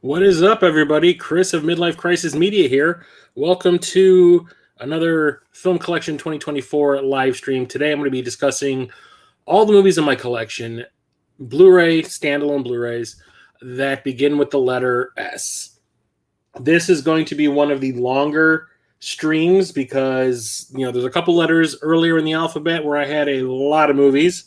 What is up, everybody? Chris of Midlife Crisis Media here. Welcome to another Film Collection 2024 live stream. Today I'm going to be discussing all the movies in my collection, Blu-ray, standalone Blu-rays, that begin with the letter S. This is going to be one of the longer streams because, there's a couple letters earlier in the alphabet where I had a lot of movies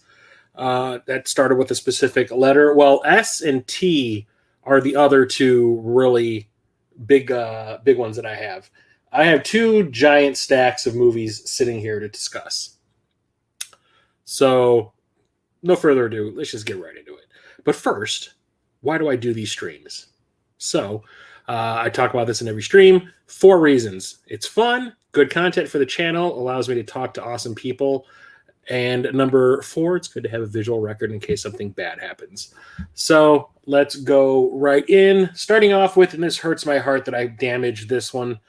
that started with a specific letter. Well, S and T are the other two really big ones that I have. I have two giant stacks of movies sitting here to discuss. So, no further ado, let's just get right into it. But first, why do I do these streams? So, I talk about this in every stream. 4 reasons. It's fun, good content for the channel, allows me to talk to awesome people. And number 4, it's good to have a visual record in case something bad happens. So let's go right in. Starting off with, and this hurts my heart that I damaged this one.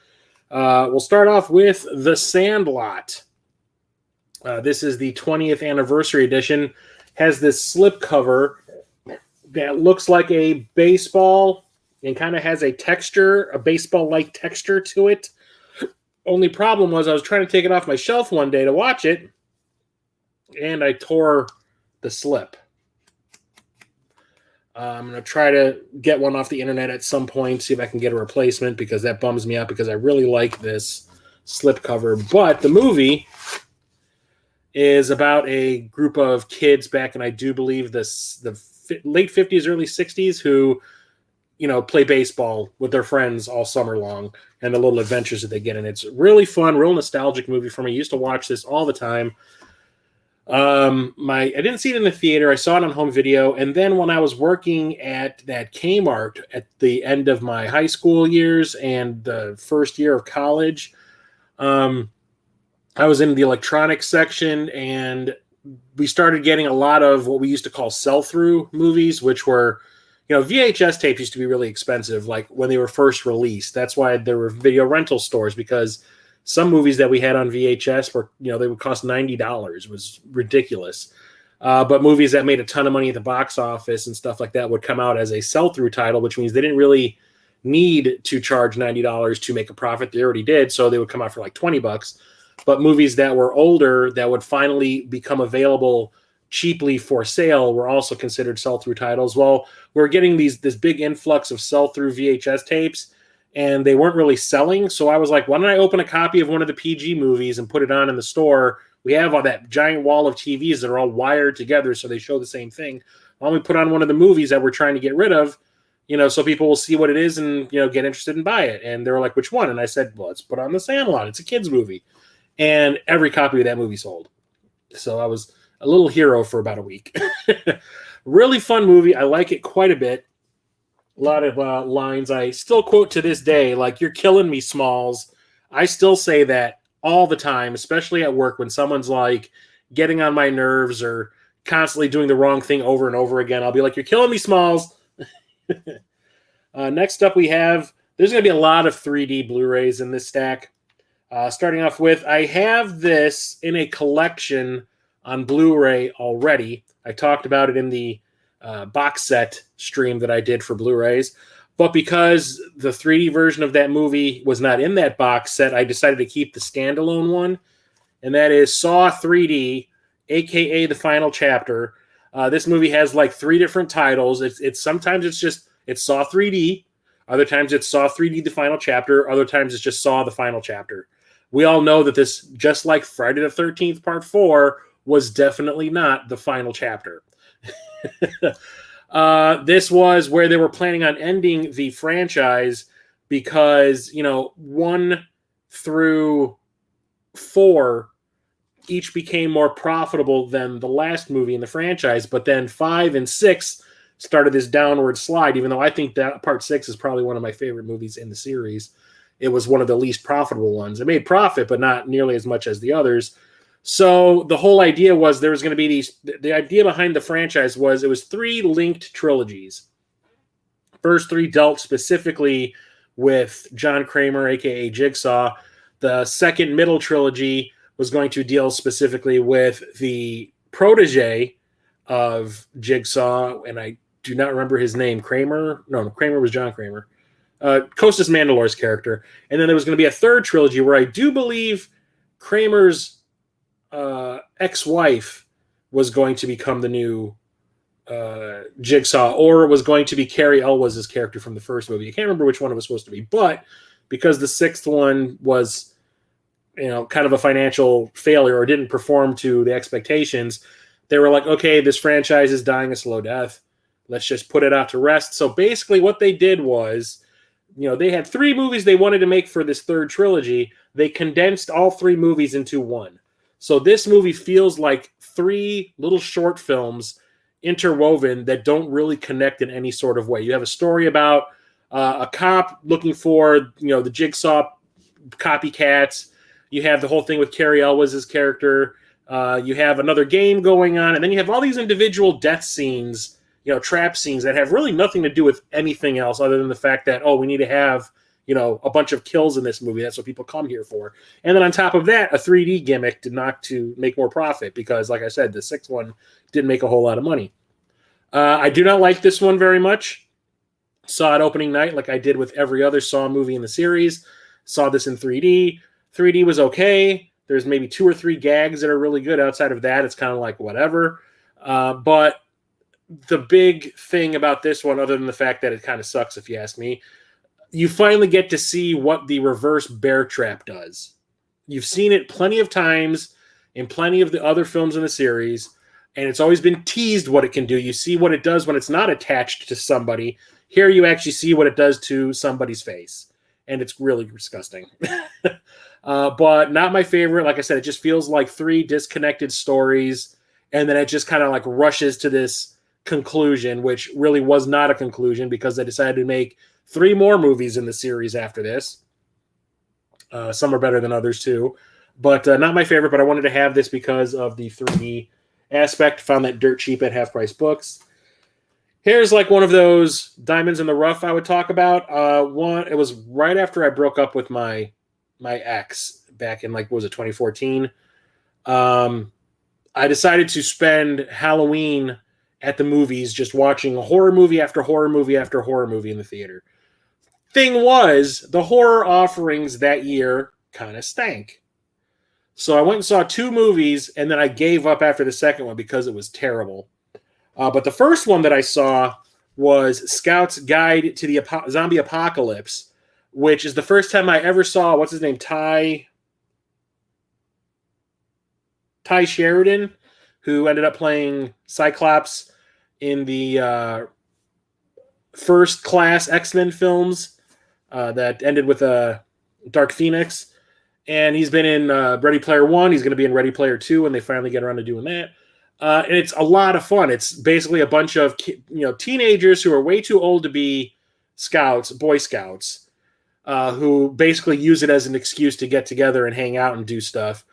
We'll start off with The Sandlot. This is the 20th anniversary edition. Has this slip cover that looks like a baseball and kind of has a texture, a baseball-like texture to it. Only problem was I was trying to take it off my shelf one day to watch it, and I tore the slip. I'm going to try to get one off the internet at some point, see if I can get a replacement, because that bums me out because I really like this slip cover. But the movie is about a group of kids back in, I do believe, the late 50s, early 60s who, play baseball with their friends all summer long and the little adventures that they get in. It's really fun, real nostalgic movie for me. I used to watch this all the time. I didn't see it in the theater. I saw it on home video. And then when I was working at that Kmart at the end of my high school years and the first year of college, I was in the electronics section, and we started getting a lot of what we used to call sell-through movies, which were, VHS tapes used to be really expensive, like when they were first released. That's why there were video rental stores, because some movies that we had on VHS were, they would cost $90. It was ridiculous. But movies that made a ton of money at the box office and stuff like that would come out as a sell-through title, which means they didn't really need to charge $90 to make a profit. They already did, so they would come out for like $20. But movies that were older that would finally become available cheaply for sale were also considered sell-through titles. Well, we're getting this big influx of sell-through VHS tapes, and they weren't really selling. So I was like, why don't I open a copy of one of the PG movies and put it on in the store? We have all that giant wall of TVs that are all wired together so they show the same thing. Why don't we put on one of the movies that we're trying to get rid of, so people will see what it is and, get interested and buy it. And they were like, which one? And I said, well, let's put on The Sandlot. It's a kid's movie. And every copy of that movie sold. So I was a little hero for about a week. Really fun movie. I like it quite a bit. A lot of lines I still quote to this day, like, "You're killing me, Smalls." I still say that all the time, especially at work when someone's like getting on my nerves or constantly doing the wrong thing over and over again. I'll be like, "You're killing me, Smalls." Next up, there's going to be a lot of 3D Blu-rays in this stack. Starting off with, I have this in a collection on Blu-ray already. I talked about it in the box set stream that I did for Blu-rays, but because the 3D version of that movie was not in that box set, I decided to keep the standalone one, and that is Saw 3D, aka The Final Chapter. This movie has like 3 different titles. It's sometimes it's Saw 3D, other times it's Saw 3D The Final Chapter, other times it's just Saw The Final Chapter. We all know that this, just like Friday the 13th Part 4, was definitely not the final chapter. This was where they were planning on ending the franchise because, 1 through 4 each became more profitable than the last movie in the franchise. But then 5 and 6 started this downward slide, even though I think that Part 6 is probably one of my favorite movies in the series. It was one of the least profitable ones. It made profit, but not nearly as much as the others. So the whole idea was there was going to be the idea behind the franchise was it was 3 linked trilogies. First 3 dealt specifically with John Kramer, a.k.a. Jigsaw. The second middle trilogy was going to deal specifically with the protege of Jigsaw, and I do not remember his name. Kramer? No, Kramer was John Kramer. Costas Mandalore's character. And then there was going to be a third trilogy where I do believe Kramer's ex-wife was going to become the new Jigsaw, or it was going to be Carrie Elwes' character from the first movie. I can't remember which one it was supposed to be, but because the sixth one was, kind of a financial failure or didn't perform to the expectations, they were like, okay, this franchise is dying a slow death. Let's just put it out to rest. So basically what they did was, they had 3 movies they wanted to make for this third trilogy. They condensed all 3 movies into one. So this movie feels like 3 little short films interwoven that don't really connect in any sort of way. You have a story about a cop looking for, the Jigsaw copycats. You have the whole thing with Carrie Elwes' character. You have another game going on. And then you have all these individual death scenes, trap scenes that have really nothing to do with anything else other than the fact that, we need to have, a bunch of kills in this movie. That's what people come here for. And then on top of that, a 3D gimmick to make more profit because, like I said, the sixth one didn't make a whole lot of money. I do not like this one very much. Saw it opening night like I did with every other Saw movie in the series. Saw this in 3D. 3D was okay. There's maybe 2 or 3 gags that are really good. Outside of that, it's kind of like whatever. But the big thing about this one, other than the fact that it kind of sucks if you ask me, you finally get to see what the reverse bear trap does. You've seen it plenty of times in plenty of the other films in the series, and it's always been teased what it can do. You see what it does when it's not attached to somebody. Here you actually see what it does to somebody's face, and it's really disgusting. But not my favorite. Like I said, it just feels like 3 disconnected stories, and then it just kind of like rushes to this conclusion, which really was not a conclusion because they decided to make 3 more movies in the series after this. Some are better than others too, but not my favorite. But I wanted to have this because of the 3D aspect. Found that dirt cheap at Half Price Books. Here's like one of those diamonds in the rough I would talk about. It was right after I broke up with my ex back in 2014. I decided to spend Halloween at the movies just watching a horror movie after horror movie after horror movie in the theater. Thing was, the horror offerings that year kind of stank. So I went and saw 2 movies, and then I gave up after the second one because it was terrible. But the first one that I saw was Scout's Guide to the Zombie Apocalypse, which is the first time I ever saw, what's his name, Ty Sheridan, who ended up playing Cyclops in the first class X-Men films that ended with Dark Phoenix. And he's been in Ready Player One. He's going to be in Ready Player 2 when they finally get around to doing that. And it's a lot of fun. It's basically a bunch of teenagers who are way too old to be scouts, Boy Scouts, who basically use it as an excuse to get together and hang out and do stuff,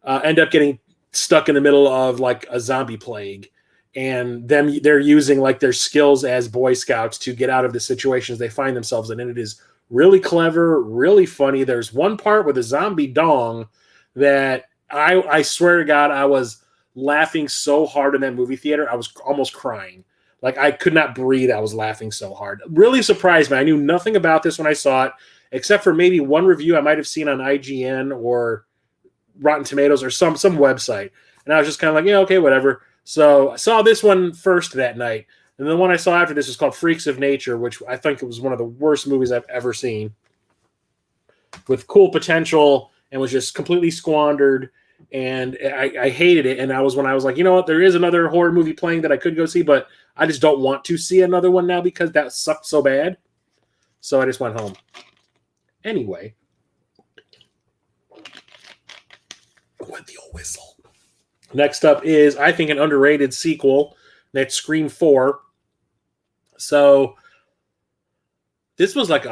end up getting stuck in the middle of like a zombie plague. And they're using like their skills as Boy Scouts to get out of the situations they find themselves in. And it is really clever, really funny. There's one part with a zombie dong that I swear to God, I was laughing so hard in that movie theater. I was almost crying. Like I could not breathe. I was laughing so hard. Really surprised me. I knew nothing about this when I saw it, except for maybe one review I might have seen on IGN or Rotten Tomatoes or some website. And I was just kind of like, yeah, okay, whatever. So I saw this one first that night. And the one I saw after this was called Freaks of Nature, which I think it was one of the worst movies I've ever seen, with cool potential and was just completely squandered. And I hated it. And when I was like, you know what, there is another horror movie playing that I could go see, but I just don't want to see another one now because that sucked so bad. So I just went home. Anyway. Went the old whistle. Next up is, I think, an underrated sequel. That's Scream 4. So this was like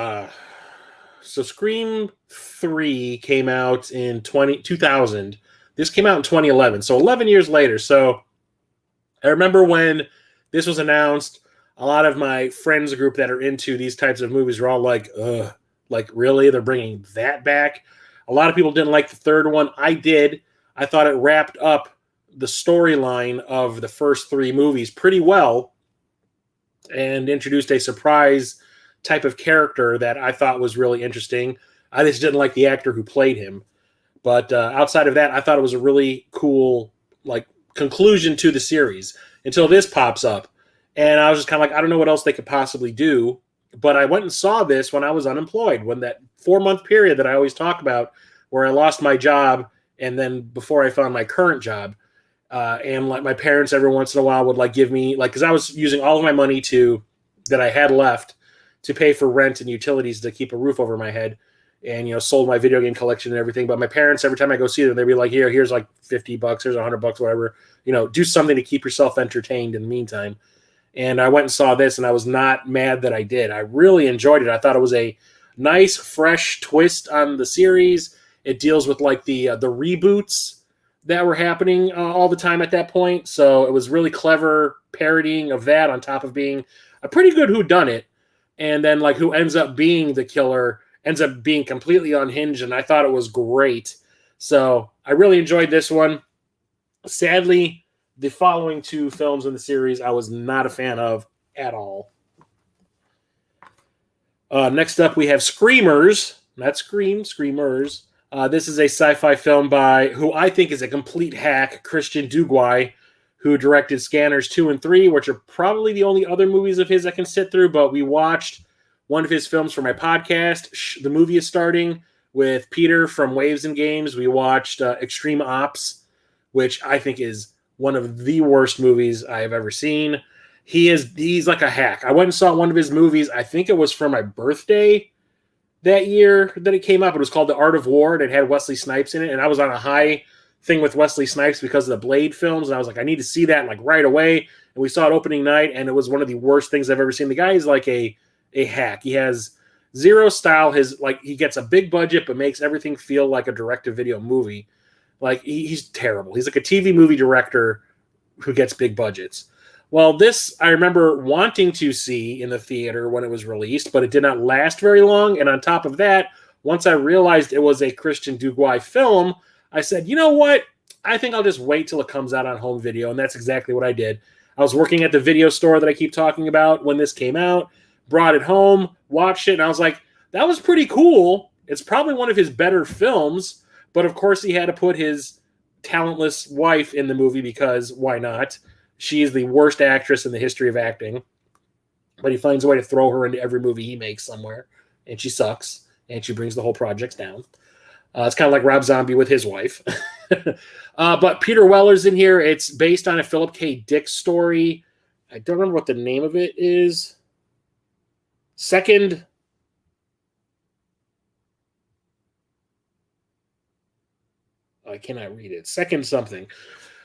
so Scream 3 came out in 2000. This came out in 2011, so 11 years later. So I remember when this was announced, a lot of my friends group that are into these types of movies were all like, ugh, like really? They're bringing that back? A lot of people didn't like the third one. I did. I thought it wrapped up the storyline of the first 3 movies pretty well. and introduced a surprise type of character that I thought was really interesting. I just didn't like the actor who played him. But outside of that, I thought it was a really cool like conclusion to the series until this pops up. And I was just kind of like, I don't know what else they could possibly do. But I went and saw this when I was unemployed, when that 4-month period that I always talk about, where I lost my job and then before I found my current job. And like my parents every once in a while would like give me like, because I was using all of my money that I had left to pay for rent and utilities to keep a roof over my head, and sold my video game collection and everything. But my parents, every time I go see them, they'd be like, here's like $50, here's $100, whatever, do something to keep yourself entertained in the meantime. And I went and saw this, and I was not mad that I did. I really enjoyed it. I thought it was a nice, fresh twist on the series. It deals with like the reboots that were happening all the time at that point. So it was really clever parodying of that, on top of being a pretty good whodunit. And then like who ends up being the killer ends up being completely unhinged, and I thought it was great. So I really enjoyed this one. Sadly, the following 2 films in the series I was not a fan of at all. Next up, we have Screamers. Not Scream, Screamers. This is a sci-fi film by who I think is a complete hack, Christian Duguay, who directed Scanners 2 and 3, which are probably the only other movies of his I can sit through, but we watched one of his films for my podcast. The movie is starting with Peter from Waves and Games. We watched Extreme Ops, which I think is one of the worst movies I have ever seen. He's like a hack. I went and saw one of his movies. I think it was for my birthday that year that it came up. It was called The Art of War, and it had Wesley Snipes in it. And I was on a high thing with Wesley Snipes because of the Blade films. And I was like, I need to see that like right away. And we saw it opening night, and it was one of the worst things I've ever seen. The guy is like a hack. He has zero style. He gets a big budget, but makes everything feel like a direct-to-video movie. Like he's terrible. He's like a TV movie director who gets big budgets. Well, this I remember wanting to see in the theater when it was released, but it did not last very long. And on top of that, once I realized it was a Christian Duguay film, I said, you know what? I think I'll just wait till it comes out on home video. And that's exactly what I did. I was working at the video store that I keep talking about when this came out, brought it home, watched it, and I was like, that was pretty cool. It's probably one of his better films. But of course, he had to put his talentless wife in the movie because why not? She is the worst actress in the history of acting. But he finds a way to throw her into every movie he makes somewhere. And she sucks. And she brings the whole project down. It's kind of like Rob Zombie with his wife. But Peter Weller's in here. It's based on a Philip K. Dick story. I don't remember what the name of it is. I cannot read it. Second something.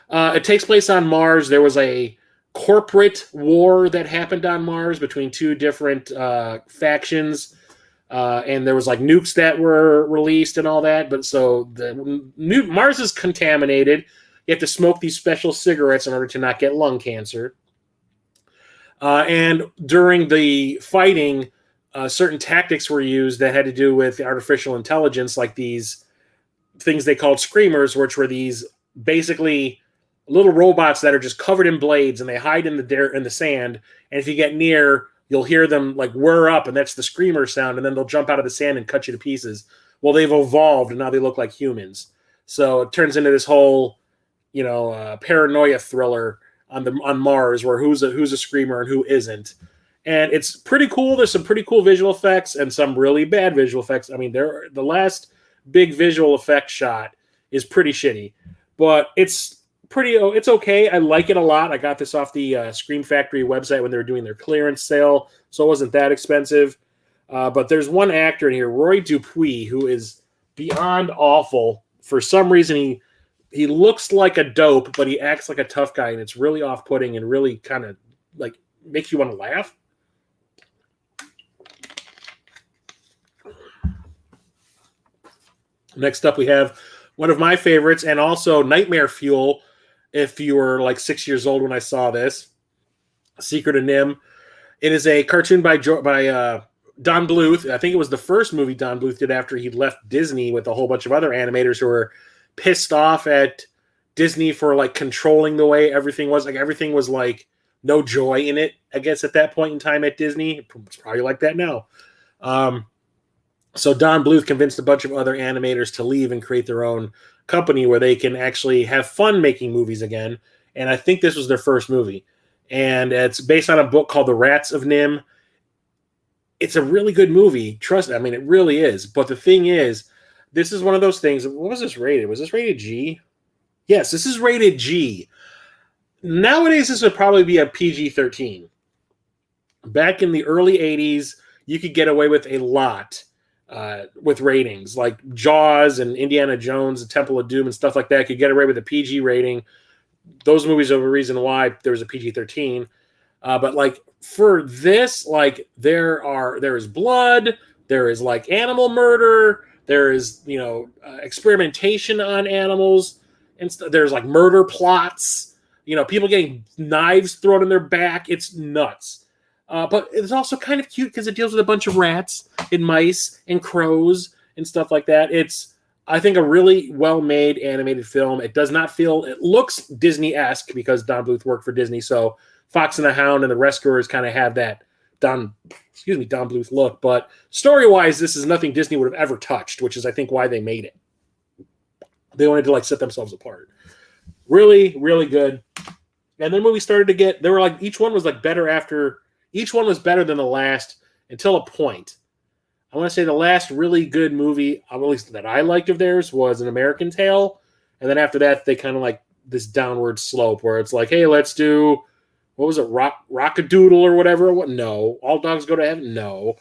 It takes place on Mars. There was a corporate war that happened on Mars between 2 different factions. And there was like nukes that were released and all that. But so Mars is contaminated. You have to smoke these special cigarettes in order to not get lung cancer. And during the fighting, certain tactics were used that had to do with artificial intelligence, like these things they called screamers, which were these basically little robots that are just covered in blades, and they hide in the sand. And if you get near, you'll hear them like whir up, and that's the screamer sound. And then they'll jump out of the sand and cut you to pieces. Well, they've evolved, and now they look like humans. So it turns into this whole, paranoia thriller on Mars, where who's a screamer and who isn't. And it's pretty cool. There's some pretty cool visual effects and some really bad visual effects. I mean, the last big visual effect shot is pretty shitty, but it's okay. I like it a lot. I got this off the Scream Factory website when they were doing their clearance sale, so it wasn't that expensive. But there's one actor in here, Roy Dupuis, who is beyond awful. For some reason, he looks like a dope, but he acts like a tough guy, and it's really off-putting and really kind of like makes you want to laugh. Next up, we have one of my favorites, and also nightmare fuel if you were like 6 years old when I saw this, Secret of Nim. It is a cartoon by Don Bluth. I think it was the first movie Don Bluth did after he left Disney with a whole bunch of other animators who were pissed off at Disney for like controlling the way everything was. Like everything was like no joy in it, I guess, at that point in time at Disney. It's probably like that now. So Don Bluth convinced a bunch of other animators to leave and create their own company where they can actually have fun making movies again. And I think this was their first movie. And it's based on a book called The Rats of Nim. It's a really good movie. Trust me. I mean, it really is. But the thing is, this is one of those things. What was this rated? Was this rated G? Yes, this is rated G. Nowadays, this would probably be a PG-13. Back in the early 80s, you could get away with a lot with ratings. Like Jaws and Indiana Jones and Temple of Doom and stuff like that could get away with a PG rating. Those movies are the reason why there was a PG-13. But like for this, like there is blood, there is like animal murder, there is experimentation on animals, and there's like murder plots. People getting knives thrown in their back. It's nuts. But it's also kind of cute because it deals with a bunch of rats and mice and crows and stuff like that. It's, I think, a really well-made animated film. It does not feel, it looks Disney-esque because Don Bluth worked for Disney. So Fox and the Hound and the Rescuers kind of have that Don Bluth look. But story-wise, this is nothing Disney would have ever touched, which is, I think, why they made it. They wanted to like set themselves apart. Really, really good. And then when we started to get, they were like, each one was better than the last until a point. I want to say the last really good movie, at least that I liked of theirs, was An American Tail. And then after that, they kind of like this downward slope where it's like, hey, let's do, what was it, Rock-a-Doodle or whatever? What? No. All Dogs Go to Heaven? No.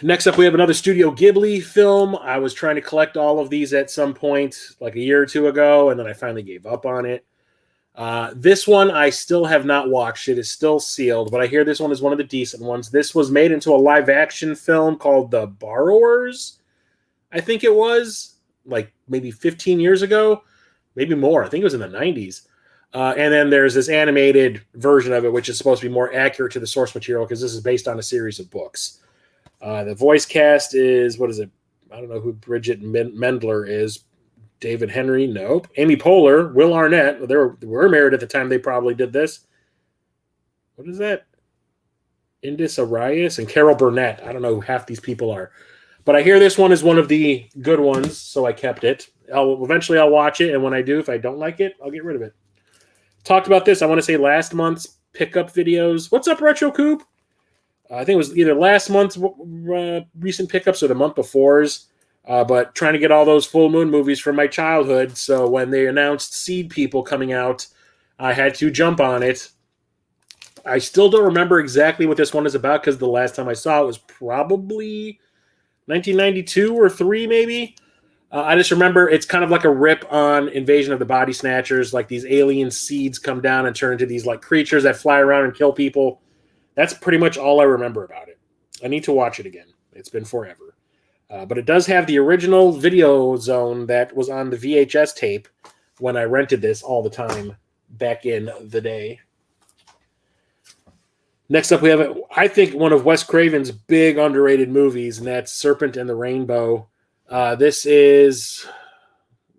Next up, we have another Studio Ghibli film. I was trying to collect all of these at some point, like a year or two ago, and then I finally gave up on it. This one I still have not watched. It is still sealed, but I hear this one is one of the decent ones. This was made into a live-action film called The Borrowers. I think it was, like maybe 15 years ago, maybe more. I think it was in the 90s. And then there's this animated version of it, which is supposed to be more accurate to the source material because this is based on a series of books. The voice cast is, what is it? I don't know who Bridget Mendler is. David Henry, nope. Amy Poehler, Will Arnett. They were married at the time they probably did this. What is that? Indus Arias and Carol Burnett. I don't know who half these people are. But I hear this one is one of the good ones, so I kept it. Eventually I'll watch it, and when I do, if I don't like it, I'll get rid of it. Talked about this, I want to say last month's pickup videos. What's up, Retro Coop? I think it was either last month's recent pickups or the month before's. But trying to get all those full moon movies from my childhood. So when they announced Seed People coming out, I had to jump on it. I still don't remember exactly what this one is about because the last time I saw it was probably 1992 or 3 maybe. I just remember it's kind of like a rip on Invasion of the Body Snatchers. Like these alien seeds come down and turn into these like creatures that fly around and kill people. That's pretty much all I remember about it. I need to watch it again. It's been forever. But it does have the original Video Zone that was on the VHS tape when I rented this all the time back in the day. Next up, we have, I think, one of Wes Craven's big underrated movies, and that's Serpent and the Rainbow. This is,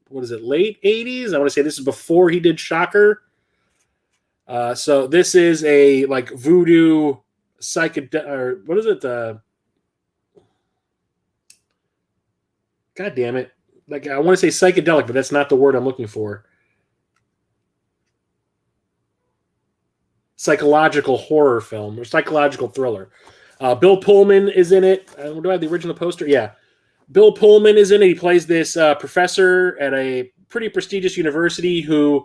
what is it, late 80s? I want to say this is before he did Shocker. So this is a like voodoo psychedelic, or what is it? God damn it. Like, I want to say psychedelic, but that's not the word I'm looking for. Psychological horror film or psychological thriller. Bill Pullman is in it. Do I have the original poster? Yeah. Bill Pullman is in it. He plays this professor at a pretty prestigious university who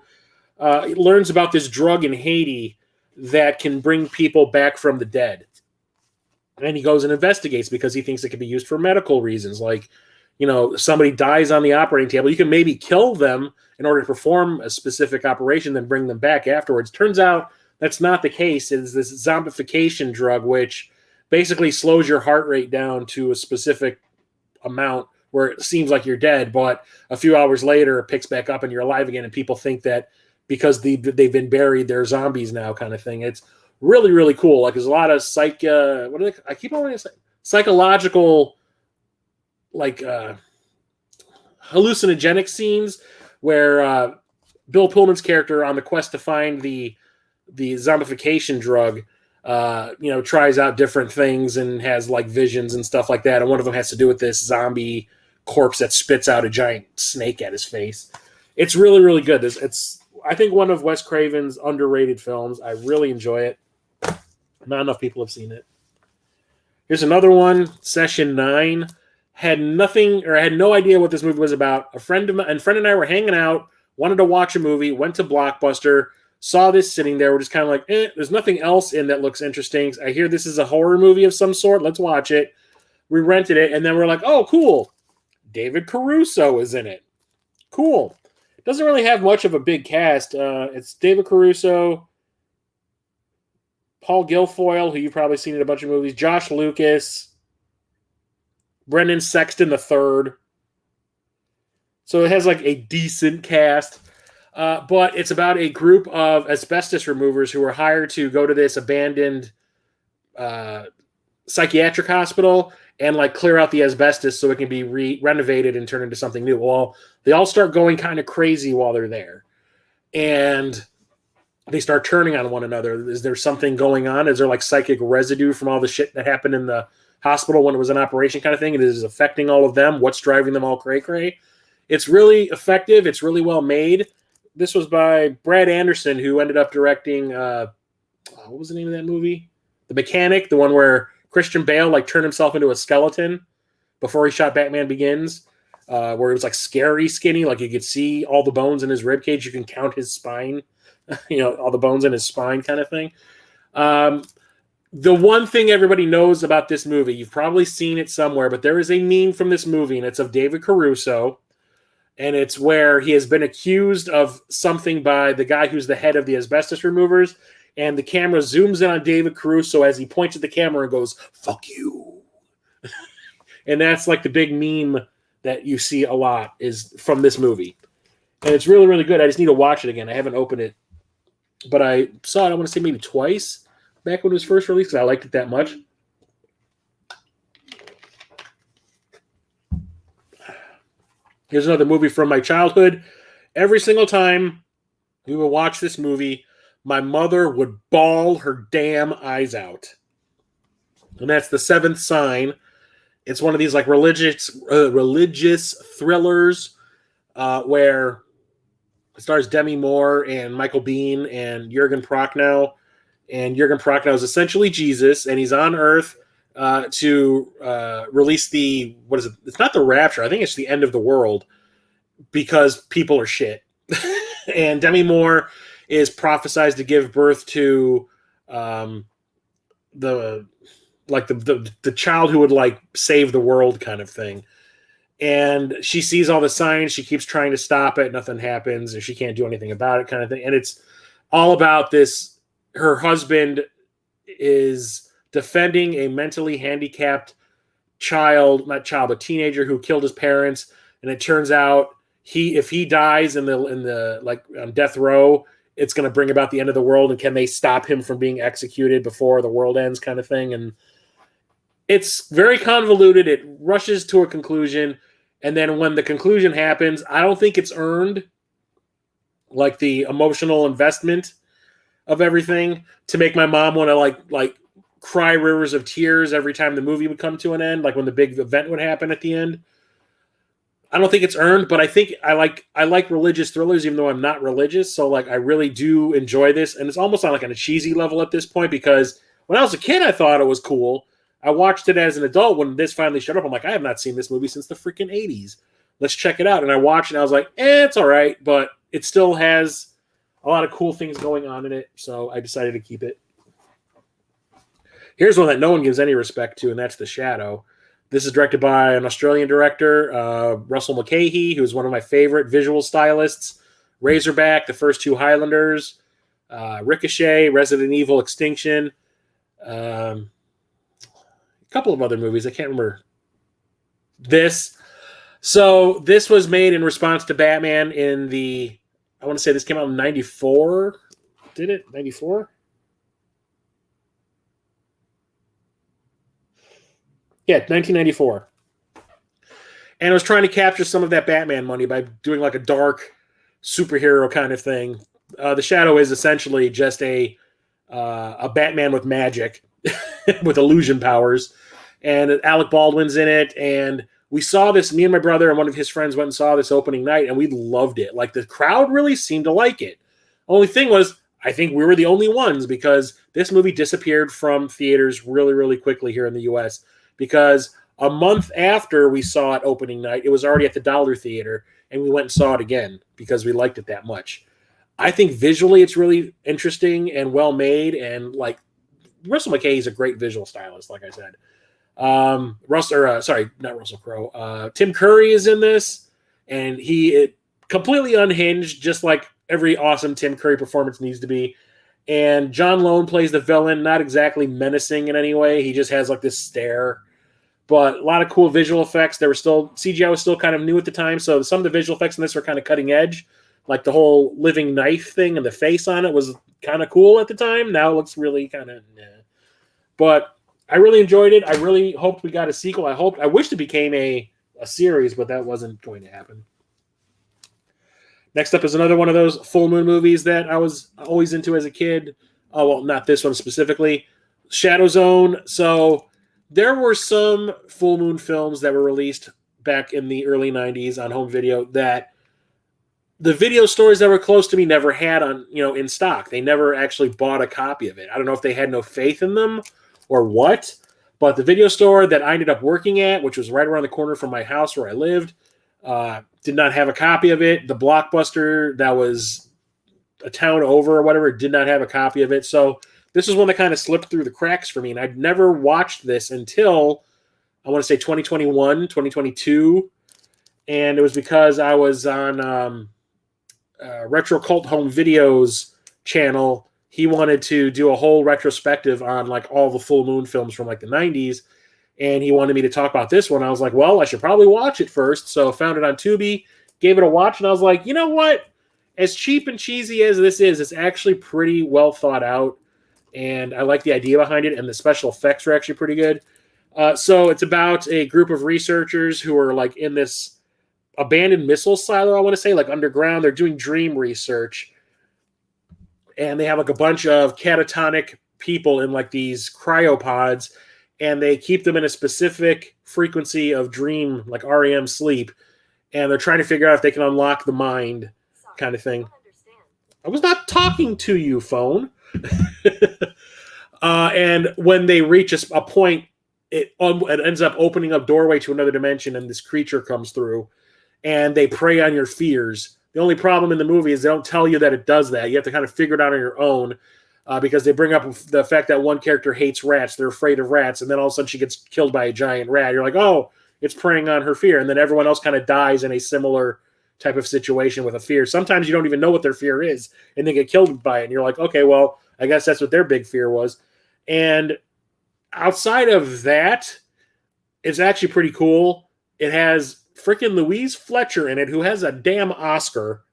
learns about this drug in Haiti that can bring people back from the dead. And he goes and investigates because he thinks it can be used for medical reasons. Like, somebody dies on the operating table. You can maybe kill them in order to perform a specific operation, then bring them back afterwards. Turns out that's not the case. It's this zombification drug, which basically slows your heart rate down to a specific amount where it seems like you're dead, but a few hours later it picks back up and you're alive again, and people think that because they've been buried, they're zombies now, kind of thing. It's really, really cool. Like, there's a lot of psychological, like hallucinogenic scenes where Bill Pullman's character on the quest to find the zombification drug, tries out different things and has like visions and stuff like that. And one of them has to do with this zombie corpse that spits out a giant snake at his face. It's really, really good. It's I think one of Wes Craven's underrated films. I really enjoy it. Not enough people have seen it. Here's another one, Session 9. Had no idea what this movie was about. A friend and I were hanging out, wanted to watch a movie, went to Blockbuster, saw this sitting there. We're just kind of like, there's nothing else in that looks interesting. I hear this is a horror movie of some sort. Let's watch it. We rented it, and then we're like, oh, cool. David Caruso is in it. Cool. Doesn't really have much of a big cast. It's David Caruso, Paul Guilfoyle, who you've probably seen in a bunch of movies, Josh Lucas, Brendan Sexton III. So it has like a decent cast. But it's about a group of asbestos removers who are hired to go to this abandoned psychiatric hospital and like clear out the asbestos so it can be renovated and turned into something new. Well, they all start going kind of crazy while they're there. And they start turning on one another. Is there something going on? Is there like psychic residue from all the shit that happened in the hospital when it was in operation kind of thing? And is it affecting all of them? What's driving them all cray-cray? It's really effective. It's really well made. This was by Brad Anderson, who ended up directing, what was the name of that movie? The Mechanic, the one where Christian Bale like turned himself into a skeleton before he shot Batman Begins, where it was like scary skinny, like you could see all the bones in his ribcage. You can count his spine, all the bones in his spine kind of thing. The one thing everybody knows about this movie, you've probably seen it somewhere, but there is a meme from this movie, and it's of David Caruso. And it's where he has been accused of something by the guy who's the head of the asbestos removers. And the camera zooms in on David Caruso as he points at the camera and goes, "Fuck you." And that's like the big meme that you see a lot is from this movie. And it's really, really good. I just need to watch it again. I haven't opened it. But I saw it, I want to say maybe twice back when it was first released because I liked it that much. Here's another movie from my childhood. Every single time we would watch this movie, my mother would bawl her damn eyes out. And that's The Seventh Sign. It's one of these like religious thrillers where it stars Demi Moore and Michael Biehn and Jürgen Prochnow. And Jürgen Prochnow is essentially Jesus, and he's on Earth to release what is it? It's not the rapture. I think it's the end of the world because people are shit. And Demi Moore is prophesized to give birth to the child who would like save the world kind of thing. And she sees all the signs. She keeps trying to stop it. Nothing happens, and she can't do anything about it kind of thing. And it's all about this. Her husband is defending a mentally handicapped teenager who killed his parents. And it turns out if he dies in the like on death row, it's going to bring about the end of the world. And can they stop him from being executed before the world ends kind of thing? And it's very convoluted. It rushes to a conclusion. And then when the conclusion happens, I don't think it's earned like the emotional investment of everything to make my mom want to like cry rivers of tears every time the movie would come to an end, like when the big event would happen at the end. I don't think it's earned, but I think I like religious thrillers, even though I'm not religious. So like I really do enjoy this, and it's almost on like on a cheesy level at this point because when I was a kid, I thought it was cool. I watched it as an adult when this finally showed up. I'm like, I have not seen this movie since the freaking 80s. Let's check it out. And I watched it, and I was like, it's all right, but it still has a lot of cool things going on in it. So I decided to keep it. Here's one that no one gives any respect to, and that's The Shadow. This is directed by an Australian director, Russell Mulcahy, who is one of my favorite visual stylists. Razorback, the first two Highlanders, Ricochet, Resident Evil Extinction, a couple of other movies. I can't remember this. So this was made in response to Batman I want to say this came out in 94. Did it? 94? Yeah, 1994. And I was trying to capture some of that Batman money by doing like a dark superhero kind of thing. The Shadow is essentially just a Batman with magic, with illusion powers, and Alec Baldwin's in it. And we saw this. Me and my brother and one of his friends went and saw this opening night, and we loved it. Like the crowd really seemed to like it. Only thing was, I think we were the only ones because this movie disappeared from theaters really, really quickly here in the U.S. because a month after we saw it opening night, it was already at the Dollar Theater, and we went and saw it again because we liked it that much. I think visually it's really interesting and well made, and like Russell McKay is a great visual stylist, like I said. Not Russell Crowe. Tim Curry is in this, and he completely unhinged, just like every awesome Tim Curry performance needs to be. And John Lone plays the villain, not exactly menacing in any way. He just has like this stare, but a lot of cool visual effects. CGI was still kind of new at the time, so some of the visual effects in this were kind of cutting edge. Like the whole living knife thing and the face on it was kind of cool at the time. Now it looks really kind of, but I really enjoyed it. I really hoped we got a sequel. I wished it became a series, but that wasn't going to happen. Next up is another one of those full moon movies that I was always into as a kid. Oh, well, not this one specifically. Shadow Zone. So there were some full moon films that were released back in the early 90s on home video that the video stores that were close to me never had in stock. They never actually bought a copy of it. I don't know if they had no faith in them or what, but the video store that I ended up working at, which was right around the corner from my house where I lived, did not have a copy of it. The Blockbuster that was a town over or whatever did not have a copy of it. So this was one that kind of slipped through the cracks for me, and I'd never watched this until, I want to say 2021, 2022, and it was because I was on Retro Cult Home Videos channel. He wanted to do a whole retrospective on like all the full moon films from like the 90s, and he wanted me to talk about this one. I was like, well, I should probably watch it first. So found it on Tubi, gave it a watch, and I was like, you know what? As cheap and cheesy as this is, it's actually pretty well thought out, and I like the idea behind it, and the special effects are actually pretty good. So it's about a group of researchers who are like in this abandoned missile silo, I want to say, like underground. They're doing dream research, and they have like a bunch of catatonic people in like these cryopods, and they keep them in a specific frequency of dream, like REM sleep, and they're trying to figure out if they can unlock the mind, kind of thing. I was not talking to you, phone. And when they reach a point, it ends up opening up doorway to another dimension, and this creature comes through, and they prey on your fears. The only problem in the movie is they don't tell you that it does that. You have to kind of figure it out on your own, because they bring up the fact that one character hates rats. They're afraid of rats, and then all of a sudden she gets killed by a giant rat. You're like, oh, it's preying on her fear. And then everyone else kind of dies in a similar type of situation with a fear. Sometimes you don't even know what their fear is, and they get killed by it. And you're like, okay, well, I guess that's what their big fear was. And outside of that, it's actually pretty cool. It has freaking Louise Fletcher in it, who has a damn Oscar.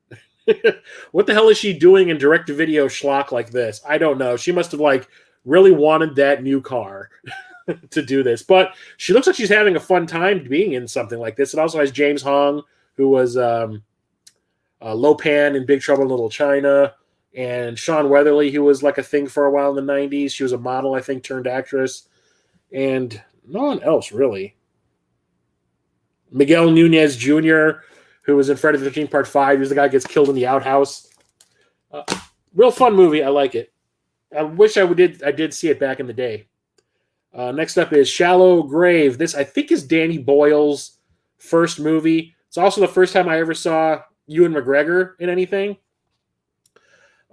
What the hell is she doing in direct-to-video schlock like this? I don't know. She must have like really wanted that new car to do this. But she looks like she's having a fun time being in something like this. It also has James Hong, who was Lopan in Big Trouble in Little China, and Shawn Weatherly, who was like a thing for a while in the 90s. She was a model, I think, turned actress. And no one else, really. Miguel Nunez Jr., who was in Friday the 13th Part 5. He was the guy who gets killed in the outhouse. Real fun movie. I like it. I wish I did see it back in the day. Next up is Shallow Grave. This, I think, is Danny Boyle's first movie. It's also the first time I ever saw Ewan McGregor in anything.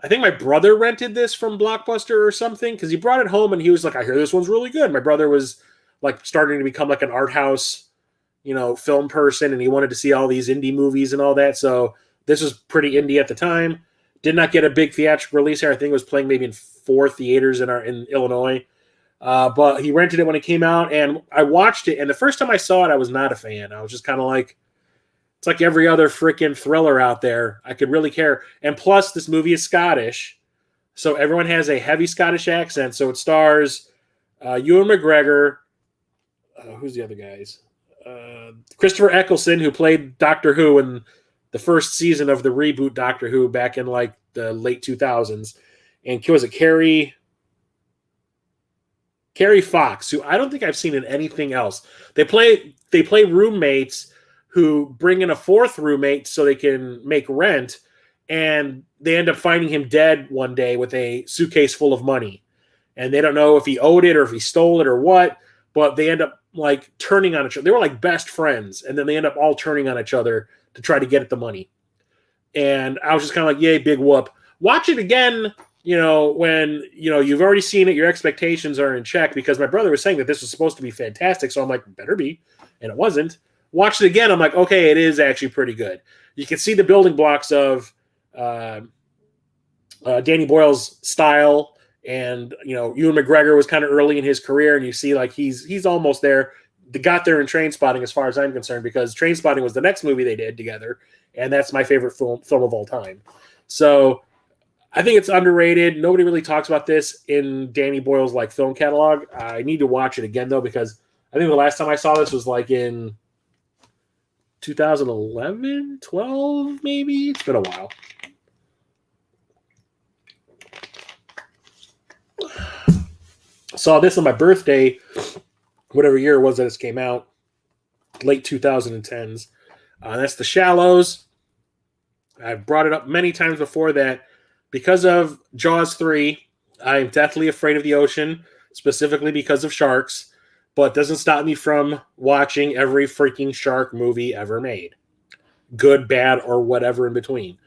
I think my brother rented this from Blockbuster or something, because he brought it home and he was like, I hear this one's really good. My brother was like starting to become like an art house, film person, and he wanted to see all these indie movies and all that. So this was pretty indie at the time. Did not get a big theatrical release here. I think it was playing maybe in 4 theaters in Illinois. But he rented it when it came out, and I watched it. And the first time I saw it, I was not a fan. I was just kind of like, it's like every other freaking thriller out there. I could really care. And plus, this movie is Scottish, so everyone has a heavy Scottish accent. So it stars Ewan McGregor. Who's the other guys? Christopher Eccleston, who played Doctor Who in the first season of the reboot Doctor Who back in like the late 2000s. And was it Carrie Fox, who I don't think I've seen in anything else. They play roommates who bring in a fourth roommate so they can make rent, and they end up finding him dead one day with a suitcase full of money. And they don't know if he owed it or if he stole it or what, but they end up like turning on each other. They were like best friends, and then they end up all turning on each other to try to get at the money. And I was just kind of like, yay, big whoop. Watch it again, when, you've already seen it, your expectations are in check, because my brother was saying that this was supposed to be fantastic. So I'm like, better be. And it wasn't. Watched it again. I'm like, okay, it is actually pretty good. You can see the building blocks of Danny Boyle's style. And, Ewan McGregor was kind of early in his career, and you see like he's almost there. They got there in Trainspotting, as far as I'm concerned, because Trainspotting was the next movie they did together, and that's my favorite film of all time. So I think it's underrated. Nobody really talks about this in Danny Boyle's like film catalog. I need to watch it again though, because I think the last time I saw this was like in 2011, 12, maybe. It's been a while. Saw this on my birthday, whatever year it was that this came out, late 2010s. That's The Shallows. I've brought it up many times before that because of Jaws 3, I'm deathly afraid of the ocean, specifically because of sharks, but it doesn't stop me from watching every freaking shark movie ever made. Good, bad, or whatever in between.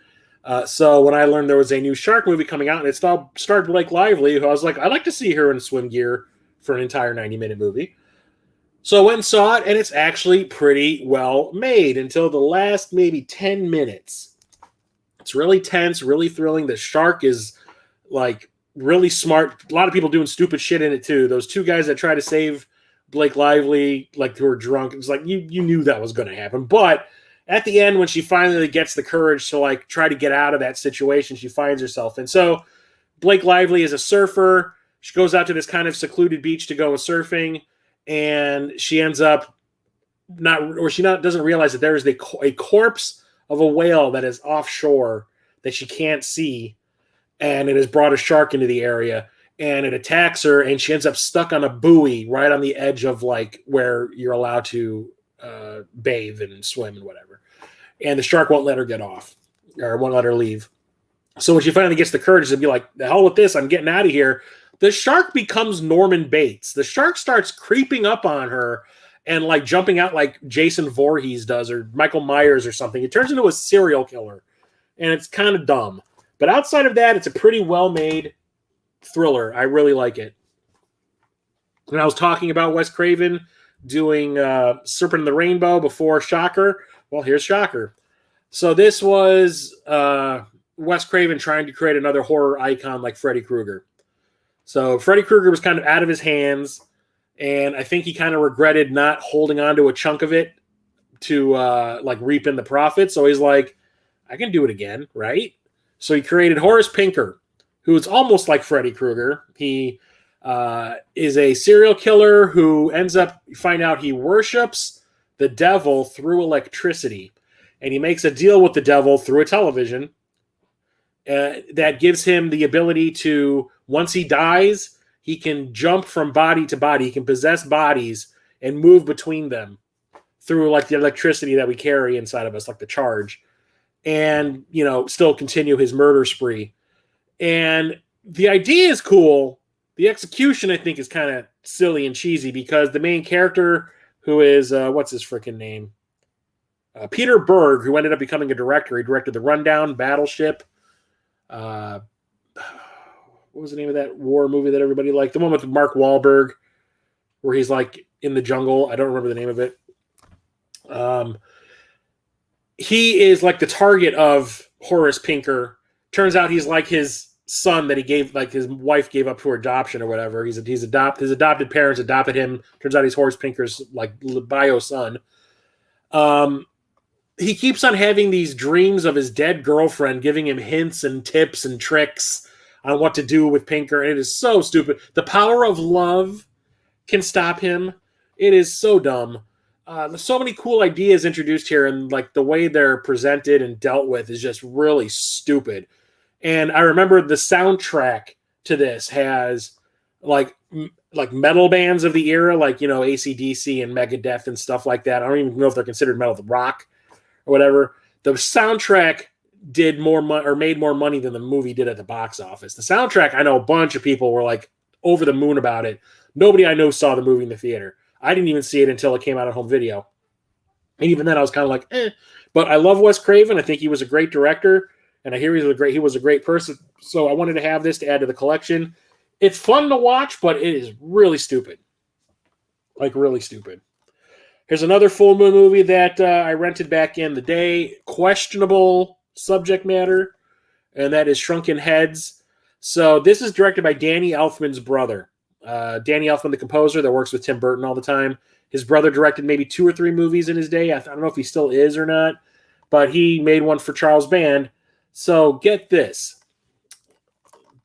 So when I learned there was a new shark movie coming out, and it starred Blake Lively, who I was like, I'd like to see her in swim gear for an entire 90-minute movie. So I went and saw it, and it's actually pretty well made until the last maybe 10 minutes. It's really tense, really thrilling. The shark is like really smart. A lot of people doing stupid shit in it too. Those two guys that try to save Blake Lively, like, who were drunk, it's like you knew that was going to happen. But at the end, when she finally gets the courage to like try to get out of that situation, she finds herself. And so Blake Lively is a surfer. She goes out to this kind of secluded beach to go surfing, and she ends up doesn't realize that there is a corpse of a whale that is offshore that she can't see, and it has brought a shark into the area, and it attacks her, and she ends up stuck on a buoy right on the edge of like where you're allowed to bathe and swim and whatever. And the shark won't let her get off, or won't let her leave. So when she finally gets the courage to be like, the hell with this, I'm getting out of here, the shark becomes Norman Bates. The shark starts creeping up on her and like jumping out like Jason Voorhees does, or Michael Myers or something. It turns into a serial killer, and it's kind of dumb. But outside of that, it's a pretty well-made thriller. I really like it. And I was talking about Wes Craven doing Serpent in the Rainbow before Shocker. Well, here's Shocker. So this was Wes Craven trying to create another horror icon like Freddy Krueger. So Freddy Krueger was kind of out of his hands, and I think he kind of regretted not holding on to a chunk of it to like reap in the profit. So he's like, I can do it again, right? So he created Horace Pinker, who is almost like Freddy Krueger. He is a serial killer who ends up, you find out he worships the devil through electricity. And he makes a deal with the devil through a television that gives him the ability to, once he dies, he can jump from body to body. He can possess bodies and move between them through like the electricity that we carry inside of us, like the charge, and, still continue his murder spree. And the idea is cool. The execution, I think, is kind of silly and cheesy, because the main character, who is, what's his freaking name? Peter Berg, who ended up becoming a director. He directed The Rundown, Battleship. What was the name of that war movie that everybody liked? The one with Mark Wahlberg, where he's like in the jungle. I don't remember the name of it. He is like the target of Horace Pinker. Turns out he's like his son that he gave, like his wife gave up for adoption or whatever. His adopted parents adopted him. Turns out he's Horace Pinker's like bio son. He keeps on having these dreams of his dead girlfriend giving him hints and tips and tricks on what to do with Pinker, and it is so stupid. The power of love can stop him. It is so dumb. There's so many cool ideas introduced here, and like the way they're presented and dealt with is just really stupid. And I remember the soundtrack to this has like like metal bands of the era, like AC/DC and Megadeth and stuff like that. I don't even know if they're considered metal rock or whatever. The soundtrack did more money or made more money than the movie did at the box office. The soundtrack, I know a bunch of people were like over the moon about it. Nobody I know saw the movie in the theater. I didn't even see it until it came out on home video. And even then I was kind of like, eh. But I love Wes Craven. I think he was a great director. And I hear he was a great person. So I wanted to have this to add to the collection. It's fun to watch, but it is really stupid. Like really stupid. Here's another full moon movie that I rented back in the day. Questionable subject matter, and that is Shrunken Heads. So this is directed by Danny Elfman's brother. Danny Elfman, the composer that works with Tim Burton all the time. His brother directed maybe 2 or 3 movies in his day. I don't know if he still is or not, but he made one for Charles Band. So get this.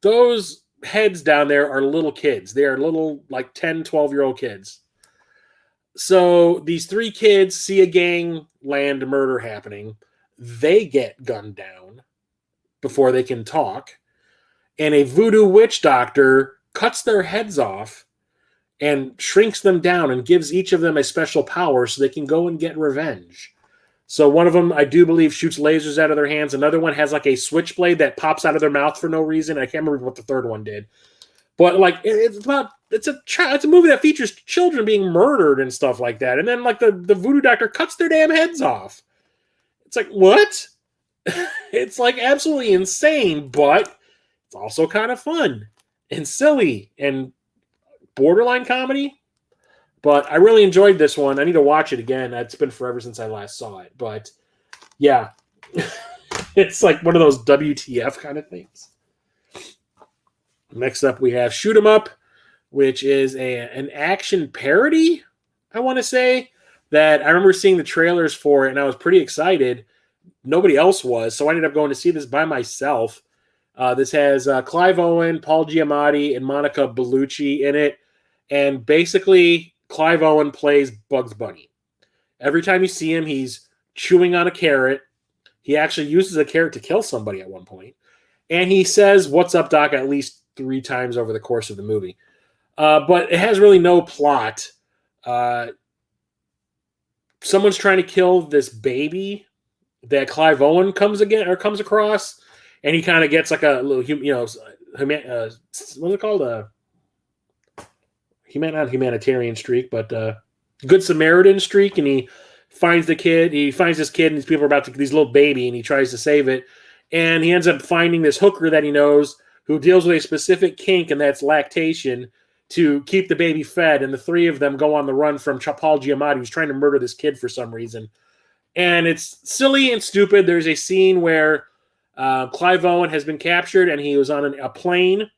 Those heads down there are little kids. They are little, like 10, 12-year-old kids. So these 3 kids see a gangland murder happening. They get gunned down before they can talk. And a voodoo witch doctor cuts their heads off and shrinks them down and gives each of them a special power so they can go and get revenge. So one of them, I do believe, shoots lasers out of their hands. Another one has like a switchblade that pops out of their mouth for no reason. I can't remember what the third one did. But like it's a movie that features children being murdered and stuff like that. And then like the voodoo doctor cuts their damn heads off. It's like, what? It's like absolutely insane, but it's also kind of fun and silly and borderline comedy. But I really enjoyed this one. I need to watch it again. It's been forever since I last saw it. But yeah, it's like one of those WTF kind of things. Next up, we have Shoot 'Em Up, which is an action parody, I want to say, that I remember seeing the trailers for it, and I was pretty excited. Nobody else was, so I ended up going to see this by myself. This has Clive Owen, Paul Giamatti, and Monica Bellucci in it. And basically, Clive Owen plays Bugs Bunny. Every time you see him, he's chewing on a carrot. He actually uses a carrot to kill somebody at one point. And he says, "What's up, Doc?" at least 3 times over the course of the movie. But it has really no plot. Someone's trying to kill this baby that Clive Owen comes across, and he kind of gets like a little, what's it called? Not humanitarian streak, but Good Samaritan streak, and he finds the kid. He finds this kid, and these people are about to these little baby, and he tries to save it, and he ends up finding this hooker that he knows who deals with a specific kink, and that's lactation, to keep the baby fed. And the 3 of them go on the run from Paul Giamatti, who's trying to murder this kid for some reason. And it's silly and stupid. There's a scene where Clive Owen has been captured, and he was on a plane,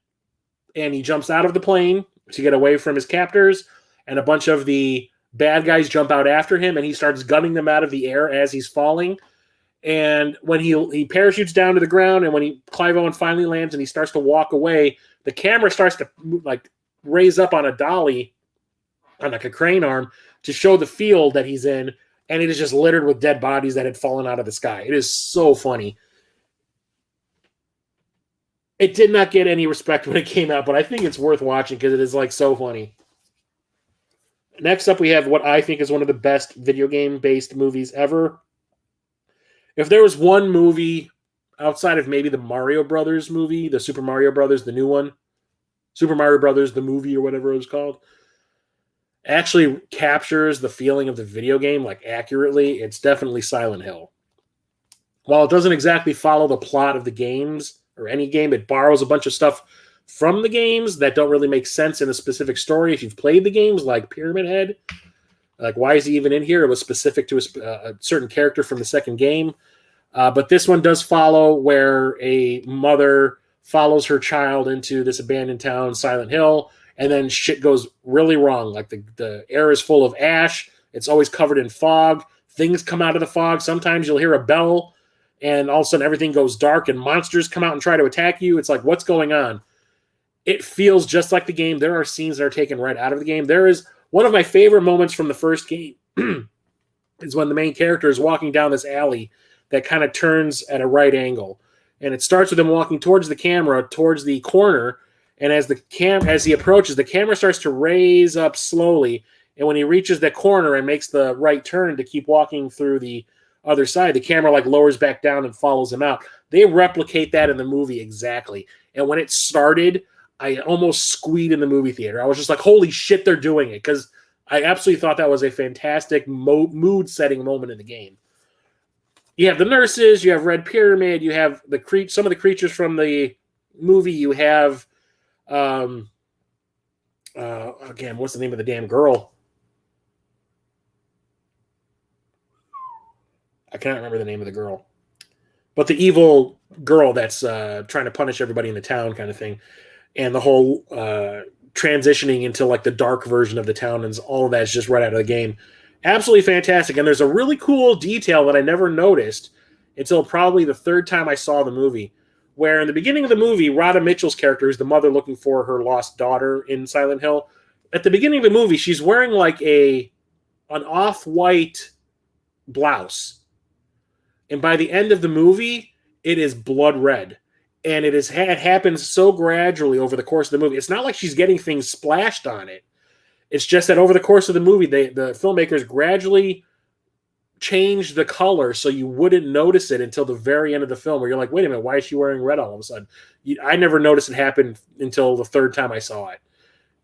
and he jumps out of the plane to get away from his captors, and a bunch of the bad guys jump out after him, and he starts gunning them out of the air as he's falling. And when he parachutes down to the ground, and when Clive Owen finally lands and he starts to walk away, the camera starts to like raise up on a dolly, on like a crane arm, to show the field that he's in, and it is just littered with dead bodies that had fallen out of the sky. It is so funny. It did not get any respect when it came out, but I think it's worth watching because it is like so funny. Next up, we have what I think is one of the best video game-based movies ever. If there was one movie outside of maybe the Mario Brothers movie, the Super Mario Brothers, the new one, Super Mario Brothers, the movie or whatever it was called, actually captures the feeling of the video game like accurately, it's definitely Silent Hill. While it doesn't exactly follow the plot of the games or any game, it borrows a bunch of stuff from the games that don't really make sense in a specific story. If you've played the games, like Pyramid Head, like why is he even in here? It was specific to a certain character from the second game. But this one does follow where a mother follows her child into this abandoned town, Silent Hill, and then shit goes really wrong. Like the air is full of ash. It's always covered in fog. Things come out of the fog. Sometimes you'll hear a bell, and all of a sudden everything goes dark, and monsters come out and try to attack you. It's like, what's going on? It feels just like the game. There are scenes that are taken right out of the game. There is one of my favorite moments from the first game is when the main character is walking down this alley that kind of turns at a right angle. And it starts with him walking towards the camera, towards the corner. And as as he approaches, the camera starts to raise up slowly. And when he reaches the corner and makes the right turn to keep walking through the other side, the camera like lowers back down and follows him out. They replicate that in the movie exactly. And when it started, I almost squeed in the movie theater. I was just like, holy shit, they're doing it. Because I absolutely thought that was a fantastic mood-setting moment in the game. You have the nurses, you have Red Pyramid, you have some of the creatures from the movie. You have, again, what's the name of the damn girl? I can't remember the name of the girl. But the evil girl that's trying to punish everybody in the town kind of thing. And the whole transitioning into like the dark version of the town, and all of that is just right out of the game. Absolutely fantastic. And there's a really cool detail that I never noticed until probably the third time I saw the movie, where in the beginning of the movie, Rhoda Mitchell's character is the mother looking for her lost daughter in Silent Hill. At the beginning of the movie, she's wearing like an off-white blouse. And by the end of the movie, it is blood red. And it happens so gradually over the course of the movie. It's not like she's getting things splashed on it. It's just that over the course of the movie, the filmmakers gradually changed the color so you wouldn't notice it until the very end of the film, where you're like, wait a minute, why is she wearing red all of a sudden? I never noticed it happen until the third time I saw it.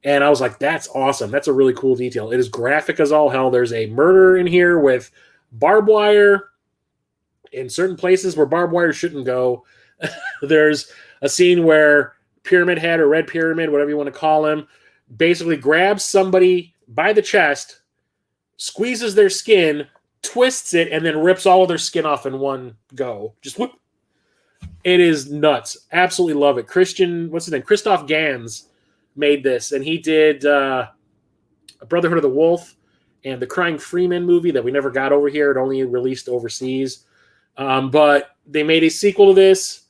And I was like, that's awesome. That's a really cool detail. It is graphic as all hell. There's a murder in here with barbed wire in certain places where barbed wire shouldn't go. There's a scene where Pyramid Head or Red Pyramid, whatever you want to call him, basically grabs somebody by the chest, squeezes their skin, twists it, and then rips all of their skin off in one go. Just whoop. It is nuts. Absolutely love it. What's his name? Christoph Gans made this, and he did Brotherhood of the Wolf and the Crying Freeman movie that we never got over here. It only released overseas. But they made a sequel to this,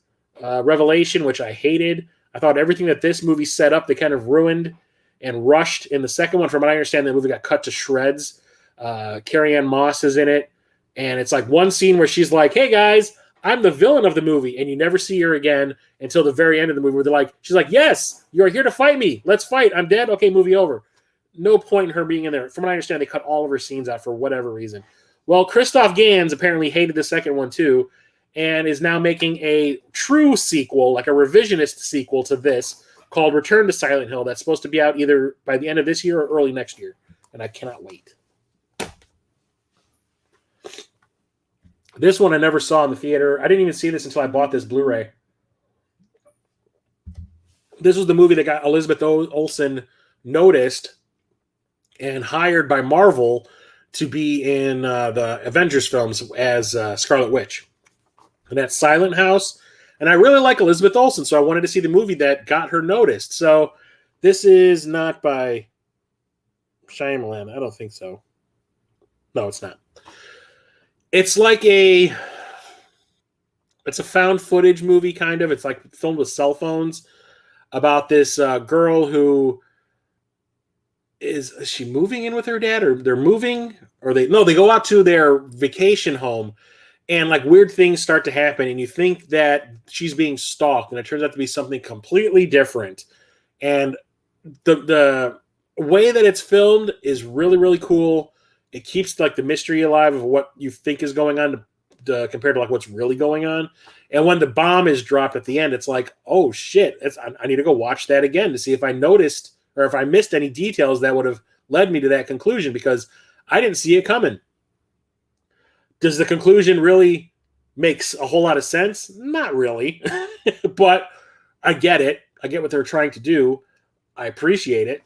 Revelation, which I hated. I thought everything that this movie set up, they kind of ruined and rushed in the second one. From what I understand, the movie got cut to shreds. Carrie-Anne Moss is in it. And it's like one scene where she's like, hey, guys, I'm the villain of the movie. And you never see her again until the very end of the movie where she's like, yes, you're here to fight me. Let's fight. I'm dead. Okay, movie over. No point in her being in there. From what I understand, they cut all of her scenes out for whatever reason. Well, Christoph Gans apparently hated the second one too, and is now making a true sequel, like a revisionist sequel to this, called Return to Silent Hill. That's supposed to be out either by the end of this year or early next year, and I cannot wait. This one I never saw in the theater. I didn't even see this until I bought this Blu-ray. This was the movie that got Elizabeth Olsen noticed and hired by Marvel to be in the Avengers films as Scarlet Witch. And that's Silent House. And I really like Elizabeth Olsen, so I wanted to see the movie that got her noticed. So this is not by Shyamalan. I don't think so. No, it's not. It's like it's a found footage movie, kind of. It's like filmed with cell phones about this girl who is she moving in with her dad, or they're moving, or they go out to their vacation home, and like weird things start to happen, and you think that she's being stalked, and it turns out to be something completely different. And the way that it's filmed is really, really cool. It keeps like the mystery alive of what you think is going on compared to like what's really going on. And when the bomb is dropped at the end, it's like, oh shit, I need to go watch that again to see if I noticed or if I missed any details that would have led me to that conclusion, because I didn't see it coming. Does the conclusion really makes a whole lot of sense? Not really, but I get it. I get what they're trying to do. I appreciate it.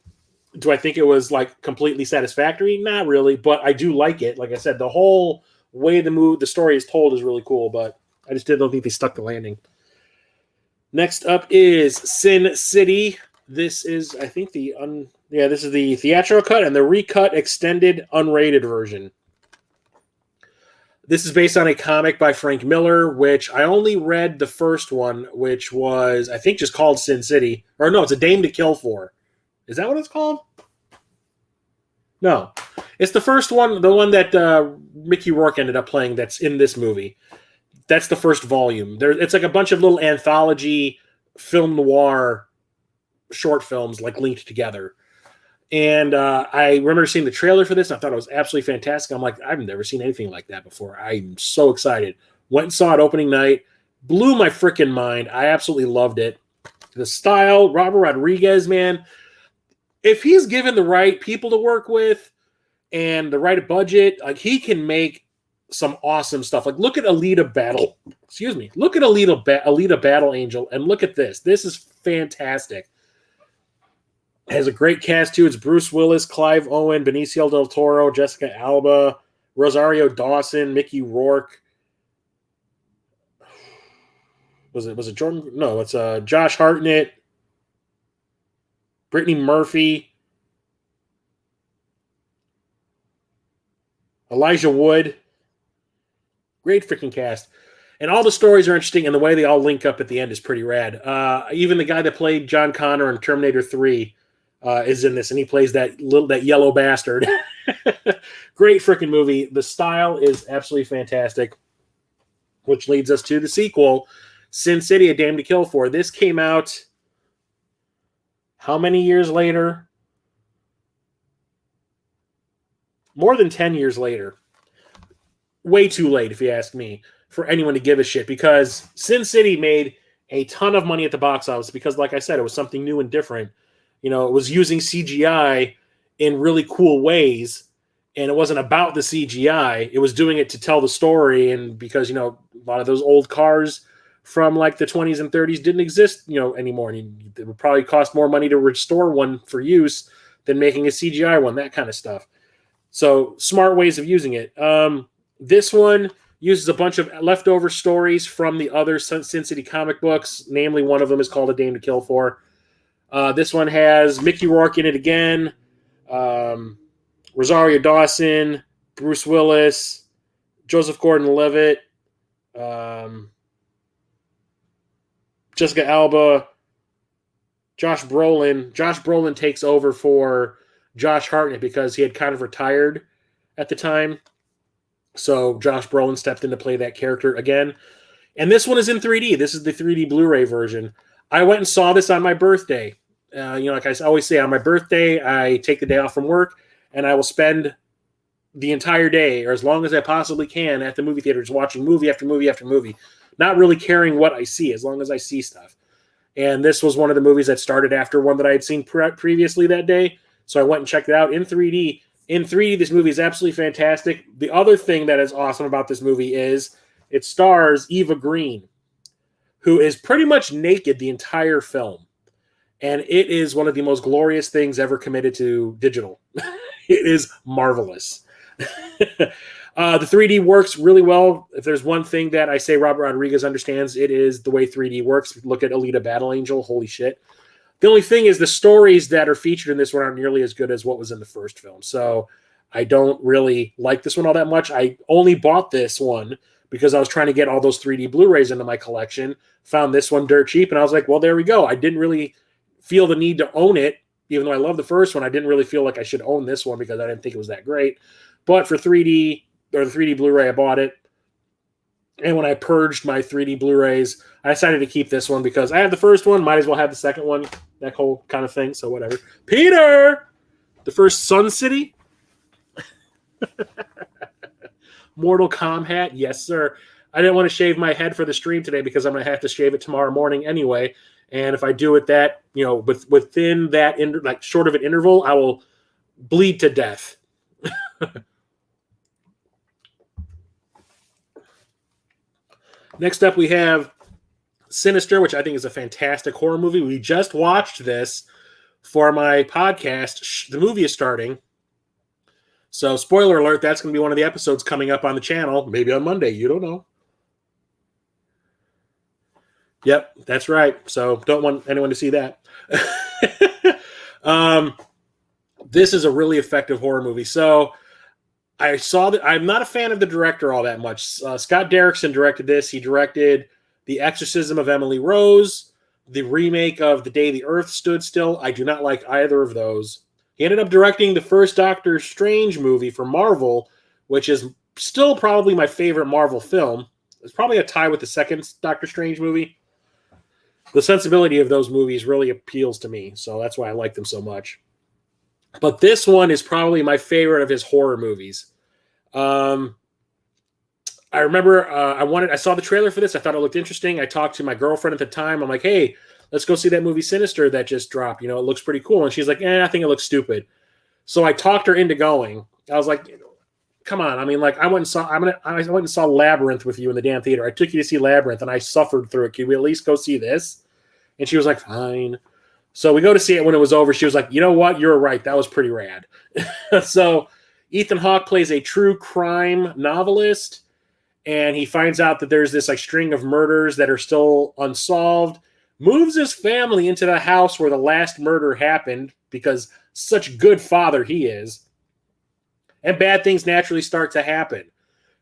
Do I think it was like completely satisfactory? Not really, but I do like it. Like I said, the whole way the story is told is really cool, but I just don't think they stuck the landing. Next up is Sin City. This is, I think, this is the theatrical cut and the recut extended unrated version. This is based on a comic by Frank Miller, which I only read the first one, which was, I think, just called Sin City. Or no, it's A Dame to Kill For. Is that what it's called? No. It's the first one, the one that Mickey Rourke ended up playing that's in this movie. That's the first volume. It's like a bunch of little anthology film noir short films like linked together. And I remember seeing the trailer for this. And I thought it was absolutely fantastic. I'm like, I've never seen anything like that before. I'm so excited. Went and saw it opening night. Blew my freaking mind. I absolutely loved it. The style, Robert Rodriguez, man. If he's given the right people to work with and the right budget, like he can make some awesome stuff. Like look at Alita Battle. Excuse me. Look at Alita Battle Angel and look at this. This is fantastic. Has a great cast too. It's Bruce Willis, Clive Owen, Benicio del Toro, Jessica Alba, Rosario Dawson, Mickey Rourke. Was it Jordan? No, it's Josh Hartnett, Brittany Murphy, Elijah Wood. Great freaking cast. And all the stories are interesting, and the way they all link up at the end is pretty rad. Even the guy that played John Connor in Terminator 3 is in this, and he plays that yellow bastard. Great freaking movie. The style is absolutely fantastic, which leads us to the sequel, Sin City: A Dame to Kill For. This came out how many years later? More than 10 years later. Way too late, if you ask me, for anyone to give a shit, because Sin City made a ton of money at the box office because, like I said, it was something new and different. You know, it was using CGI in really cool ways, and it wasn't about the CGI. It was doing it to tell the story, and because, you know, a lot of those old cars from like the 20s and 30s didn't exist, you know, anymore. And it would probably cost more money to restore one for use than making a CGI one, that kind of stuff. So smart ways of using it. This one uses a bunch of leftover stories from the other Sin City comic books. Namely, one of them is called A Dame to Kill For. This one has Mickey Rourke in it again, Rosario Dawson, Bruce Willis, Joseph Gordon-Levitt, Jessica Alba, Josh Brolin. Josh Brolin takes over for Josh Hartnett because he had kind of retired at the time. So Josh Brolin stepped in to play that character again. And this one is in 3D. This is the 3D Blu-ray version. I went and saw this on my birthday. Like I always say, on my birthday, I take the day off from work, and I will spend the entire day, or as long as I possibly can, at the movie theaters watching movie after movie after movie, not really caring what I see, as long as I see stuff. And this was one of the movies that started after one that I had seen previously that day, so I went and checked it out in 3D. In 3D, this movie is absolutely fantastic. The other thing that is awesome about this movie is it stars Eva Green, who is pretty much naked the entire film. And it is one of the most glorious things ever committed to digital. It is marvelous. The 3D works really well. If there's one thing that I say Robert Rodriguez understands, it is the way 3D works. Look at Alita Battle Angel. Holy shit. The only thing is the stories that are featured in this one aren't nearly as good as what was in the first film. So I don't really like this one all that much. I only bought this one because I was trying to get all those 3D Blu-rays into my collection. Found this one dirt cheap, and I was like, well, there we go. I didn't really feel the need to own it. Even though I love the first one, I didn't really feel like I should own this one because I didn't think it was that great. But for 3D, or the 3D Blu-ray, I bought it. And when I purged my 3D Blu-rays, I decided to keep this one because I had the first one, might as well have the second one, that whole kind of thing, so whatever. Peter! The first Sun City? Mortal Kombat? Yes, sir. I didn't want to shave my head for the stream today because I'm going to have to shave it tomorrow morning anyway. And if I do it that, within that, short of an interval, I will bleed to death. Next up, we have Sinister, which I think is a fantastic horror movie. We just watched this for my podcast. The movie is starting. So, spoiler alert, that's going to be one of the episodes coming up on the channel. Maybe on Monday. You don't know. Yep, that's right. So, don't want anyone to see that. This is a really effective horror movie. So, I saw that. I'm not a fan of the director all that much. Scott Derrickson directed this. He directed The Exorcism of Emily Rose, the remake of The Day the Earth Stood Still. I do not like either of those. He ended up directing the first Doctor Strange movie for Marvel, which is still probably my favorite Marvel film. It's probably a tie with the second Doctor Strange movie. The sensibility of those movies really appeals to me, so that's why I like them so much. But this one is probably my favorite of his horror movies. I remember I saw the trailer for this. I thought it looked interesting. I talked to my girlfriend at the time. I'm like, hey, let's go see that movie Sinister that just dropped. You know, it looks pretty cool. And she's like, I think it looks stupid. So I talked her into going. I was like, come on. I mean, like, I went and saw Labyrinth with you in the damn theater. I took you to see Labyrinth and I suffered through it. Can we at least go see this? And she was like, fine. So we go to see it. When it was over, she was like, you know what? You're right. That was pretty rad. So Ethan Hawke plays a true crime novelist, and he finds out that there's this like string of murders that are still unsolved, moves his family into the house where the last murder happened because such good father he is, and bad things naturally start to happen.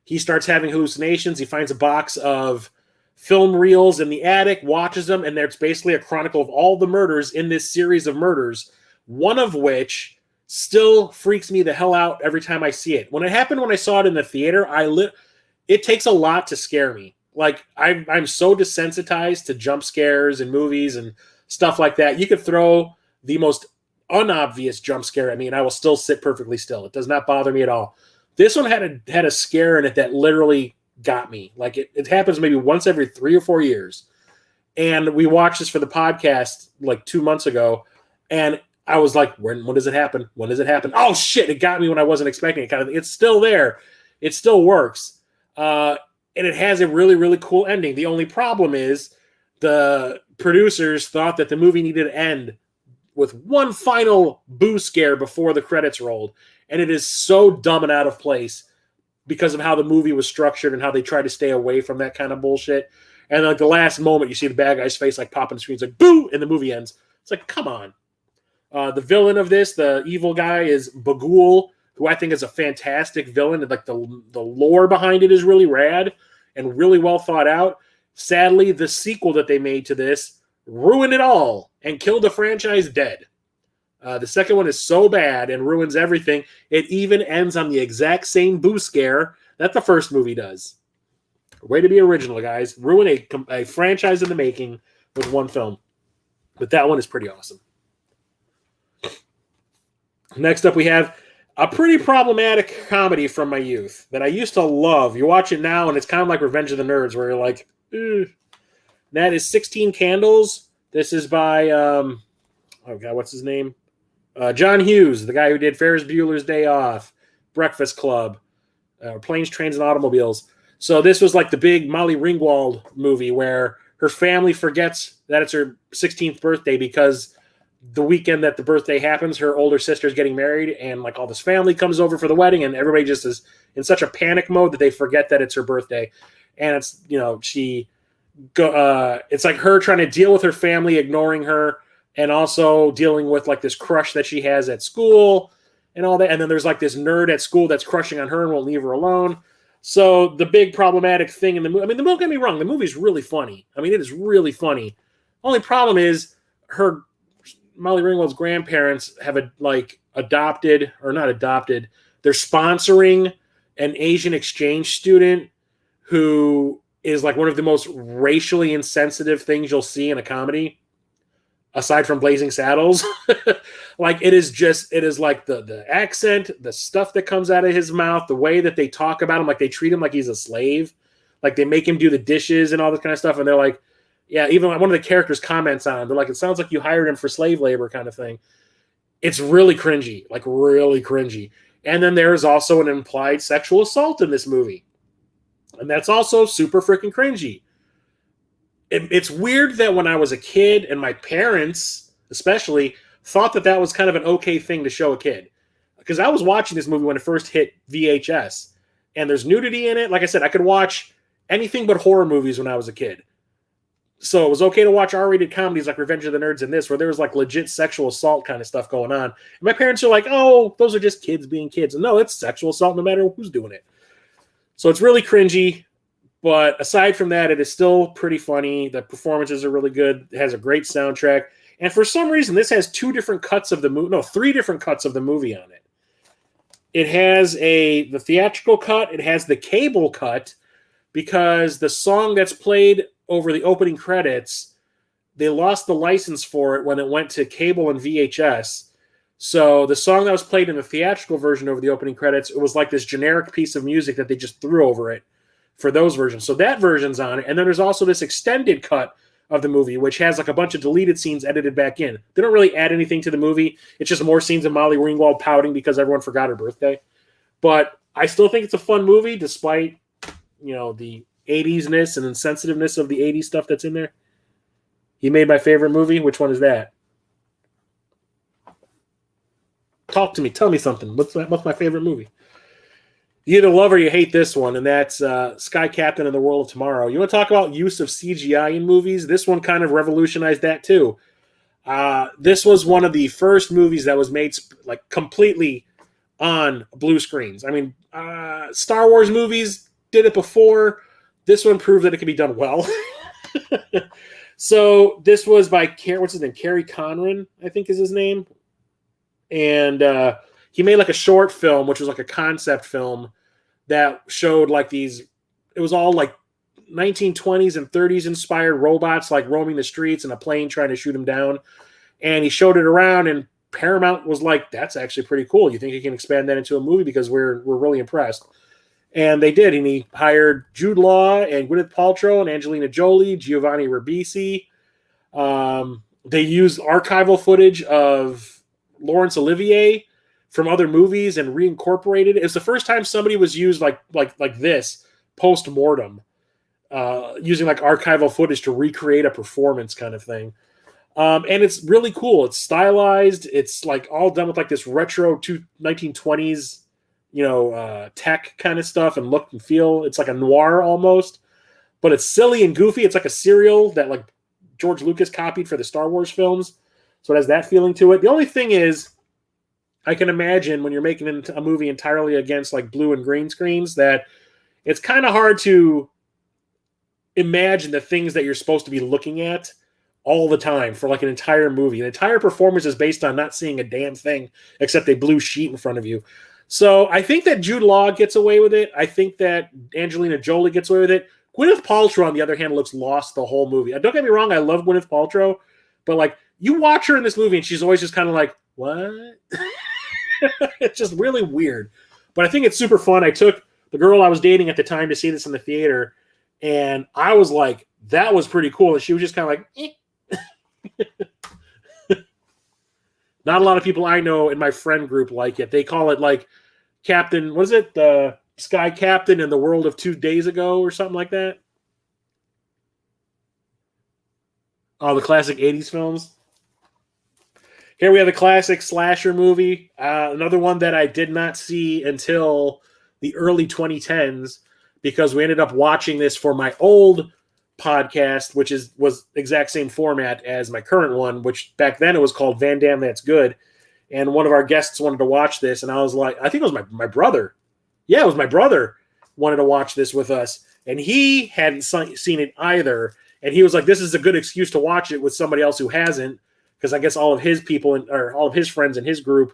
He starts having hallucinations. He finds a box of film reels in the attic, watches them, and there's basically a chronicle of all the murders in this series of murders, one of which still freaks me the hell out every time I see it. When it happened, when I saw it in the theater, it takes a lot to scare me. Like, I'm so desensitized to jump scares and movies and stuff like that. You could throw the most unobvious jump scare at me, and I will still sit perfectly still. It does not bother me at all. This one had a scare in it that literally got me. Like, it happens maybe once every 3 or 4 years. And we watched this for the podcast like 2 months ago, and I was like, when does it happen? When does it happen? Oh, shit, it got me when I wasn't expecting it. Kind of, it's still there. It still works. And it has a really, really cool ending. The only problem is the producers thought that the movie needed to end with one final boo scare before the credits rolled. And it is so dumb and out of place because of how the movie was structured and how they tried to stay away from that kind of bullshit. And like the last moment, you see the bad guy's face like pop on the screen. It's like, boo! And the movie ends. It's like, come on. The villain of this, the evil guy, is Bagul, who I think is a fantastic villain. Like the lore behind it is really rad and really well thought out. Sadly, the sequel that they made to this ruined it all and killed the franchise dead. The second one is so bad and ruins everything. It even ends on the exact same boo scare that the first movie does. Way to be original, guys. Ruin a franchise in the making with one film. But that one is pretty awesome. Next up, we have a pretty problematic comedy from my youth that I used to love. You watch it now, and it's kind of like Revenge of the Nerds, where you're like, ugh. That is 16 Candles. This is by, oh God, what's his name? John Hughes, the guy who did Ferris Bueller's Day Off, Breakfast Club, Planes, Trains, and Automobiles. So this was like the big Molly Ringwald movie where her family forgets that it's her 16th birthday because the weekend that the birthday happens, her older sister's getting married, and like all this family comes over for the wedding, and everybody just is in such a panic mode that they forget that it's her birthday. And it's, you know, it's like her trying to deal with her family ignoring her, and also dealing with like this crush that she has at school and all that. And then there's like this nerd at school that's crushing on her and won't leave her alone. So the big problematic thing in the movie, I mean, don't get me wrong, the movie's really funny. I mean, it is really funny. Only problem is Molly Ringwald's grandparents have adopted, or not adopted, they're sponsoring an Asian exchange student who is like one of the most racially insensitive things you'll see in a comedy, aside from Blazing Saddles. Like it is like the accent, the stuff that comes out of his mouth, the way that they talk about him, like they treat him like he's a slave, like they make him do the dishes and all this kind of stuff. And they're like, yeah, even one of the characters comments on him. They're like, it sounds like you hired him for slave labor kind of thing. It's really cringy, like really cringy. And then there's also an implied sexual assault in this movie. And that's also super freaking cringy. It's weird that when I was a kid, and my parents especially, thought that was kind of an okay thing to show a kid. Because I was watching this movie when it first hit VHS. And there's nudity in it. Like I said, I could watch anything but horror movies when I was a kid. So it was okay to watch R-rated comedies like Revenge of the Nerds and this, where there was like legit sexual assault kind of stuff going on. And my parents are like, oh, those are just kids being kids. And no, it's sexual assault no matter who's doing it. So it's really cringy. But aside from that, it is still pretty funny. The performances are really good. It has a great soundtrack. And for some reason, this has 2 different cuts of the movie. No, 3 different cuts of the movie on it. It has the theatrical cut. It has the cable cut, because the song that's played over the opening credits, they lost the license for it when it went to cable and VHS. So the song that was played in the theatrical version over the opening credits, it was like this generic piece of music that they just threw over it for those versions. So that version's on it. And then there's also this extended cut of the movie, which has like a bunch of deleted scenes edited back in. They don't really add anything to the movie. It's just more scenes of Molly Ringwald pouting because everyone forgot her birthday. But I still think it's a fun movie, despite, the 80s-ness and insensitiveness of the 80s stuff that's in there. You made my favorite movie. Which one is that? Talk to me. Tell me something. What's my favorite movie? You either love or you hate this one, and that's Sky Captain and the World of Tomorrow. You want to talk about use of CGI in movies? This one kind of revolutionized that too. This was one of the first movies that was made like completely on blue screens. I mean, Star Wars movies did it before. This one proved that it could be done well. So this was by what's his name? Kerry Conran, I think is his name. And he made like a short film, which was like a concept film that showed like these, it was all like 1920s and 30s inspired robots like roaming the streets and a plane trying to shoot him down. And he showed it around, and Paramount was like, that's actually pretty cool. You think you can expand that into a movie? Because we're really impressed. And they did. And he hired Jude Law and Gwyneth Paltrow and Angelina Jolie, Giovanni Ribisi. They used archival footage of Laurence Olivier from other movies and reincorporated it. It's the first time somebody was used like this post-mortem, using like archival footage to recreate a performance kind of thing. And it's really cool. It's stylized. It's like all done with like this retro 1920s, tech kind of stuff and look and feel. It's like a noir almost, but it's silly and goofy. It's like a serial that like George Lucas copied for the Star Wars films. So it has that feeling to it. The only thing is, I can imagine when you're making a movie entirely against like blue and green screens, that it's kind of hard to imagine the things that you're supposed to be looking at all the time for like an entire movie. An entire performance is based on not seeing a damn thing except a blue sheet in front of you. So I think that Jude Law gets away with it. I think that Angelina Jolie gets away with it. Gwyneth Paltrow, on the other hand, looks lost the whole movie. Don't get me wrong, I love Gwyneth Paltrow, but like you watch her in this movie and she's always just kind of like, what? It's just really weird. But I think it's super fun. I took the girl I was dating at the time to see this in the theater, and I was like, that was pretty cool. And she was just kind of like, eh. Not a lot of people I know in my friend group like it. They call it like Captain, what is it? The Sky Captain in the World of 2 Days Ago or something like that. Oh, the classic 80s films. Here we have a classic slasher movie. Another one that I did not see until the early 2010s because we ended up watching this for my old podcast, which was exact same format as my current one, which back then it was called Van Damme That's Good. And one of our guests wanted to watch this, and I was like, I think it was my brother. Yeah, it was my brother wanted to watch this with us, and he hadn't seen it either. And he was like, this is a good excuse to watch it with somebody else who hasn't, because I guess all of his people or all of his friends in his group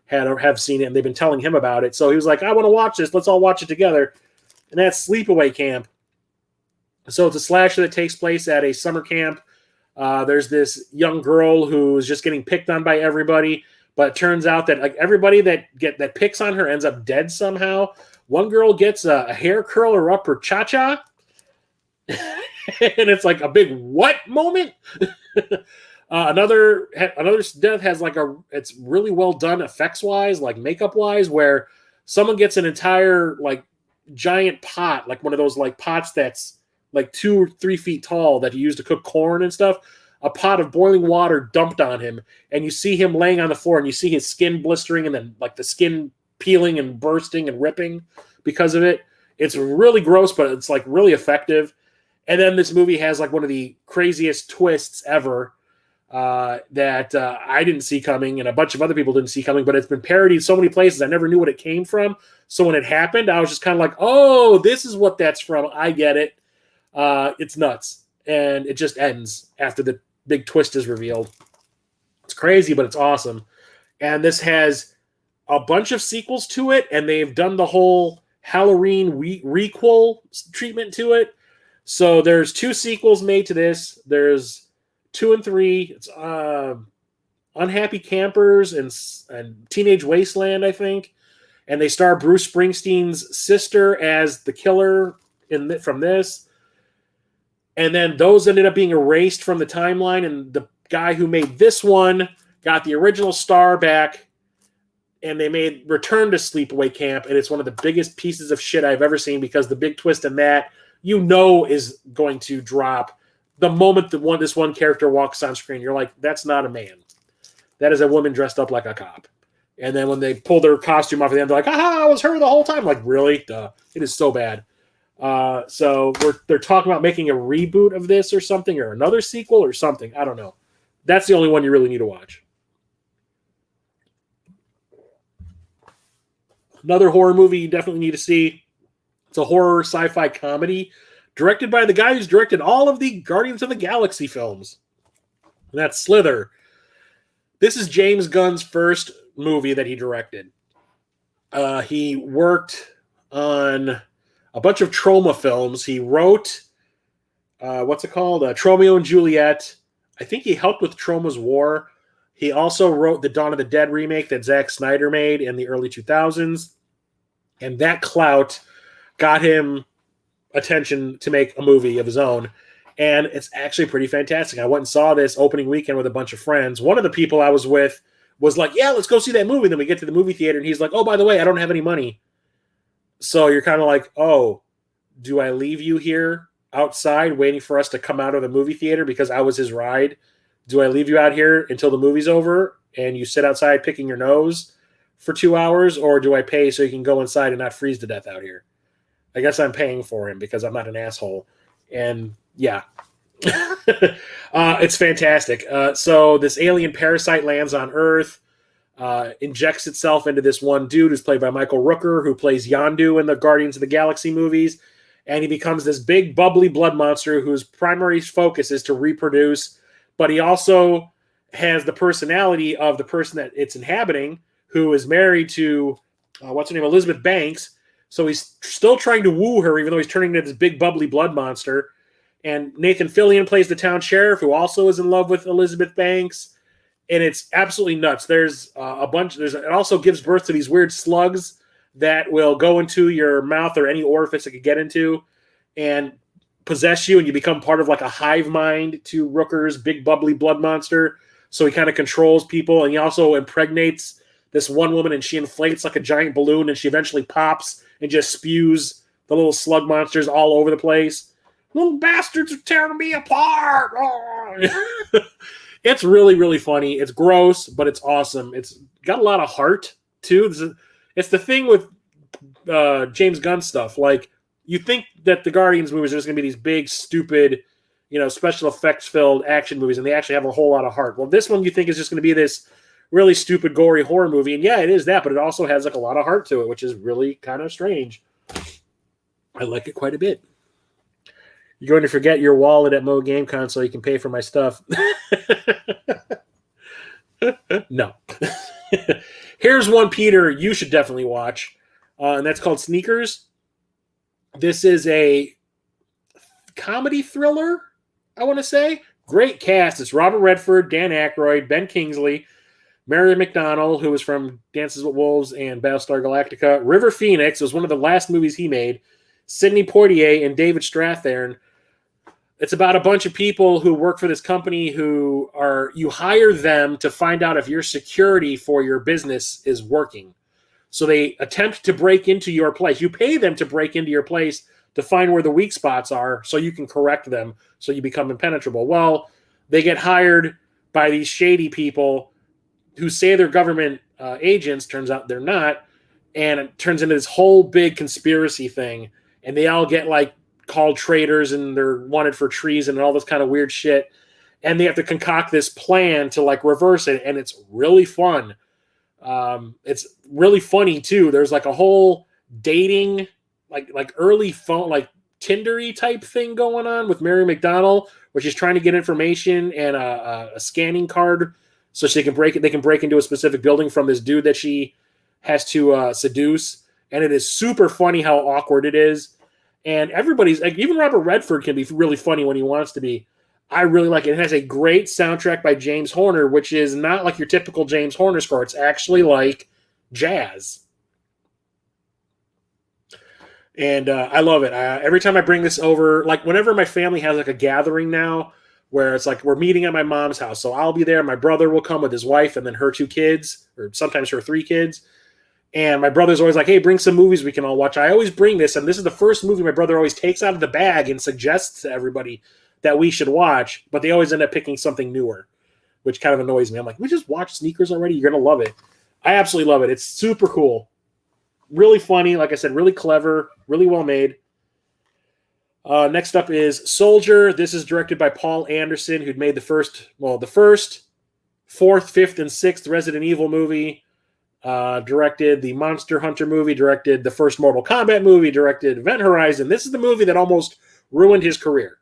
have seen it, and they've been telling him about it. So he was like, I want to watch this. Let's all watch it together. And that's Sleepaway Camp. So it's a slasher that takes place at a summer camp. There's this young girl who's just getting picked on by everybody, but it turns out that like everybody that picks on her ends up dead somehow. One girl gets a hair curler up her cha-cha, and it's like a big what moment. Another death has like it's really well done effects wise, like makeup wise, where someone gets an entire like giant pot, like one of those like pots that's like 2 or 3 feet tall that you use to cook corn and stuff, a pot of boiling water dumped on him, and you see him laying on the floor, and you see his skin blistering, and then like the skin peeling and bursting and ripping because of it. It's really gross, but it's like really effective. And then this movie has like one of the craziest twists ever that I didn't see coming, and a bunch of other people didn't see coming, but it's been parodied so many places I never knew what it came from. So when it happened, I was just kind of like, oh, this is what that's from. I get it. It's nuts. And it just ends after the big twist is revealed. It's crazy, but it's awesome. And this has a bunch of sequels to it, and they've done the whole Halloween requel treatment to it. So there's 2 sequels made to this. There's 2 and 3. It's Unhappy Campers and Teenage Wasteland, I think. And they star Bruce Springsteen's sister as the killer from this. And then those ended up being erased from the timeline, and the guy who made this one got the original star back, and they made Return to Sleepaway Camp, and it's one of the biggest pieces of shit I've ever seen, because the big twist in that, is going to drop the moment this one character walks on screen. You're like, that's not a man. That is a woman dressed up like a cop. And then when they pull their costume off at the end, they're like, aha, I was her the whole time. Like, really? Duh. It is so bad. So they're talking about making a reboot of this or something, or another sequel or something. I don't know. That's the only one you really need to watch. Another horror movie you definitely need to see. It's a horror sci-fi comedy directed by the guy who's directed all of the Guardians of the Galaxy films. And that's Slither. This is James Gunn's first movie that he directed. He worked on a bunch of trauma films. He wrote, Tromeo and Juliet. I think he helped with Troma's War. He also wrote the Dawn of the Dead remake that Zack Snyder made in the early 2000s. And that clout got him attention to make a movie of his own. And it's actually pretty fantastic. I went and saw this opening weekend with a bunch of friends. One of the people I was with was like, yeah, let's go see that movie. Then we get to the movie theater, and he's like, oh, by the way, I don't have any money. So you're kind of like, oh, do I leave you here outside waiting for us to come out of the movie theater because I was his ride? Do I leave you out here until the movie's over and you sit outside picking your nose for 2 hours, or do I pay so you can go inside and not freeze to death out here? I guess I'm paying for him because I'm not an asshole. And yeah, it's fantastic. So this alien parasite lands on Earth, injects itself into this one dude who's played by Michael Rooker, who plays Yondu in the Guardians of the Galaxy movies. And he becomes this big, bubbly blood monster whose primary focus is to reproduce. But he also has the personality of the person that it's inhabiting, who is married to, Elizabeth Banks. So he's still trying to woo her, even though he's turning into this big, bubbly blood monster. And Nathan Fillion plays the town sheriff, who also is in love with Elizabeth Banks. And it's absolutely nuts. There's it also gives birth to these weird slugs that will go into your mouth or any orifice it could get into and possess you, and you become part of like a hive mind to Rooker's big, bubbly blood monster. So he kind of controls people, and he also impregnates this one woman, and she inflates like a giant balloon, and she eventually pops and just spews the little slug monsters all over the place. Little bastards are tearing me apart. Oh. It's really, really funny. It's gross, but it's awesome. It's got a lot of heart, too. It's the thing with James Gunn stuff. Like, you think that the Guardians movies are just going to be these big, stupid, special effects-filled action movies, and they actually have a whole lot of heart. Well, this one you think is just going to be this really stupid, gory horror movie, and yeah, it is that, but it also has like a lot of heart to it, which is really kind of strange. I like it quite a bit. You're going to forget your wallet at Mo GameCon so you can pay for my stuff. No. Here's one, Peter, you should definitely watch, and that's called Sneakers. This is a comedy thriller, I want to say. Great cast. It's Robert Redford, Dan Aykroyd, Ben Kingsley, Mary McDonnell, who was from Dances with Wolves and Battlestar Galactica. River Phoenix was one of the last movies he made. Sidney Poitier and David Strathairn. It's about a bunch of people who work for this company you hire them to find out if your security for your business is working. So they attempt to break into your place. You pay them to break into your place to find where the weak spots are so you can correct them so you become impenetrable. Well, they get hired by these shady people who say they're government agents. Turns out they're not. And it turns into this whole big conspiracy thing. And they all get called traitors, and they're wanted for treason and all this kind of weird shit. And they have to concoct this plan to reverse it. And it's really fun. It's really funny too. There's a whole dating, early phone, Tinder-y type thing going on with Mary McDonnell, where she's trying to get information and a scanning card so they can break into a specific building from this dude that she has to seduce. And it is super funny how awkward it is. And everybody's like, even Robert Redford can be really funny when he wants to be. I really like it. It has a great soundtrack by James Horner, which is not like your typical James Horner score. It's actually like jazz. And I love it. Every time I bring this over, like whenever my family has like a gathering now, where it's like we're meeting at my mom's house. So I'll be there. My brother will come with his wife and then her 2 kids, or sometimes her 3 kids. And my brother's always like, hey, bring some movies we can all watch. I always bring this. And this is the first movie my brother always takes out of the bag and suggests to everybody that we should watch. But they always end up picking something newer, which kind of annoys me. I'm like, we just watched Sneakers already? You're going to love it. I absolutely love it. It's super cool. Really funny. Like I said, really clever, really well made. Next up is Soldier. This is directed by Paul Anderson, who'd made the first, 4th, 5th, and 6th Resident Evil movie. Directed the Monster Hunter movie, directed the first Mortal Kombat movie, directed Event Horizon. This is the movie that almost ruined his career.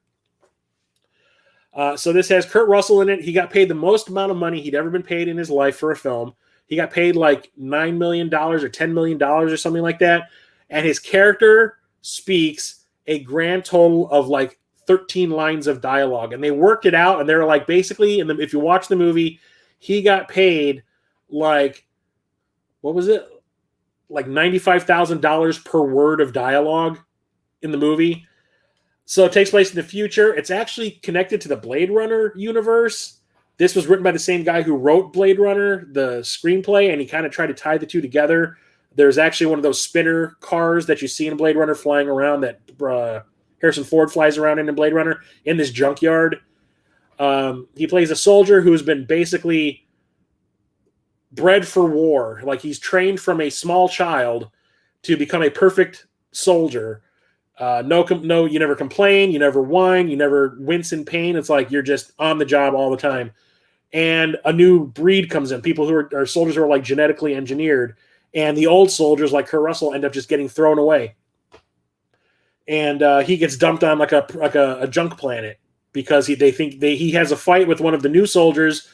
So this has Kurt Russell in it. He got paid the most amount of money he'd ever been paid in his life for a film. He got paid like $9 million or $10 million or something like that. And his character speaks a grand total of like 13 lines of dialogue. And they worked it out. And they're like, basically, if you watch the movie, he got paid like, what was it? Like $95,000 per word of dialogue in the movie. So it takes place in the future. It's actually connected to the Blade Runner universe. This was written by the same guy who wrote Blade Runner, the screenplay, and he kind of tried to tie the two together. There's actually one of those spinner cars that you see in Blade Runner flying around that Harrison Ford flies around in Blade Runner in this junkyard. He plays a soldier who's been basically bred for war. Like he's trained from a small child to become a perfect soldier. No, you never complain, you never whine, you never wince in pain. It's like you're just on the job all the time. And a new breed comes in, people who are soldiers who are like genetically engineered, and the old soldiers like Kurt Russell end up just getting thrown away. And he gets dumped on like a junk planet because they think he has a fight with one of the new soldiers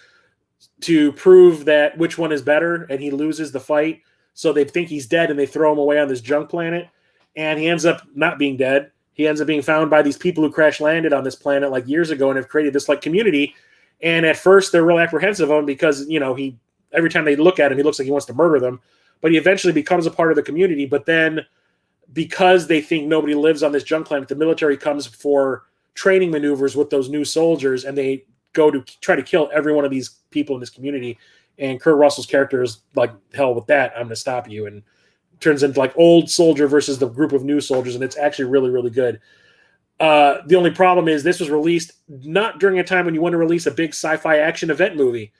to prove that which one is better, and he loses the fight. So they think he's dead, and they throw him away on this junk planet. And he ends up not being dead. He ends up being found by these people who crash landed on this planet like years ago and have created this like community. And at first they're real apprehensive of him because, he every time they look at him, he looks like he wants to murder them. But he eventually becomes a part of the community. But then because they think nobody lives on this junk planet, the military comes for training maneuvers with those new soldiers, and they go to try to kill every one of these people in this community. And Kurt Russell's character is like, hell with that, I'm going to stop you. And turns into like old soldier versus the group of new soldiers, and it's actually really, really good. The only problem is this was released not during a time when you want to release a big sci-fi action event movie.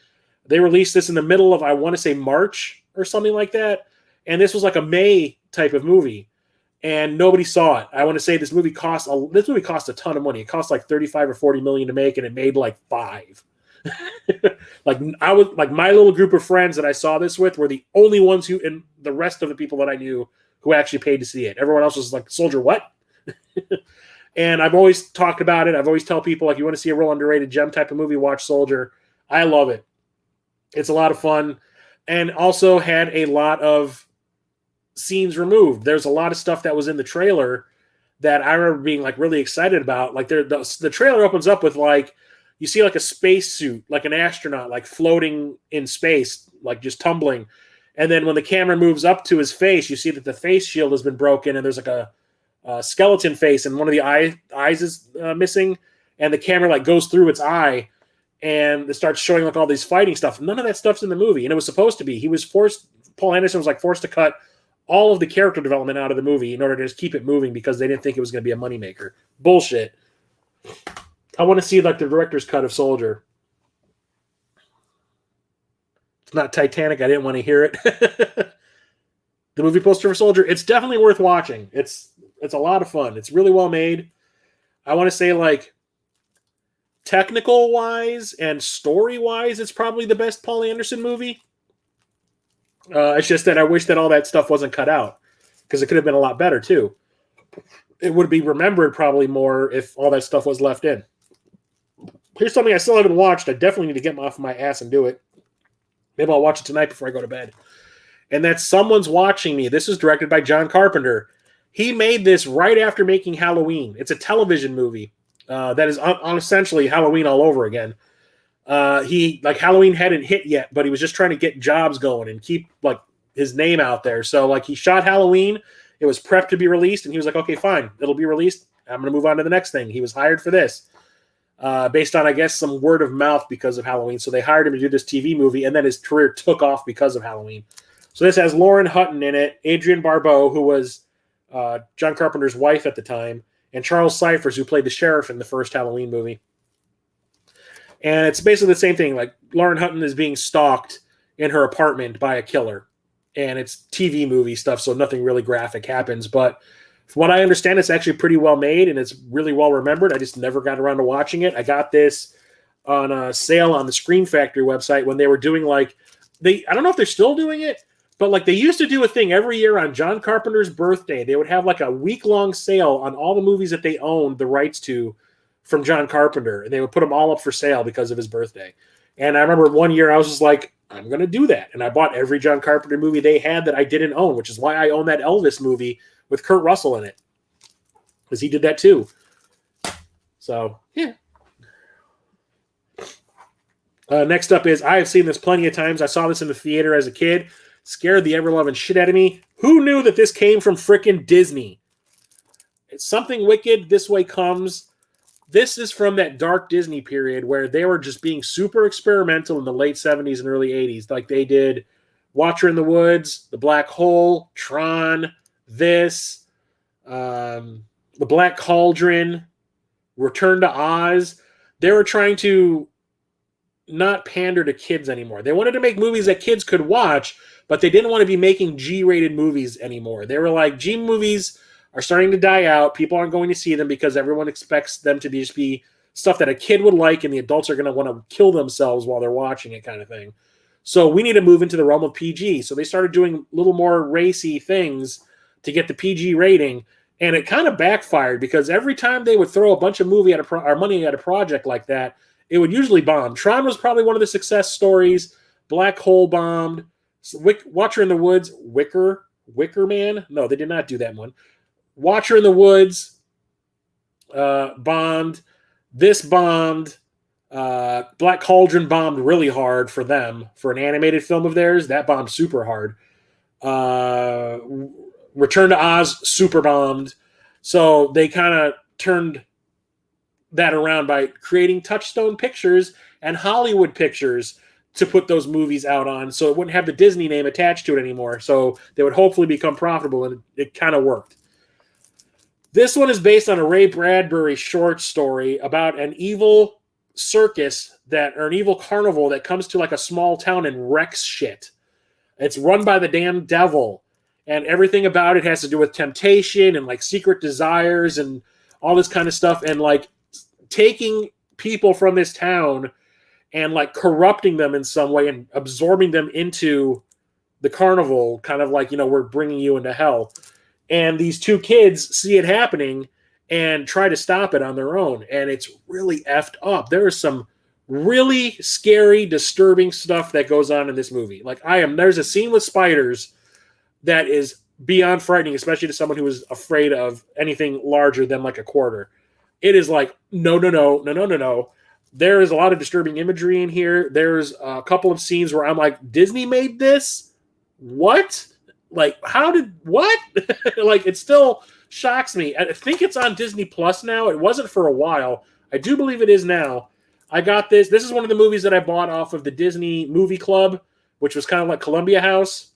They released this in the middle of, I want to say, March or something like that, and this was like a May type of movie, and nobody saw it. I want to say this movie cost a ton of money. It cost like 35 or 40 million to make, and it made like 5. Like my little group of friends that I saw this with were the only ones who, and the rest of the people that I knew who actually paid to see it. Everyone else was like, Soldier, what? And I've always talked about it. I've always tell people, like, you want to see a real underrated gem type of movie, watch Soldier. I love it. It's a lot of fun, and also had a lot of scenes removed. There's a lot of stuff that was in the trailer that I remember being like really excited about. Like the trailer opens up with like, you see like a space suit, like an astronaut, like floating in space, like just tumbling. And then when the camera moves up to his face, you see that the face shield has been broken, and there's like a skeleton face, and one of the eyes is missing. And the camera like goes through its eye, and it starts showing like all these fighting stuff. None of that stuff's in the movie, and it was supposed to be. Paul Anderson was like forced to cut all of the character development out of the movie in order to just keep it moving because they didn't think it was going to be a moneymaker. Bullshit. I want to see like the director's cut of Soldier. It's not Titanic. I didn't want to hear it. The movie poster for Soldier. It's definitely worth watching. It's a lot of fun. It's really well made. I want to say like technical wise and story wise, it's probably the best Paul Anderson movie. It's just that I wish that all that stuff wasn't cut out because it could have been a lot better too. It would be remembered probably more if all that stuff was left in. Here's something I still haven't watched. I definitely need to get off my ass and do it. Maybe I'll watch it tonight before I go to bed. And that's Someone's Watching Me. This is directed by John Carpenter. He made this right after making Halloween. It's a television movie that is on essentially Halloween all over again. Halloween hadn't hit yet, but he was just trying to get jobs going and keep like his name out there. So like he shot Halloween. It was prepped to be released, and he was like, okay, fine, it'll be released. I'm going to move on to the next thing. He was hired for this based on, I guess, some word of mouth because of Halloween. So they hired him to do this TV movie, and then his career took off because of Halloween. So this has Lauren Hutton in it, Adrienne Barbeau, who was John Carpenter's wife at the time, and Charles Cyphers, who played the sheriff in the first Halloween movie. And it's basically the same thing. Like Lauren Hutton is being stalked in her apartment by a killer. And it's TV movie stuff, so nothing really graphic happens. But from what I understand, it's actually pretty well made, and it's really well remembered. I just never got around to watching it. I got this on a sale on the Scream Factory website when they were doing I don't know if they're still doing it, but like they used to do a thing every year on John Carpenter's birthday. They would have like a week-long sale on all the movies that they owned the rights to from John Carpenter, and they would put them all up for sale because of his birthday. And I remember one year I was just like, I'm going to do that. And I bought every John Carpenter movie they had that I didn't own, which is why I own that Elvis movie with Kurt Russell in it, because he did that too. So, yeah. Next up is, I have seen this plenty of times. I saw this in the theater as a kid. Scared the ever-loving shit out of me. Who knew that this came from frickin' Disney? It's Something Wicked, This Way Comes. This is from that dark Disney period where they were just being super experimental in the late 70s and early 80s. Like they did Watcher in the Woods, The Black Hole, Tron, this, The Black Cauldron, Return to Oz. They were trying to not pander to kids anymore. They wanted to make movies that kids could watch, but they didn't want to be making G-rated movies anymore. They were like, G movies are starting to die out. People aren't going to see them because everyone expects them to just be stuff that a kid would like, and the adults are going to want to kill themselves while they're watching it, kind of thing. So we need to move into the realm of PG. So they started doing a little more racy things to get the PG rating, and it kind of backfired because every time they would throw a bunch of money at a project like that, it would usually bomb. Tron was probably one of the success stories. Black Hole bombed. Watcher in the Woods, Wicker Man? No, they did not do that one. Watcher in the Woods bombed. This bombed. Black Cauldron bombed really hard for them. For an animated film of theirs, that bombed super hard. Return to Oz super bombed. So they kind of turned that around by creating Touchstone Pictures and Hollywood Pictures to put those movies out on, so it wouldn't have the Disney name attached to it anymore. So they would hopefully become profitable, and it kind of worked. This one is based on a Ray Bradbury short story about an evil circus or an evil carnival that comes to like a small town and wrecks shit. It's run by the damn devil, and everything about it has to do with temptation and like secret desires and all this kind of stuff, and like taking people from this town and like corrupting them in some way and absorbing them into the carnival, kind of like, we're bringing you into hell. And these two kids see it happening and try to stop it on their own. And it's really effed up. There is some really scary, disturbing stuff that goes on in this movie. Like there's a scene with spiders that is beyond frightening, especially to someone who is afraid of anything larger than like a quarter. It is like, no. There is a lot of disturbing imagery in here. There's a couple of scenes where I'm like, Disney made this? What? Like, what? Like, it still shocks me. I think it's on Disney Plus now. It wasn't for a while. I do believe it is now. I got this. This is one of the movies that I bought off of the Disney Movie Club, which was kind of like Columbia House,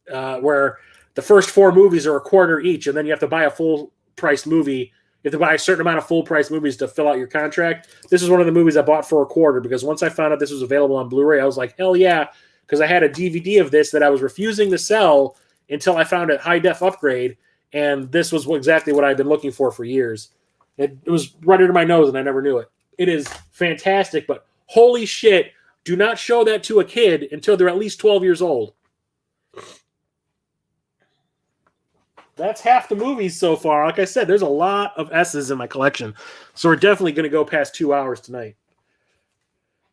where the first 4 movies are a quarter each, and then you have to buy a full-price movie. You have to buy a certain amount of full-price movies to fill out your contract. This is one of the movies I bought for a quarter, because once I found out this was available on Blu-ray, I was like, hell yeah, because I had a DVD of this that I was refusing to sell until I found a high-def upgrade, and this was exactly what I've been looking for years. It was right under my nose, and I never knew it. It is fantastic, but holy shit, do not show that to a kid until they're at least 12 years old. That's half the movies so far. Like I said, there's a lot of S's in my collection, so we're definitely going to go past 2 hours tonight.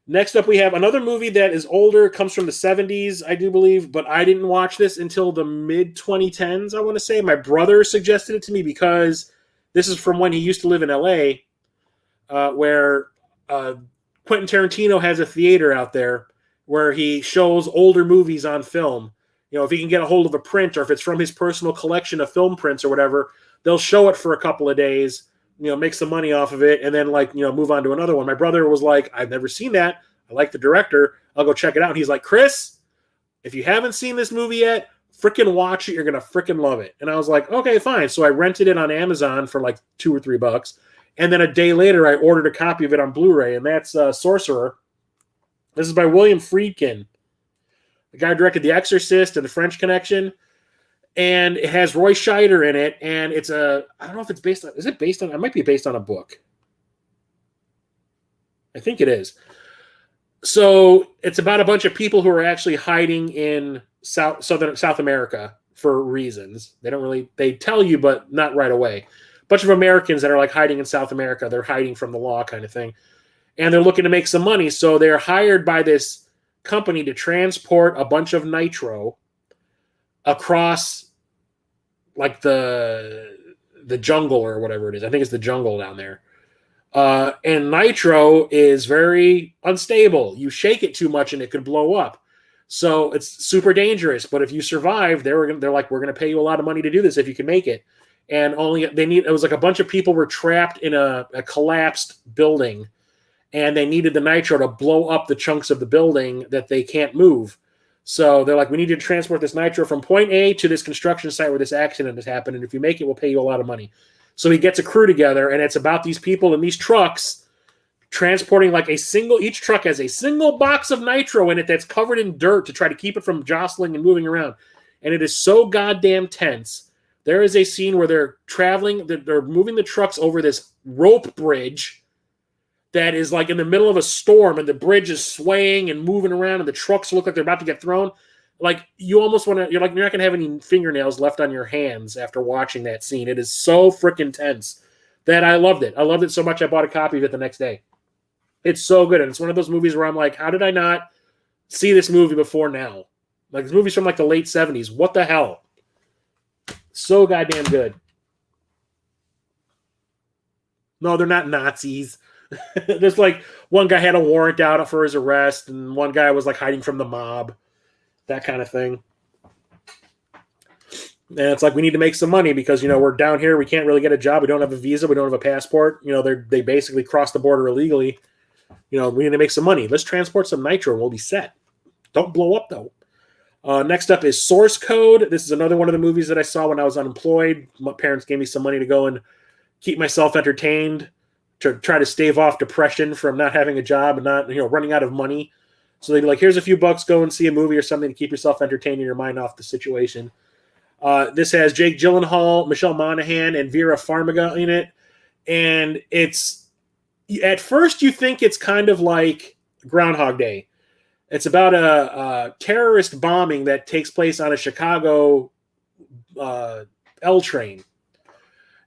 Next up, we have another movie that is older, comes from the 70s, I do believe, but I didn't watch this until the mid-2010s, I want to say. My brother suggested it to me because this is from when he used to live in L.A., where Quentin Tarantino has a theater out there where he shows older movies on film. You know, if he can get a hold of a print or if it's from his personal collection of film prints or whatever, they'll show it for a couple of days, you know, make some money off of it, and then, like, you know, move on to another one. My brother was like, I've never seen that. I like the director. I'll go check it out. And he's like, Chris, if you haven't seen this movie yet, freaking watch it. You're going to freaking love it. And I was like, okay, fine. So I rented it on Amazon for like $2 or $3. And then a day later, I ordered a copy of it on Blu-ray, and that's Sorcerer. This is by William Friedkin. The guy who directed The Exorcist and The French Connection. And it has Roy Scheider in it, and it's I don't know if it's based on, is it based on, it might be based on a book. I think it is. So it's about a bunch of people who are actually hiding in South America for reasons. They tell you, but not right away. A bunch of Americans that are like hiding in South America. They're hiding from the law kind of thing. And they're looking to make some money. So they're hired by this company to transport a bunch of nitro across like the jungle or whatever it is. I think it's the jungle down there. And nitro is very unstable. You shake it too much and it could blow up. So it's super dangerous. But if you survive, they're like, we're going to pay you a lot of money to do this if you can make it. And it was like a bunch of people were trapped in a collapsed building, and they needed the nitro to blow up the chunks of the building that they can't move. So they're like, we need you to transport this nitro from point A to this construction site where this accident has happened. And if you make it, we'll pay you a lot of money. So he gets a crew together, and it's about these people in these trucks transporting like each truck has a single box of nitro in it that's covered in dirt to try to keep it from jostling and moving around. And it is so goddamn tense. There is a scene where they're moving the trucks over this rope bridge that is like in the middle of a storm, and the bridge is swaying and moving around, and the trucks look like they're about to get thrown. Like, you almost want to, you're not going to have any fingernails left on your hands after watching that scene. It is so freaking tense that I loved it. I loved it so much I bought a copy of it the next day. It's so good. And it's one of those movies where I'm like, how did I not see this movie before now? Like, this movie's from like the late 70s. What the hell? So goddamn good. No, they're not Nazis. There's like one guy had a warrant out for his arrest, and one guy was like hiding from the mob, that kind of thing. And it's like, we need to make some money because, you know, we're down here. We can't really get a job. We don't have a visa. We don't have a passport. You know, they basically crossed the border illegally. You know, we need to make some money. Let's transport some nitro and we'll be set. Don't blow up, though. Next up is Source Code. This is another one of the movies that I saw when I was unemployed. My parents gave me some money to go and keep myself entertained, to try to stave off depression from not having a job and not, you know, running out of money. So they'd be like, here's a few bucks, go and see a movie or something to keep yourself entertained and your mind off the situation. This has Jake Gyllenhaal, Michelle Monaghan, and Vera Farmiga in it. And it's, at first you think it's kind of like Groundhog Day. It's about a terrorist bombing that takes place on a Chicago L train.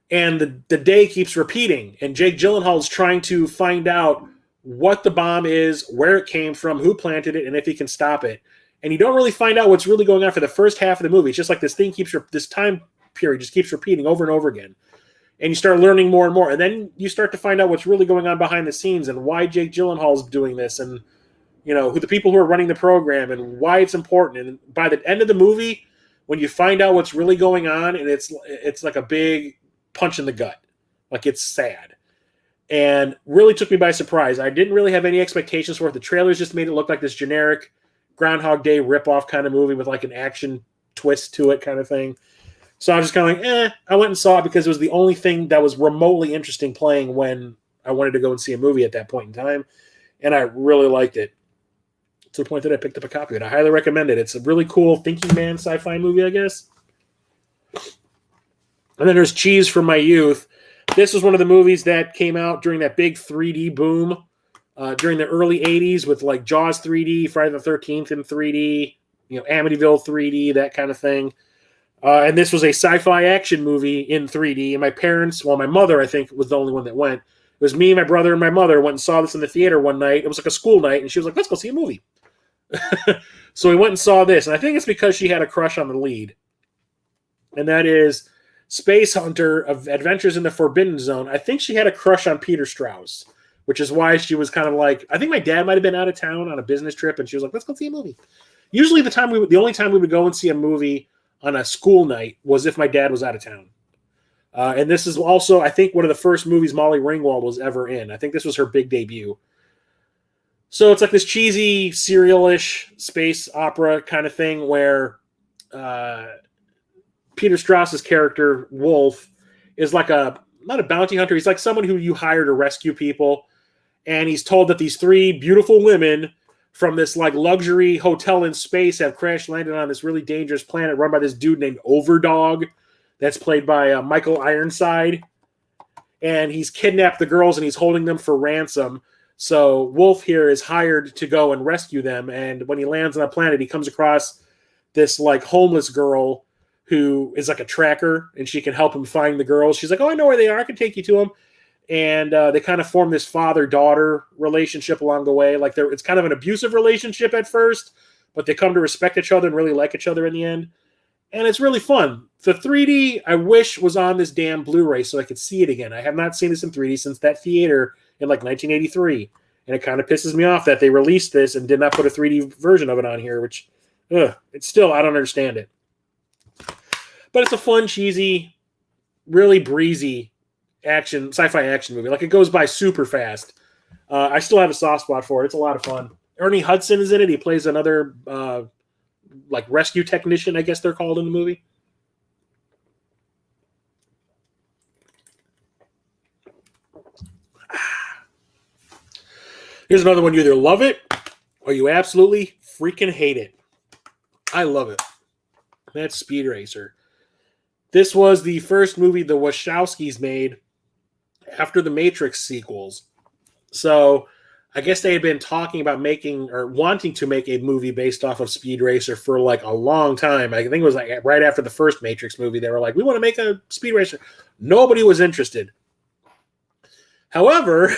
And the day keeps repeating. And Jake Gyllenhaal is trying to find out what the bomb is, where it came from, who planted it, and if he can stop it. And you don't really find out what's really going on for the first half of the movie. It's just like this time period just keeps repeating over and over again. And you start learning more and more. And then you start to find out what's really going on behind the scenes and why Jake Gyllenhaal is doing this, and, you know, who the people who are running the program and why it's important. And by the end of the movie, when you find out what's really going on, and it's like a big punch in the gut. Like, it's sad. And really took me by surprise. I didn't really have any expectations for it. The trailers just made it look like this generic Groundhog Day ripoff kind of movie with like an action twist to it kind of thing. So I was just kind of like, I went and saw it because it was the only thing that was remotely interesting playing when I wanted to go and see a movie at that point in time. And I really liked it, to the point that I picked up a copy of it. I highly recommend it. It's a really cool thinking man sci-fi movie, I guess. And then there's Cheese from My Youth. This was one of the movies that came out during that big 3D boom during the early 80s with like Jaws 3D, Friday the 13th in 3D, you know, Amityville 3D, that kind of thing. And this was a sci-fi action movie in 3D. And my parents, well, my mother, I think, was the only one that went. It was me, my brother, and my mother went and saw this in the theater one night. It was like a school night, and she was like, let's go see a movie. So we went and saw this, and I think it's because she had a crush on the lead. And that is Space Hunter of Adventures in the Forbidden Zone. I think she had a crush on Peter Strauss, which is why she was kind of like, I think my dad might have been out of town on a business trip, and she was like, let's go see a movie. Usually the only time we would go and see a movie on a school night was if my dad was out of town. And this is also, I think, one of the first movies Molly Ringwald was ever in. I think this was her big debut. So it's like this cheesy, serial-ish space opera kind of thing where Peter Strauss's character, Wolf, is like not a bounty hunter. He's like someone who you hire to rescue people. And he's told that these 3 beautiful women from this like luxury hotel in space have crash landed on this really dangerous planet run by this dude named Overdog. That's played by Michael Ironside. And he's kidnapped the girls and he's holding them for ransom. So Wolf here is hired to go and rescue them. And when he lands on a planet, he comes across this like homeless girl who is like a tracker, and she can help him find the girls. She's like, oh, I know where they are. I can take you to them. And they kind of form this father-daughter relationship along the way. Like it's kind of an abusive relationship at first, but they come to respect each other and really like each other in the end. And it's really fun. The 3D, I wish, was on this damn Blu-ray so I could see it again. I have not seen this in 3D since that theater in like 1983. And it kind of pisses me off that they released this and did not put a 3D version of it on here, which, it's still, I don't understand it. But it's a fun, cheesy, really breezy sci-fi action movie. Like, it goes by super fast. I still have a soft spot for it. It's a lot of fun. Ernie Hudson is in it. He plays another like rescue technician, I guess they're called in the movie. Here's another one. You either love it or you absolutely freaking hate it. I love it. That's Speed Racer. This was the first movie the Wachowskis made after the Matrix sequels. So I guess they had been talking about making or wanting to make a movie based off of Speed Racer for like a long time. I think it was like right after the first Matrix movie. They were like, we want to make a Speed Racer. Nobody was interested. However,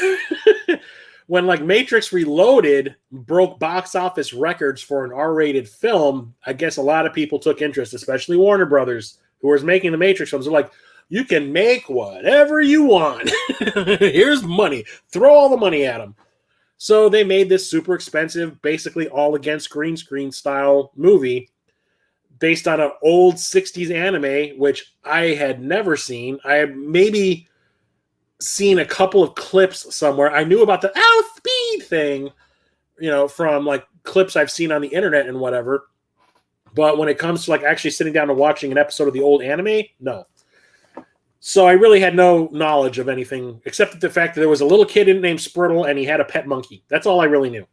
when like Matrix Reloaded broke box office records for an R-rated film, I guess a lot of people took interest, especially Warner Brothers, who was making the Matrix films. They're like, you can make whatever you want. Here's money. Throw all the money at them. So they made this super expensive, basically all against green screen style movie based on an old 60s anime, which I had never seen. I had maybe seen a couple of clips somewhere. I knew about the speed thing, from like clips I've seen on the internet and whatever. But when it comes to like actually sitting down and watching an episode of the old anime, no. So I really had no knowledge of anything except the fact that there was a little kid named Spriddle and he had a pet monkey. That's all I really knew.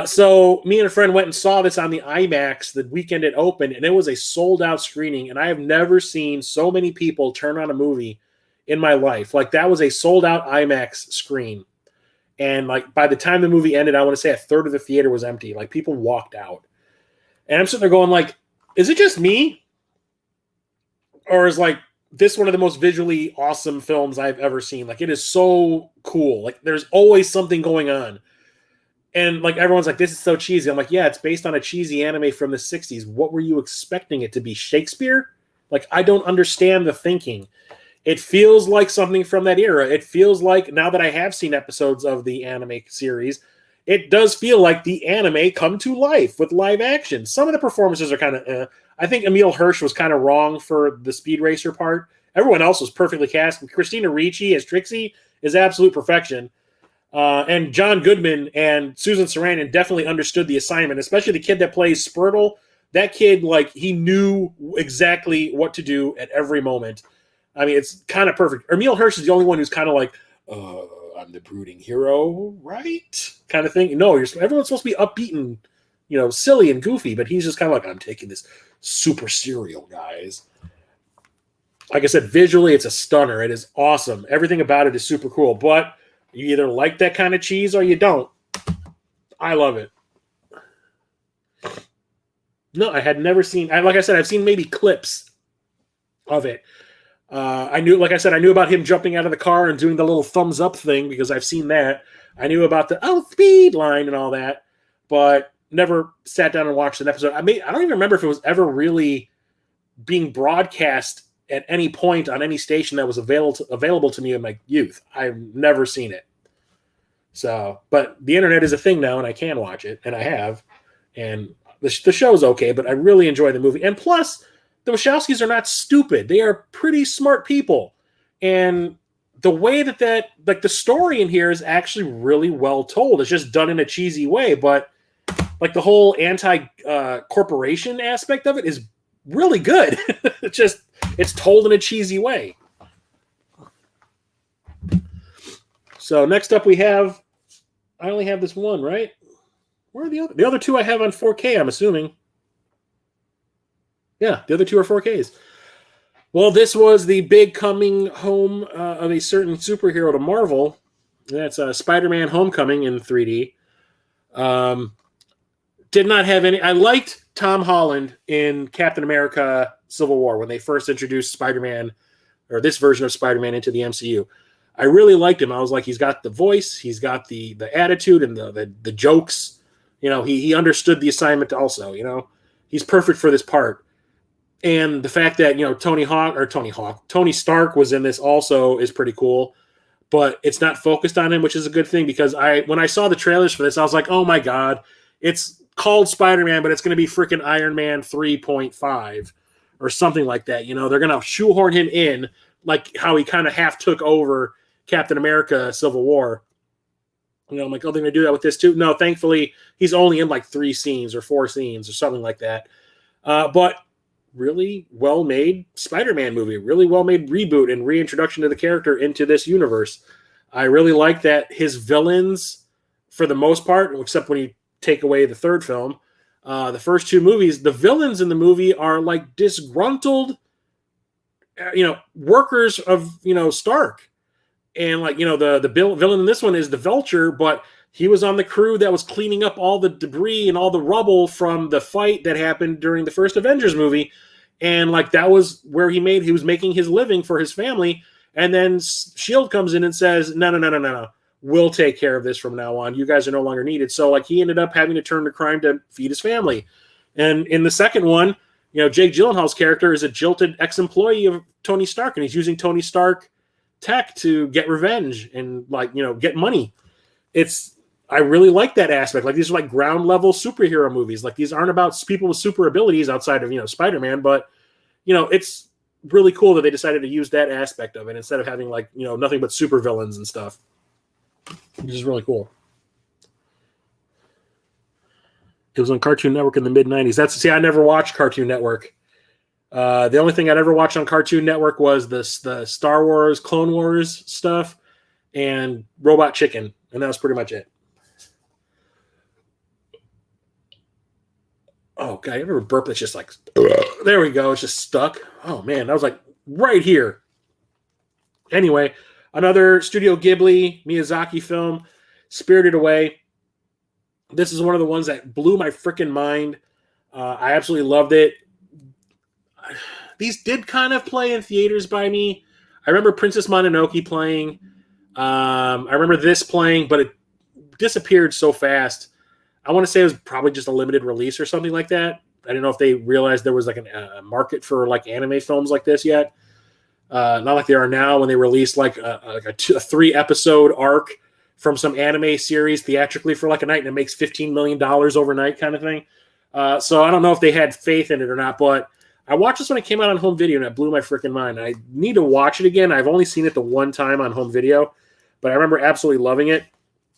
So me and a friend went and saw this on the IMAX the weekend it opened, and it was a sold-out screening, and I have never seen so many people turn on a movie in my life. Like, that was a sold-out IMAX screen. And like by the time the movie ended, I want to say a third of the theater was empty. Like, people walked out. And I'm sitting there going like, is it just me? Or is like this one of the most visually awesome films I've ever seen? Like, it is so cool. Like, there's always something going on. And like everyone's like, this is so cheesy. I'm like, yeah, it's based on a cheesy anime from the 60s. What were you expecting it to be? Shakespeare? Like, I don't understand the thinking. It feels like something from that era. It feels like, now that I have seen episodes of the anime series, it does feel like the anime come to life with live action. Some of the performances are kind of, I think Emile Hirsch was kind of wrong for the Speed Racer part. Everyone else was perfectly cast. Christina Ricci as Trixie is absolute perfection. And John Goodman and Susan Sarandon definitely understood the assignment, especially the kid that plays Spriddle. That kid, like, he knew exactly what to do at every moment. I mean, it's kind of perfect. Emile Hirsch is the only one who's kind of like, I'm the brooding hero, right? Kind of thing. No, everyone's supposed to be upbeat and, silly and goofy, but he's just kind of like, I'm taking this super serial, guys. Like I said, visually, it's a stunner. It is awesome. Everything about it is super cool, but you either like that kind of cheese or you don't. I love it. No, I had never seen, like I said, I've seen maybe clips of it. I knew, like I said, I knew about him jumping out of the car and doing the little thumbs up thing because I've seen that. I knew about the speed line and all that, but never sat down and watched an episode. I don't even remember if it was ever really being broadcast at any point on any station that was available to me in my youth. I've never seen it. So, but the internet is a thing now, and I can watch it, and I have. And the show's okay, but I really enjoy the movie. And plus, the Wachowskis are not stupid. They are pretty smart people. And the way that like the story in here is actually really well told. It's just done in a cheesy way, but like the whole anti-corporation aspect of it is really good. It's told in a cheesy way. So next up we have, I only have this one, right? Where are the other? The other two I have on 4K, I'm assuming. Yeah, the other two are 4Ks. Well, this was the big coming home of a certain superhero to Marvel. That's Spider-Man Homecoming in 3D. Did not have any... I liked Tom Holland in Captain America Civil War when they first introduced Spider-Man, or this version of Spider-Man, into the MCU. I really liked him. I was like, he's got the voice, he's got the attitude and the jokes. You know, he understood the assignment also, you know. He's perfect for this part. And the fact that, you know, Tony Stark was in this also is pretty cool. But it's not focused on him, which is a good thing, because when I saw the trailers for this, I was like, oh my God, it's called Spider-Man, but it's going to be freaking Iron Man 3.5 or something like that. You know, they're going to shoehorn him in like how he kind of half took over Captain America Civil War. You know, I'm like, oh, they're going to do that with this too? No, thankfully, he's only in like 3 scenes or 4 scenes or something like that. But really well-made Spider-Man movie, really well-made reboot and reintroduction to the character into this universe. I really like that his villains, for the most part, except when you take away the third film, the first 2 movies, the villains in the movie are like disgruntled, workers of, Stark. And like, the villain in this one is the Vulture, but he was on the crew that was cleaning up all the debris and all the rubble from the fight that happened during the first Avengers movie. And like, that was where he was making his living for his family. And then S.H.I.E.L.D. comes in and says, no. We'll take care of this from now on. You guys are no longer needed. So like, he ended up having to turn to crime to feed his family. And in the second one, Jake Gyllenhaal's character is a jilted ex-employee of Tony Stark, and he's using Tony Stark tech to get revenge and like, get money. I really like that aspect. Like, these are like ground level superhero movies. Like, these aren't about people with super abilities outside of, Spider-Man, but it's really cool that they decided to use that aspect of it instead of having like, nothing but super villains and stuff, which is really cool. It was on Cartoon Network in the mid-90s. I never watched Cartoon Network. The only thing I'd ever watched on Cartoon Network was the Star Wars, Clone Wars stuff and Robot Chicken, and that was pretty much it. Oh, God, you ever burp that's just like, there we go, it's just stuck. Oh, man, that was like right here. Anyway, another Studio Ghibli, Miyazaki film, Spirited Away. This is one of the ones that blew my freaking mind. I absolutely loved it. These did kind of play in theaters by me. I remember Princess Mononoke playing. I remember this playing, but it disappeared so fast. I want to say it was probably just a limited release or something like that. I didn't know if they realized there was like a market for like anime films like this yet. Not like they are now when they release like a 3-episode arc from some anime series theatrically for like a night, and it makes $15 million overnight kind of thing. So I don't know if they had faith in it or not, but I watched this when it came out on home video, and it blew my freaking mind. I need to watch it again. I've only seen it the one time on home video, but I remember absolutely loving it.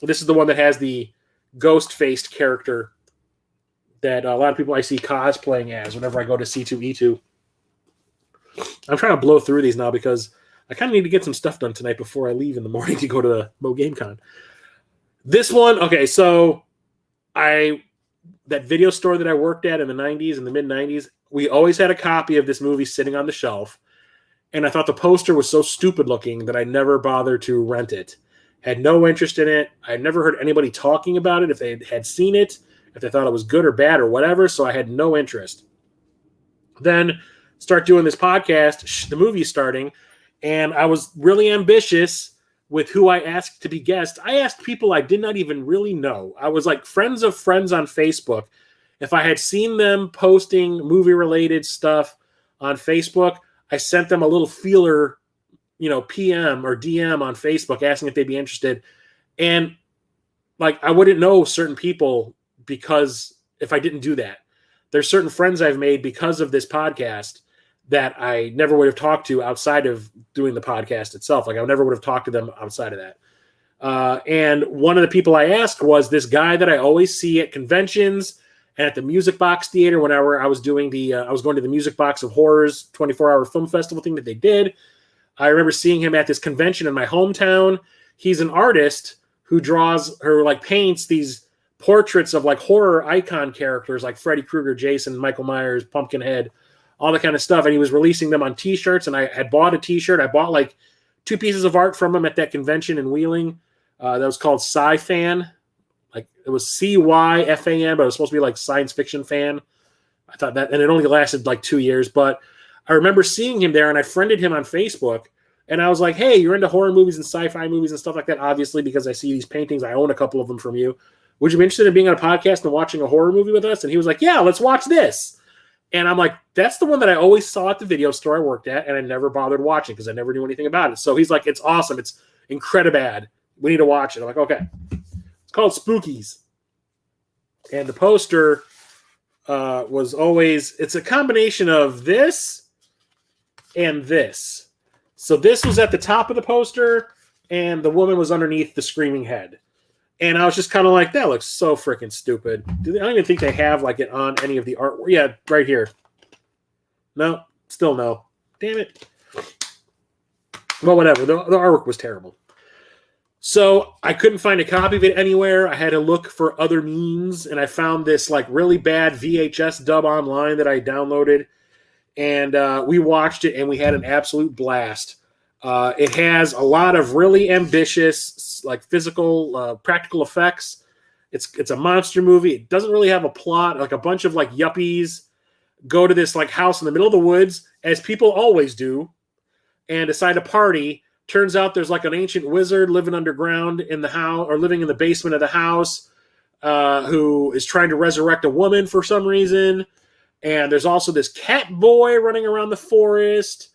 This is the one that has the ghost-faced character that a lot of people I see cosplaying as whenever I go to C2E2. I'm trying to blow through these now because I kind of need to get some stuff done tonight before I leave in the morning to go to the Mo GameCon. This one, okay, so that video store that I worked at in the 90s, in the mid-90s, we always had a copy of this movie sitting on the shelf, and I thought the poster was so stupid looking that I never bothered to rent it. Had no interest in it. I never heard anybody talking about it, if they had seen it, if they thought it was good or bad or whatever, so I had no interest. Then start doing this podcast. The movie's starting, and I was really ambitious with who I asked to be guests. I asked people I did not even really know. I was like friends of friends on Facebook. If I had seen them posting movie-related stuff on Facebook, I sent them a little feeler, PM or DM on Facebook asking if they'd be interested. And like I wouldn't know certain people because if I didn't do that. There's certain friends I've made because of this podcast that I never would have talked to outside of doing the podcast itself. Like I never would have talked to them outside of that. And one of the people I asked was this guy that I always see at conventions and at the Music Box Theater whenever I was doing I was going to the Music Box of Horrors 24-hour film festival thing that they did. I remember seeing him at this convention in my hometown. He's an artist who paints these portraits of like horror icon characters like Freddy Krueger, Jason, Michael Myers, Pumpkinhead, all that kind of stuff. And he was releasing them on t-shirts, and I had bought a t-shirt. I bought like 2 pieces of art from him at that convention in Wheeling. That was called Sci-Fan. Like it was CYFAN, but it was supposed to be like science fiction fan. I thought that, and it only lasted like 2 years. But I remember seeing him there, and I friended him on Facebook. And I was like, hey, you're into horror movies and sci-fi movies and stuff like that, obviously, because I see these paintings. I own a couple of them from you. Would you be interested in being on a podcast and watching a horror movie with us? And he was like, yeah, let's watch this. And I'm like, that's the one that I always saw at the video store I worked at, and I never bothered watching because I never knew anything about it. So he's like, it's awesome. It's incredibad. We need to watch it. I'm like, okay. It's called Spookies. And the poster was always, it's a combination of this and this. So this was at the top of the poster, and the woman was underneath the screaming head. And I was just kind of like, that looks so freaking stupid. I don't even think they have like it on any of the art. Yeah, right here. No, still no. Damn it. Well, whatever. The artwork was terrible. So I couldn't find a copy of it anywhere. I had to look for other means, and I found this like really bad VHS dub online that I downloaded. And we watched it, and we had an absolute blast. It has a lot of really ambitious, like physical, practical effects. It's a monster movie. It doesn't really have a plot. Like a bunch of like yuppies go to this like house in the middle of the woods, as people always do, and decide to party. Turns out there's like an ancient wizard living underground in the house, or living in the basement of the house, who is trying to resurrect a woman for some reason. And there's also this cat boy running around the forest.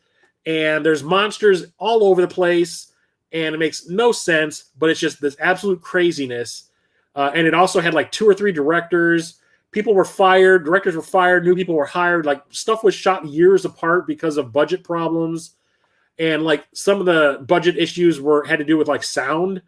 And there's monsters all over the place, and it makes no sense, but it's just this absolute craziness. And it also had like 2 or 3 directors. People were fired. Directors were fired. New people were hired. Like stuff was shot years apart because of budget problems. And like some of the budget issues had to do with like sound.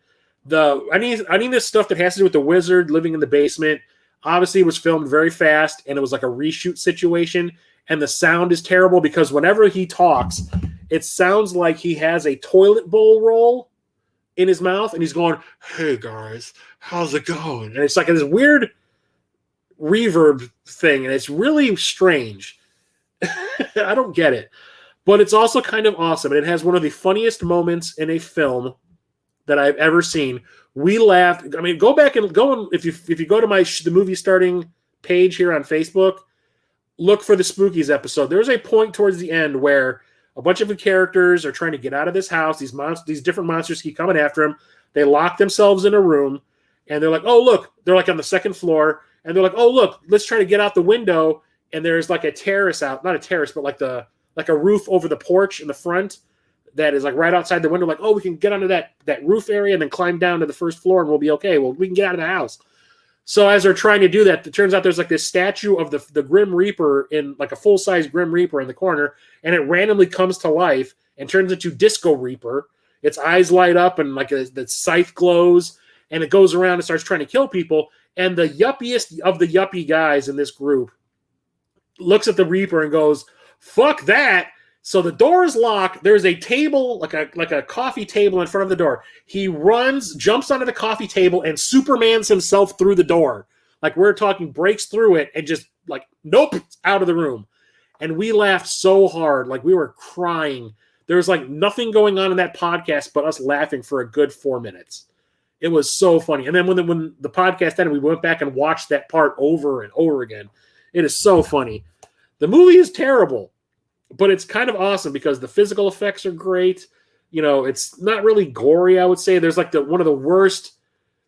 I need this stuff that has to do with the wizard living in the basement. Obviously, it was filmed very fast, and it was like a reshoot situation. And the sound is terrible because whenever he talks, it sounds like he has a toilet bowl roll in his mouth, and he's going, hey, guys, how's it going? And it's like this weird reverb thing, and it's really strange. I don't get it. But it's also kind of awesome, and it has one of the funniest moments in a film that I've ever seen. We laughed. I mean, go back and if you go to the movie starting page here on Facebook, look for the Spookies episode. There's a point towards the end where a bunch of the characters are trying to get out of this house. These different monsters keep coming after them. They lock themselves in a room, and they're like, oh, look. They're like on the second floor, and they're like, oh, look, let's try to get out the window. And there's like a terrace out, not a terrace, but like a roof over the porch in the front that is like right outside the window. Like, oh, we can get onto that roof area and then climb down to the first floor, and we'll be okay. Well, we can get out of the house. So as they're trying to do that, it turns out there's like this statue of the Grim Reaper, in like a full-size Grim Reaper in the corner, and it randomly comes to life and turns into Disco Reaper. Its eyes light up, and like the scythe glows, and it goes around and starts trying to kill people. And the yuppiest of the yuppie guys in this group looks at the Reaper and goes, fuck that. So the door is locked. There's a table, like a coffee table in front of the door. He runs, jumps onto the coffee table, and Supermans himself through the door. Like we're talking, breaks through it and just like, nope, out of the room. And we laughed so hard. Like we were crying. There was like nothing going on in that podcast but us laughing for a good 4 minutes. It was so funny. And then when the podcast ended, we went back and watched that part over and over again. It is so funny. The movie is terrible. but it's kind of awesome because the physical effects are great. You know, it's not really gory, I would say. There's like one of the worst.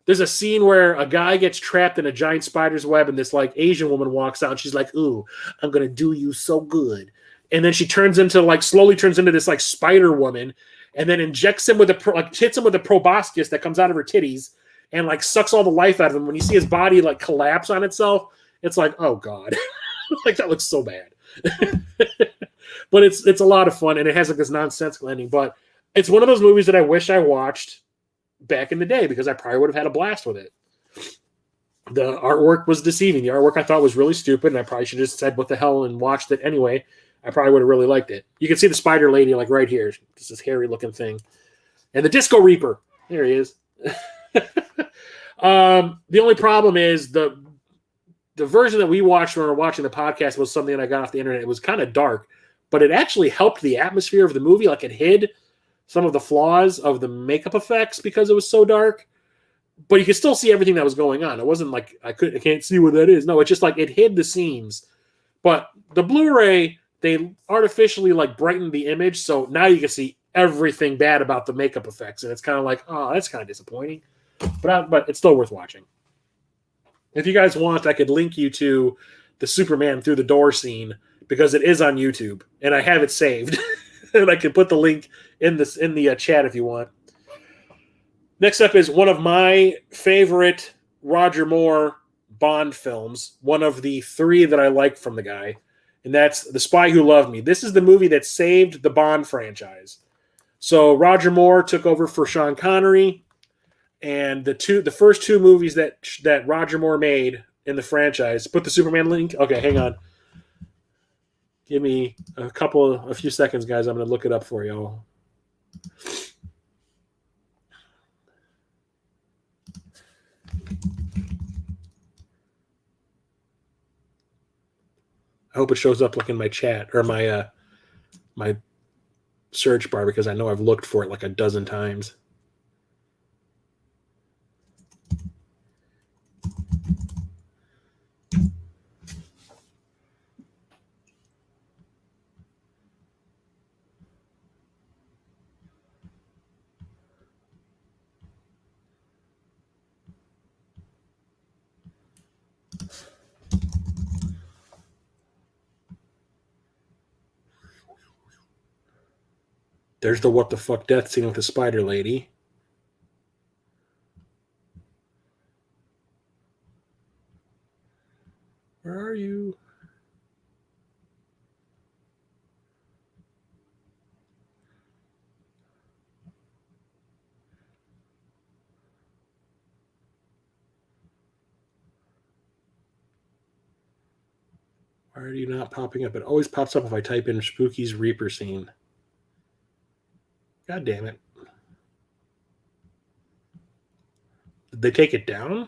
There's a scene where a guy gets trapped in a giant spider's web, and this like Asian woman walks out, and she's like, "Ooh, I'm gonna do you so good." And then she slowly turns into this like spider woman, and then injects him with hits him with a proboscis that comes out of her titties, and like sucks all the life out of him. When you see his body like collapse on itself, it's like, oh god, like that looks so bad. But it's a lot of fun, and it has like this nonsensical ending. But it's one of those movies that I wish I watched back in the day because I probably would have had a blast with it. The artwork was deceiving. The artwork I thought was really stupid, and I probably should have just said what the hell and watched it anyway. I probably would have really liked it. You can see the spider lady like right here. This is hairy looking thing. And the Disco Reaper. There he is. The only problem is the version that we watched when we were watching the podcast was something that I got off the internet. It was kind of dark, but it actually helped the atmosphere of the movie. Like it hid some of the flaws of the makeup effects because it was so dark, but you could still see everything that was going on. It wasn't like I can't see what that is. No, it's just like it hid the seams. But the Blu-ray, they artificially like brightened the image, so now you can see everything bad about the makeup effects, and it's kind of like, oh, that's kind of disappointing. But it's still worth watching. If you guys want, I could link you to the Superman through the door scene because it is on YouTube, and I have it saved. And I can put the link in the chat if you want. Next up is one of my favorite Roger Moore Bond films, one of the 3 that I like from the guy, and that's The Spy Who Loved Me. This is the movie that saved the Bond franchise. So Roger Moore took over for Sean Connery, and the first 2 movies that Roger Moore made in the franchise. Put the Superman link. Okay, hang on. Give me a few seconds, guys. I'm going to look it up for you. I hope it shows up like in my chat or my search bar because I know I've looked for it like a dozen times. There's the what the fuck death scene with the spider lady. Where are you? Why are you not popping up? It always pops up if I type in Spooky's Reaper scene. God damn it. Did they take it down?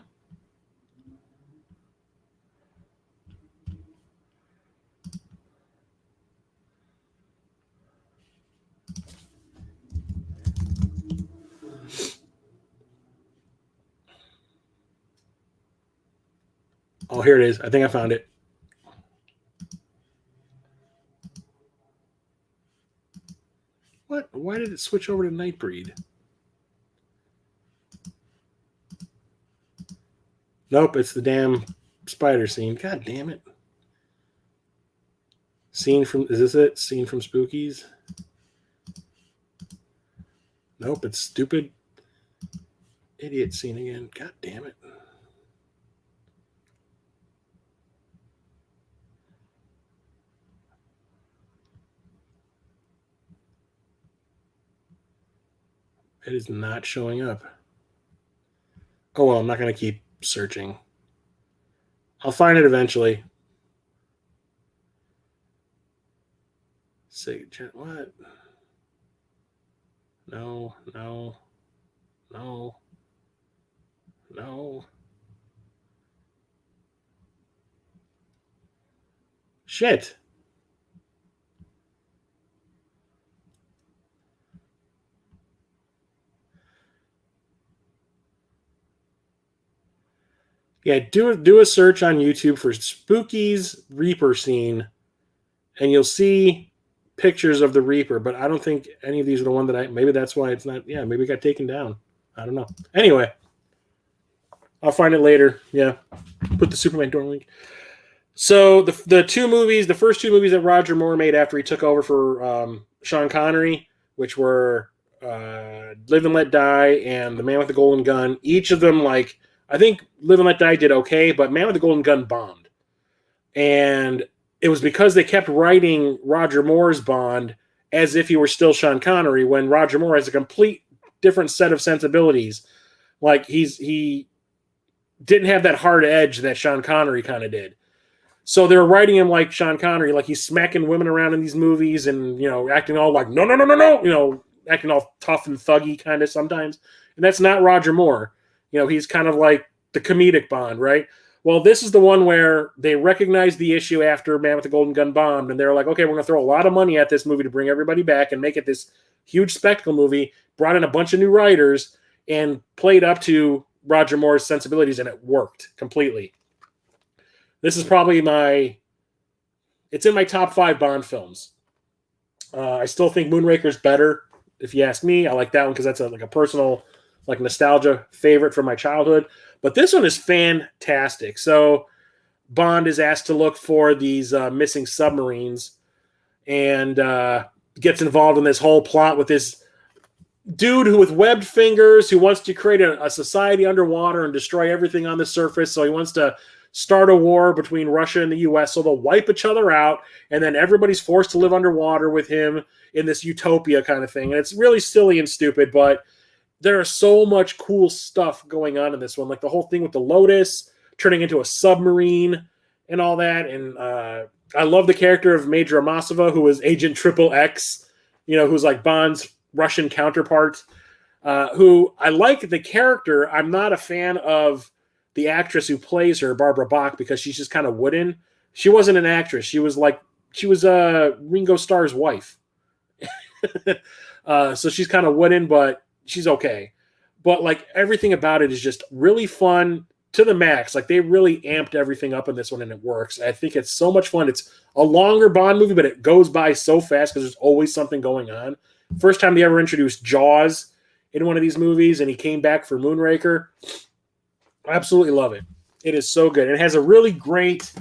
Oh, here it is. I think I found it. What? Why did it switch over to Nightbreed? Nope, it's the damn spider scene. God damn it. Is this it? Scene from Spookies? Nope, it's stupid idiot scene again. God damn it. It is not showing up. Oh, well, I'm not going to keep searching. I'll find it eventually. Say, what? No. Shit. Yeah, do a search on YouTube for Spooky's Reaper scene, and you'll see pictures of the Reaper, but I don't think any of these are the one that maybe that's why it's not. Yeah, maybe it got taken down. I don't know. Anyway, I'll find it later. Yeah, put the Superman door link. So the first two movies that Roger Moore made after he took over for Sean Connery, which were Live and Let Die and The Man with the Golden Gun, each of them, like, I think Live and Let Die did okay, but Man with the Golden Gun bombed. And it was because they kept writing Roger Moore's Bond as if he were still Sean Connery, when Roger Moore has a complete different set of sensibilities. Like, he didn't have that hard edge that Sean Connery kind of did. So they were writing him like Sean Connery, like he's smacking women around in these movies and, acting all like, no, acting all tough and thuggy kind of sometimes. And that's not Roger Moore. He's kind of like the comedic Bond, right? Well, this is the one where they recognized the issue after Man with the Golden Gun bombed, and they're like, okay, we're going to throw a lot of money at this movie to bring everybody back and make it this huge spectacle movie, brought in a bunch of new writers, and played up to Roger Moore's sensibilities, and it worked completely. This is probably it's in my top 5 Bond films. I still think Moonraker's better, if you ask me. I like that one because that's a personal, like, nostalgia favorite from my childhood. But this one is fantastic. So Bond is asked to look for these missing submarines and gets involved in this whole plot with this dude with webbed fingers who wants to create a society underwater and destroy everything on the surface. So he wants to start a war between Russia and the U.S. so they'll wipe each other out, and then everybody's forced to live underwater with him in this utopia kind of thing. And it's really silly and stupid, but there is so much cool stuff going on in this one, like the whole thing with the Lotus turning into a submarine and all that. And I love the character of Major Amasova, who was Agent Triple X, who's like Bond's Russian counterpart, who I like the character. I'm not a fan of the actress who plays her, Barbara Bach, because she's just kind of wooden. She wasn't an actress. She was Ringo Starr's wife. So she's kind of wooden, but she's okay. But like everything about it is just really fun to the max. Like they really amped everything up in this one, and it works. I think it's so much fun. It's a longer Bond movie, but it goes by so fast because there's always something going on. First time they ever introduced Jaws in one of these movies, and he came back for Moonraker. I absolutely love it. It is so good. It has a really great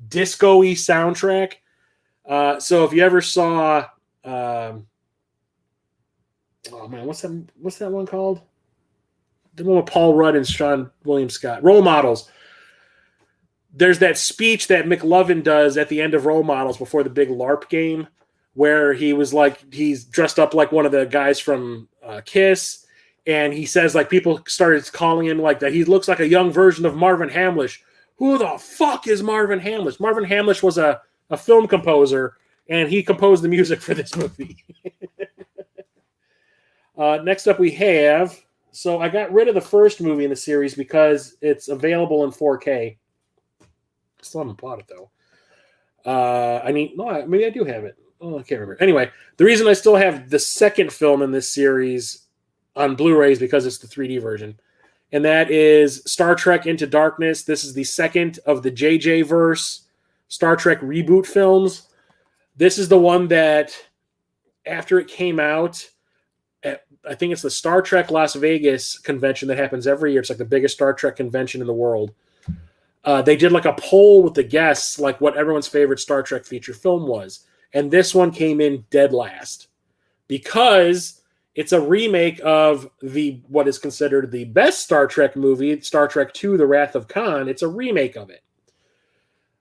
disco-y soundtrack. So if you ever saw, oh man, what's that one called? The one with Paul Rudd and Sean William Scott, Role Models. There's that speech that McLovin does at the end of Role Models before the big LARP game, where he's dressed up like one of the guys from Kiss. And he says, like, people started calling him like that. He looks like a young version of Marvin Hamlish. Who the fuck is Marvin Hamlish? Marvin Hamlish was a film composer, and he composed the music for this movie. Next up we have, so I got rid of the first movie in the series because it's available in 4K. Still haven't bought it, though. Maybe I do have it. Oh, I can't remember. Anyway, the reason I still have the second film in this series on Blu-rays because it's the 3D version, and that is Star Trek Into Darkness. This is the second of the JJ verse Star Trek reboot films. This is the one that after it came out, I think it's the Star Trek Las Vegas convention that happens every year. It's like the biggest Star Trek convention in the world. They did like a poll with the guests, like what everyone's favorite Star Trek feature film was. And this one came in dead last because it's a remake of what is considered the best Star Trek movie, Star Trek II, The Wrath of Khan. It's a remake of it.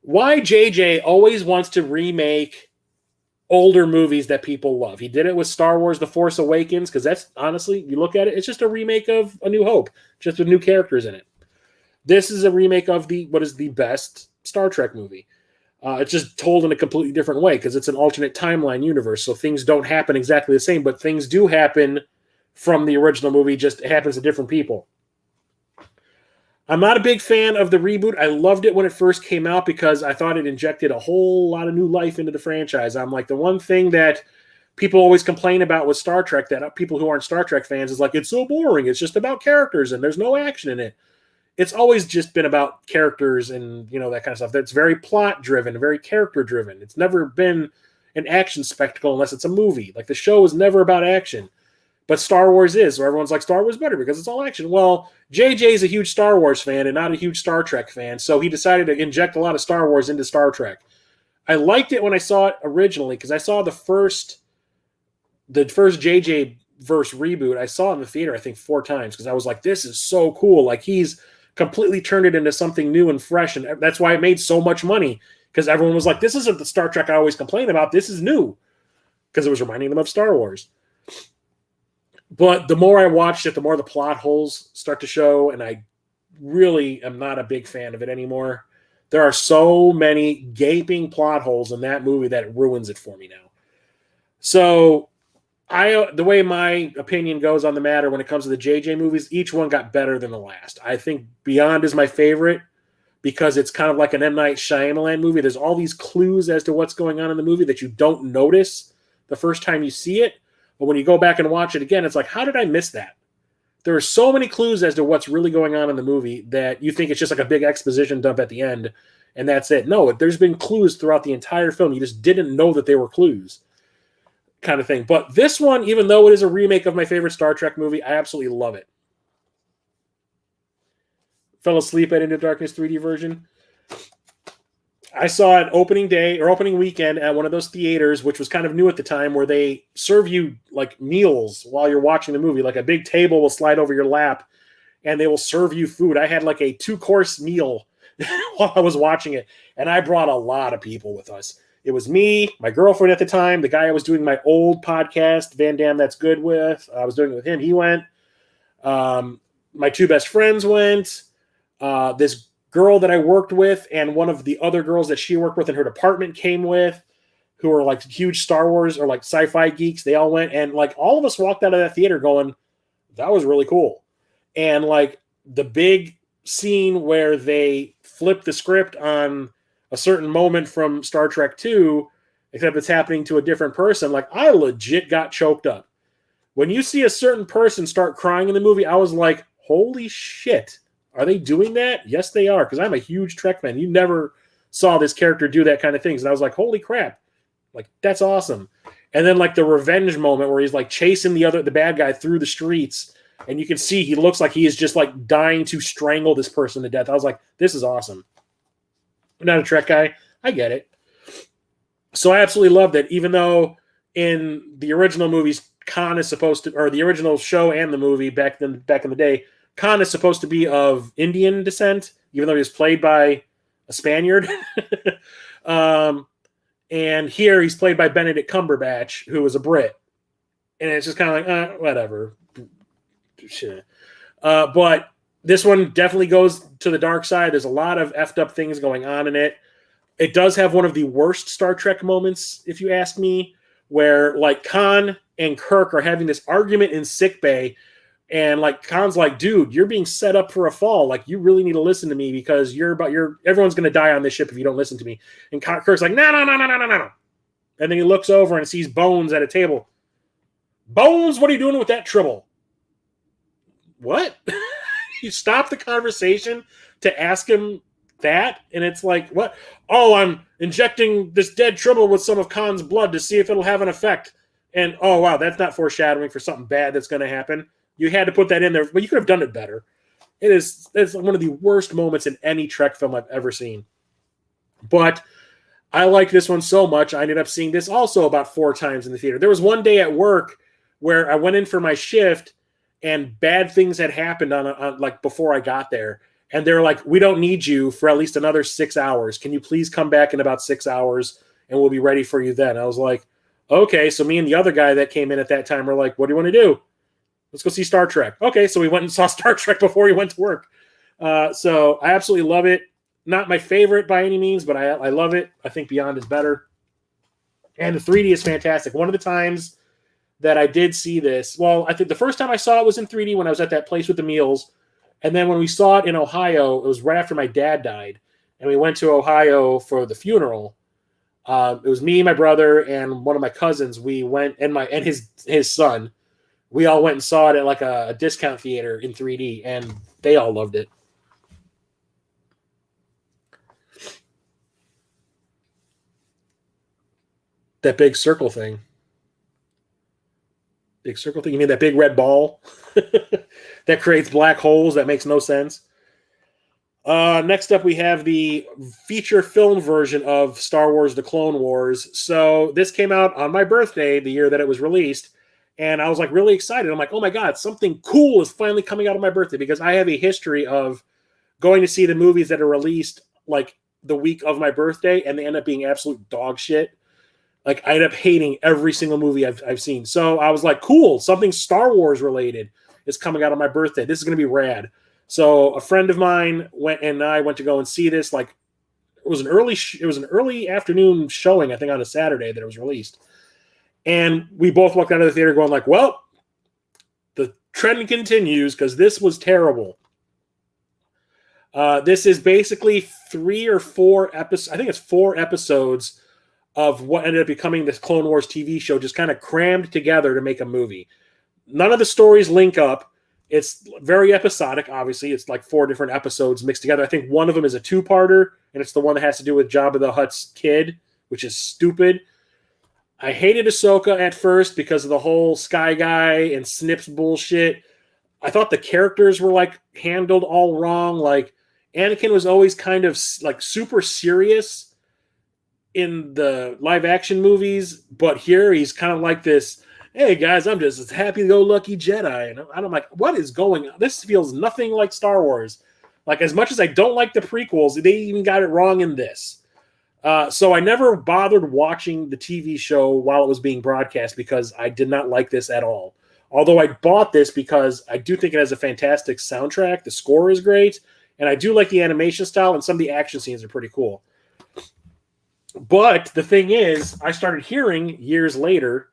Why JJ always wants to remake older movies that people love. He did it with Star Wars The Force Awakens, because that's, honestly, you look at it, it's just a remake of A New Hope, just with new characters in it. This is a remake of what is the best Star Trek movie. It's just told in a completely different way because it's an alternate timeline universe, so things don't happen exactly the same, but things do happen from the original movie, just it happens to different people. I'm not a big fan of the reboot. I loved it when it first came out because I thought it injected a whole lot of new life into the franchise. I'm like, the one thing that people always complain about with Star Trek, that people who aren't Star Trek fans, is like, it's so boring. It's just about characters and there's no action in it. It's always just been about characters and, that kind of stuff. That's very plot driven, very character driven. It's never been an action spectacle unless it's a movie. Like the show is never about action. But Star Wars is, so everyone's like, Star Wars better because it's all action. Well, JJ is a huge Star Wars fan and not a huge Star Trek fan, so he decided to inject a lot of Star Wars into Star Trek. I liked it when I saw it originally because I saw the first JJ verse reboot. I saw it in the theater, I think 4 times because I was like, this is so cool. Like he's completely turned it into something new and fresh, and that's why it made so much money because everyone was like, this isn't the Star Trek I always complain about. This is new because it was reminding them of Star Wars. But the more I watched it, the more the plot holes start to show, and I really am not a big fan of it anymore. There are so many gaping plot holes in that movie that it ruins it for me now. So the way my opinion goes on the matter when it comes to the JJ movies, each one got better than the last. I think Beyond is my favorite because it's kind of like an M. Night Shyamalan movie. There's all these clues as to what's going on in the movie that you don't notice the first time you see it. But when you go back and watch it again, it's like, how did I miss that? There are so many clues as to what's really going on in the movie that you think it's just like a big exposition dump at the end, and that's it. No, there's been clues throughout the entire film. You just didn't know that they were clues kind of thing. But this one, even though it is a remake of my favorite Star Trek movie, I absolutely love it. Fell asleep at Into Darkness 3D version. I saw it opening day or opening weekend at one of those theaters, which was kind of new at the time, where they serve you like meals while you're watching the movie. Like a big table will slide over your lap and they will serve you food. I had like a 2-course meal while I was watching it, and I brought a lot of people with us. It was me, my girlfriend at the time, the guy I was doing my old podcast, Van Dam That's Good with. I was doing it with him. He went. My 2 best friends went. This girl that I worked with and one of the other girls that she worked with in her department came with, who are like huge Star Wars or like sci-fi geeks. They all went, and like all of us walked out of that theater going, that was really cool. And like the big scene where they flip the script on a certain moment from Star Trek 2, except it's happening to a different person. Like I legit got choked up. When you see a certain person start crying in the movie, I was like, holy shit. Are they doing that? Yes, they are, because I'm a huge Trek fan. You never saw this character do that kind of things. And I was like, holy crap. Like, that's awesome. And then, like, the revenge moment where he's, like, chasing the bad guy through the streets, and you can see he looks like he is just, like, dying to strangle this person to death. I was like, this is awesome. I'm not a Trek guy. I get it. So I absolutely loved it, even though in the original movies, Khan is supposed to, or the original show and the movie back in the day, Khan is supposed to be of Indian descent, even though he was played by a Spaniard. And here he's played by Benedict Cumberbatch, who was a Brit. And it's just kind of like, whatever. But this one definitely goes to the dark side. There's a lot of effed up things going on in it. It does have one of the worst Star Trek moments, if you ask me, where like Khan and Kirk are having this argument in sickbay. And like Khan's like, dude, you're being set up for a fall. Like, you really need to listen to me because everyone's going to die on this ship if you don't listen to me. And Kirk's like, no. And then he looks over and sees Bones at a table. Bones, what are you doing with that tribble? What? You stop the conversation to ask him that? And it's like, what? Oh, I'm injecting this dead tribble with some of Khan's blood to see if it'll have an effect. And, oh, wow, that's not foreshadowing for something bad that's going to happen. You had to put that in there, but you could have done it better. It's one of the worst moments in any Trek film I've ever seen. But I like this one so much, I ended up seeing this also about 4 times in the theater. There was one day at work where I went in for my shift and bad things had happened on like before I got there. And they're like, we don't need you for at least another 6 hours. Can you please come back in about 6 hours and we'll be ready for you then? I was like, okay. So me and the other guy that came in at that time were like, what do you want to do? Let's go see Star Trek. Okay, so we went and saw Star Trek before we went to work. So I absolutely love it. Not my favorite by any means, but I love it. I think Beyond is better. And the 3D is fantastic. One of the times that I did see this, well, I think the first time I saw it was in 3D when I was at that place with the meals. And then when we saw it in Ohio, it was right after my dad died. And we went to Ohio for the funeral. It was me, my brother, and one of my cousins. We went, and his son. We all went and saw it at like a discount theater in 3D, and they all loved it. That big circle thing. Big circle thing? You mean that big red ball that creates black holes? That makes no sense. Next up, we have the feature film version of Star Wars: The Clone Wars. So this came out on my birthday, the year that it was released, and I was like really excited. I'm like, oh my god, something cool is finally coming out on my birthday, because I have a history of going to see the movies that are released like the week of my birthday, and they end up being absolute dog shit. Like, I end up hating every single movie I've seen. So I was like, cool, something Star Wars related is coming out on my birthday. This is going to be rad. So a friend of mine went to go and see this. Like, it was an early afternoon showing, I think, on a Saturday that it was released. And we both walked out of the theater going like, well, the trend continues, because this was terrible. This is basically 3 or 4 episodes. I think it's 4 episodes of what ended up becoming this Clone Wars TV show, just kind of crammed together to make a movie. None of the stories link up. It's very episodic, obviously. It's like 4 different episodes mixed together. I think one of them is a 2-parter, and it's the one that has to do with Jabba the Hutt's kid, which is stupid. I hated Ahsoka at first because of the whole Sky Guy and Snips bullshit. I thought the characters were like handled all wrong. Like, Anakin was always kind of like super serious in the live action movies, but here he's kind of like this, hey guys, I'm just this happy-go-lucky Jedi. And I'm like, what is going on? This feels nothing like Star Wars. Like, as much as I don't like the prequels, they even got it wrong in this. So I never bothered watching the TV show while it was being broadcast, because I did not like this at all. Although I bought this because I do think it has a fantastic soundtrack. The score is great, and I do like the animation style, and some of the action scenes are pretty cool. But the thing is, I started hearing years later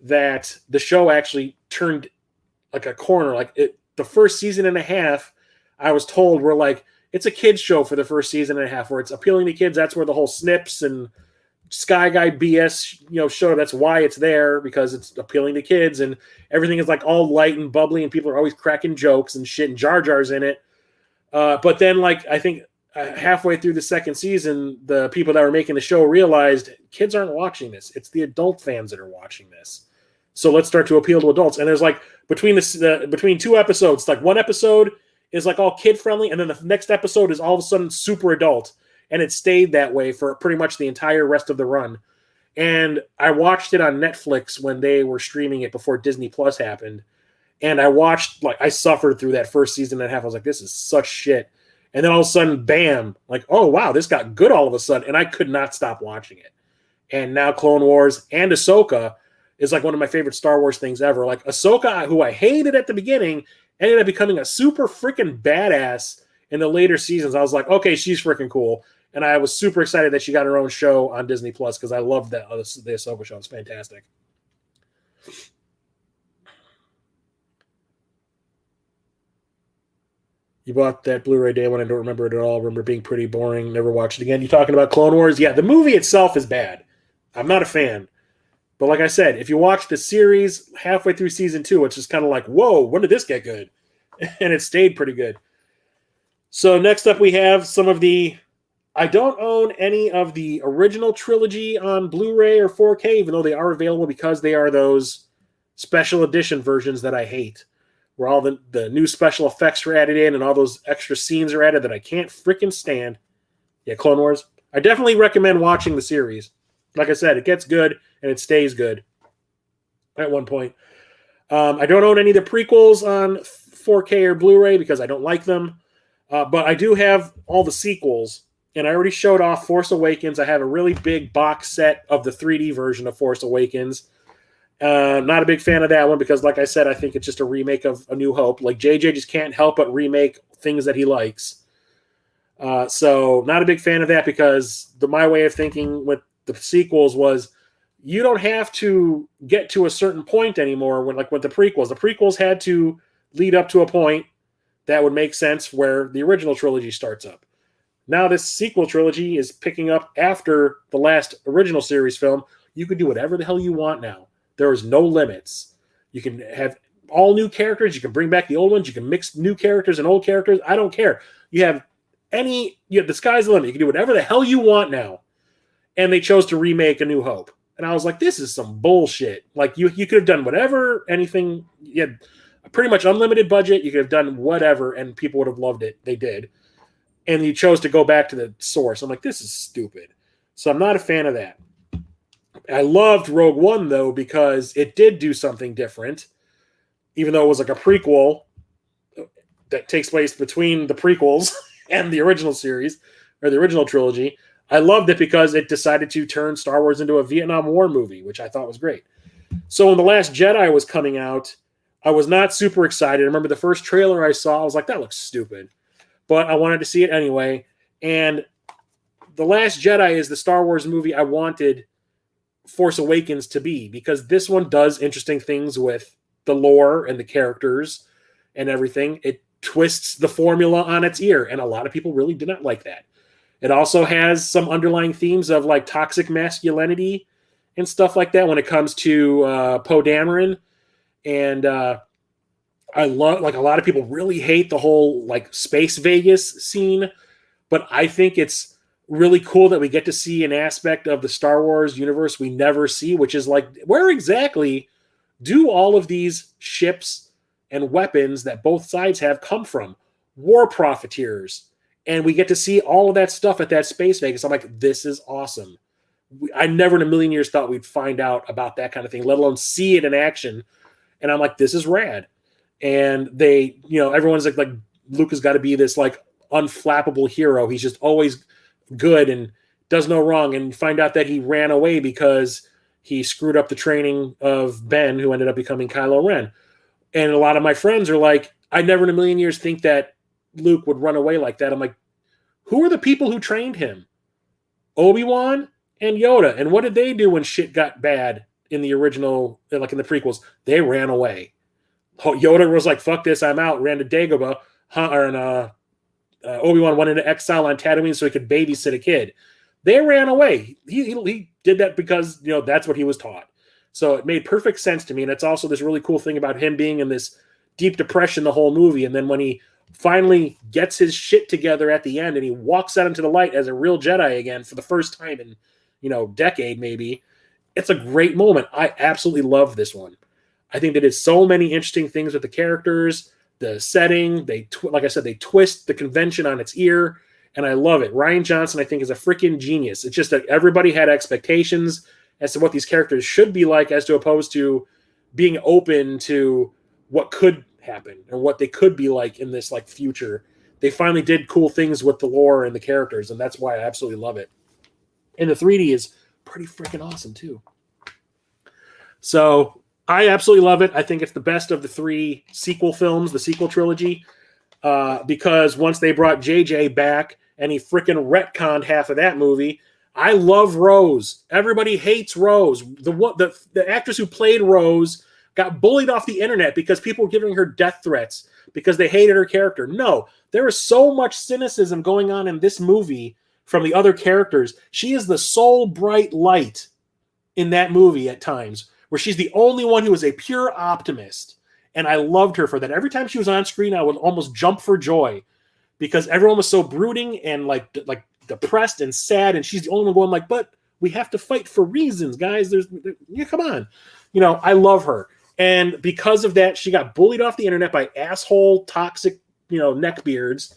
that the show actually turned like a corner. Like, the first season and a half, I was told, were like, it's a kid's show for the first season and a half, where it's appealing to kids. That's where the whole Snips and Sky Guy BS, show. That's why it's there, because it's appealing to kids, and everything is like all light and bubbly, and people are always cracking jokes and shit, and Jar Jar's in it. But then, like, I think halfway through the second season, the people that were making the show realized kids aren't watching this. It's the adult fans that are watching this. So let's start to appeal to adults. And there's like between 2 episodes, like one episode is like all kid friendly, and then the next episode is all of a sudden super adult. And it stayed that way for pretty much the entire rest of the run. And I watched it on Netflix when they were streaming it before Disney Plus happened. And I suffered through that first season and a half. I was like, this is such shit. And then all of a sudden, bam, like, oh, wow, this got good all of a sudden. And I could not stop watching it. And now Clone Wars and Ahsoka is like one of my favorite Star Wars things ever. Like, Ahsoka, who I hated at the beginning, ended up becoming a super freaking badass in the later seasons. I was like, okay, she's freaking cool. And I was super excited that she got her own show on Disney Plus, because I loved that the Ahsoka show. It's fantastic. You bought that Blu-ray day when I don't remember it at all. I remember being pretty boring. Never watched it again. You talking about Clone Wars? Yeah, the movie itself is bad. I'm not a fan. But like I said, if you watch the series halfway through season 2, it's just kind of like, whoa, when did this get good? And it stayed pretty good. So next up we have some of the... I don't own any of the original trilogy on Blu-ray or 4K, even though they are available, because they are those special edition versions that I hate, where all the new special effects are added in and all those extra scenes are added that I can't freaking stand. Yeah, Clone Wars. I definitely recommend watching the series. Like I said, it gets good and it stays good at one point. I don't own any of the prequels on 4K or Blu-ray because I don't like them. But I do have all the sequels. And I already showed off Force Awakens. I have a really big box set of the 3D version of Force Awakens. Not a big fan of that one because, like I said, I think it's just a remake of A New Hope. Like, JJ just can't help but remake things that he likes. So not a big fan of that because my way of thinking with the sequels was you don't have to get to a certain point anymore. With the prequels had to lead up to a point that would make sense where the original trilogy starts up. Now this sequel trilogy is picking up after the last original series film. You can do whatever the hell you want now. There is no limits. You can have all new characters. You can bring back the old ones. You can mix new characters and old characters. I don't care. The sky's the limit. You can do whatever the hell you want now. And they chose to remake A New Hope. And I was like, this is some bullshit. Like, you could have done whatever, anything. You had a pretty much unlimited budget. You could have done whatever, and people would have loved it. They did. And you chose to go back to the source. I'm like, this is stupid. So I'm not a fan of that. I loved Rogue One, though, because it did do something different. Even though it was like a prequel that takes place between the prequels and the original series, or the original trilogy. I loved it because it decided to turn Star Wars into a Vietnam War movie, which I thought was great. So when The Last Jedi was coming out, I was not super excited. I remember the first trailer I saw, I was like, that looks stupid. But I wanted to see it anyway. And The Last Jedi is the Star Wars movie I wanted Force Awakens to be, because this one does interesting things with the lore and the characters and everything. It twists the formula on its ear, and a lot of people really did not like that. It also has some underlying themes of like toxic masculinity and stuff like that when it comes to Poe Dameron. And I love, like, a lot of people really hate the whole like space Vegas scene, but I think it's really cool that we get to see an aspect of the Star Wars universe we never see, which is like, where exactly do all of these ships and weapons that both sides have come from? War profiteers. And we get to see all of that stuff at that space Vegas. I'm like, this is awesome. I never in a million years thought we'd find out about that kind of thing, let alone see it in action. And I'm like, this is rad. And they, everyone's like Luke has got to be this like unflappable hero. He's just always good and does no wrong. And find out that he ran away because he screwed up the training of Ben, who ended up becoming Kylo Ren. And a lot of my friends are like, I never in a million years think that Luke would run away like that. I'm like, who are the people who trained him? Obi-Wan and Yoda. And what did they do when shit got bad in the original, like in the prequels? They ran away. Yoda was like, fuck this, I'm out. Ran to Dagobah. And Obi-Wan went into exile on Tatooine so he could babysit a kid. They ran away. He did that because, that's what he was taught. So it made perfect sense to me. And it's also this really cool thing about him being in this deep depression the whole movie. And then when he finally gets his shit together at the end and he walks out into the light as a real Jedi again for the first time in, decade maybe, it's a great moment. I absolutely love this one. I think they did so many interesting things with the characters, the setting. Like I said, they twist the convention on its ear, and I love it. Rian Johnson, I think, is a freaking genius. It's just that everybody had expectations as to what these characters should be like, as to opposed to being open to what could happen or what they could be like in this like future. They finally did cool things with the lore and the characters, and that's why I absolutely love it. And the 3D is pretty freaking awesome too. So I absolutely love it. I think it's the best of the 3 sequel films, the sequel trilogy, because once they brought JJ back and he freaking retconned half of that movie. I love Rose. Everybody hates Rose. The actress who played Rose got bullied off the internet because people were giving her death threats because they hated her character. No, there is so much cynicism going on in this movie from the other characters. She is the sole bright light in that movie at times, where she's the only one who is a pure optimist. And I loved her for that. Every time she was on screen, I would almost jump for joy because everyone was so brooding and like depressed and sad. And she's the only one going like, but we have to fight for reasons, guys. Come on. I love her. And because of that, she got bullied off the internet by asshole, toxic, neckbeards.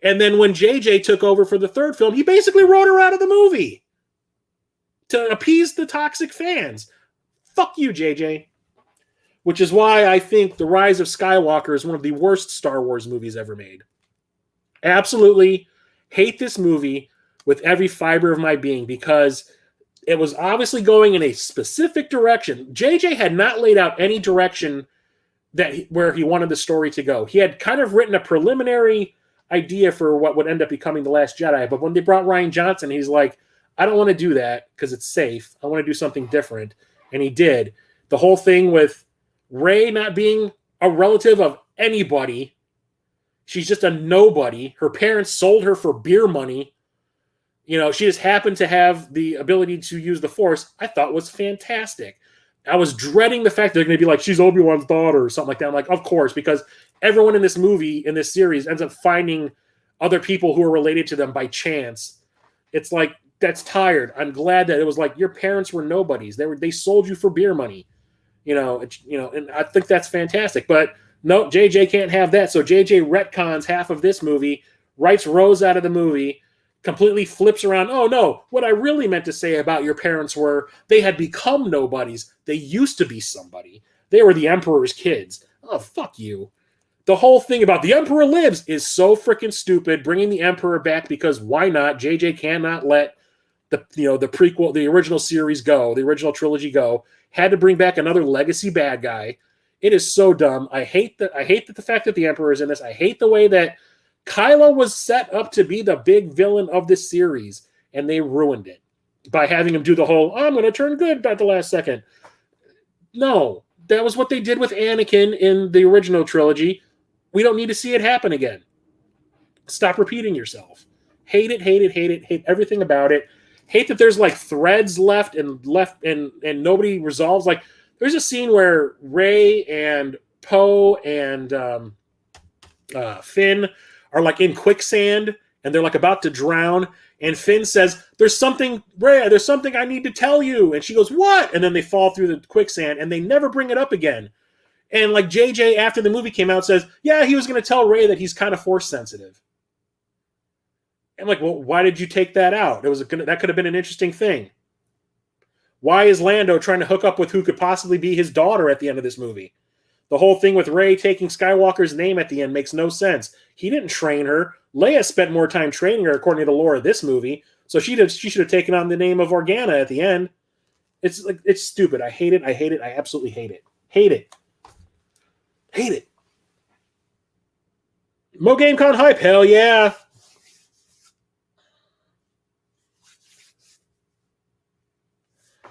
And then when JJ took over for the 3rd film, he basically wrote her out of the movie to appease the toxic fans. Fuck you, JJ. Which is why I think The Rise of Skywalker is one of the worst Star Wars movies ever made. Absolutely hate this movie with every fiber of my being because it was obviously going in a specific direction. JJ had not laid out any direction where he wanted the story to go. He had kind of written a preliminary idea for what would end up becoming The Last Jedi, but when they brought Rian Johnson, he's like, I don't want to do that because it's safe. I want to do something different. And he did. The whole thing with Rey not being a relative of anybody. She's just a nobody. Her parents sold her for beer money. She just happened to have the ability to use the Force. I thought was fantastic. I was dreading the fact they're going to be like, she's Obi-Wan's daughter or something like that. I'm like, of course, because everyone in this movie, in this series, ends up finding other people who are related to them by chance. It's like, that's tired. I'm glad that it was like your parents were nobodies. They sold you for beer money. And I think that's fantastic. But no, JJ can't have that. So JJ retcons half of this movie, writes Rose out of the movie, completely flips around. Oh no, what I really meant to say about your parents were they had become nobodies. They used to be somebody. They were the Emperor's kids. Oh, fuck you. The whole thing about the Emperor lives is so freaking stupid. Bringing the Emperor back because why not? JJ cannot let the prequel, the original series go, the original trilogy go. Had to bring back another legacy bad guy. It is so dumb. I hate the fact that the Emperor is in this. I hate the way that Kylo was set up to be the big villain of this series, and they ruined it by having him do the whole "I'm going to turn good" at the last second. No, that was what they did with Anakin in the original trilogy. We don't need to see it happen again. Stop repeating yourself. Hate it, hate it, hate it, hate everything about it. Hate that there's like threads left and nobody resolves. Like there's a scene where Rey and Poe and Finn are like in quicksand and they're like about to drown. And Finn says, "There's something, Rey, there's something I need to tell you." And she goes, "What?" And then they fall through the quicksand and they never bring it up again. And like JJ, after the movie came out, says, "Yeah, he was going to tell Rey that he's kind of force sensitive." I'm like, well, why did you take that out? That could have been an interesting thing. Why is Lando trying to hook up with who could possibly be his daughter at the end of this movie? The whole thing with Rey taking Skywalker's name at the end makes no sense. He didn't train her. Leia spent more time training her, according to the lore of this movie. So she should have taken on the name of Organa at the end. It's stupid. I hate it. I hate it. I absolutely hate it. Hate it. Hate it. Mo GameCon hype. Hell yeah.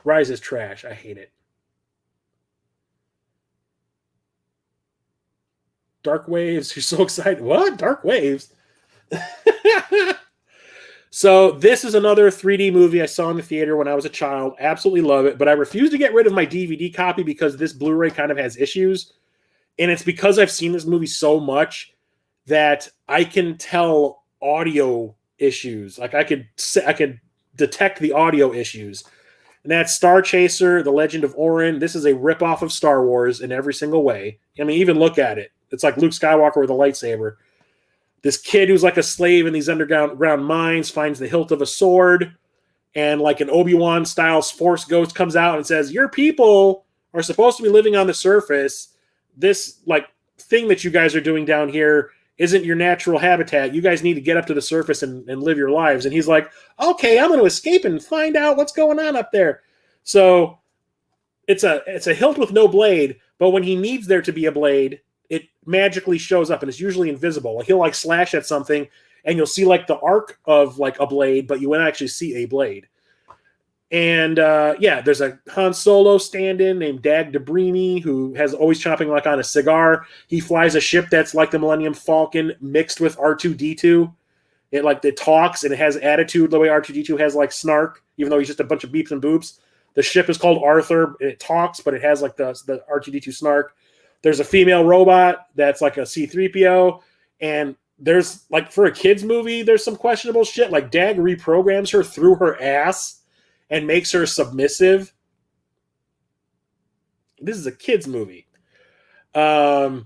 Rise is trash. I hate it. Dark Waves. You're so excited. What? Dark Waves? So this is another 3D movie I saw in the theater when I was a child. Absolutely love it. But I refuse to get rid of my DVD copy because this Blu-ray kind of has issues. And it's because I've seen this movie so much that I can tell audio issues. Like I could detect the audio issues. And that's Star Chaser, The Legend of Orin. This is a ripoff of Star Wars in every single way. I mean, even look at it. It's like Luke Skywalker with a lightsaber. This kid who's like a slave in these underground mines finds the hilt of a sword. And like an Obi-Wan style Force ghost comes out and says, "Your people are supposed to be living on the surface. This like thing that you guys are doing down here isn't your natural habitat. You guys need to get up to the surface and live your lives." And he's like, "Okay, I'm going to escape and find out what's going on up there." So it's a hilt with no blade, but when he needs there to be a blade, it magically shows up and it's usually invisible. Like he'll like slash at something and you'll see like the arc of like a blade, but you won't actually see a blade. And there's a Han Solo stand-in named Dag Dabrini who has always chopping like on a cigar. He flies a ship that's like the Millennium Falcon mixed with R2-D2. It talks and it has attitude the way R2-D2 has like snark, even though he's just a bunch of beeps and boops. The ship is called Arthur. And it talks, but it has like the R2-D2 snark. There's a female robot that's like a C-3PO. And there's like for a kid's movie, there's some questionable shit. Like Dag reprograms her through her ass and makes her submissive. This is a kid's movie. There's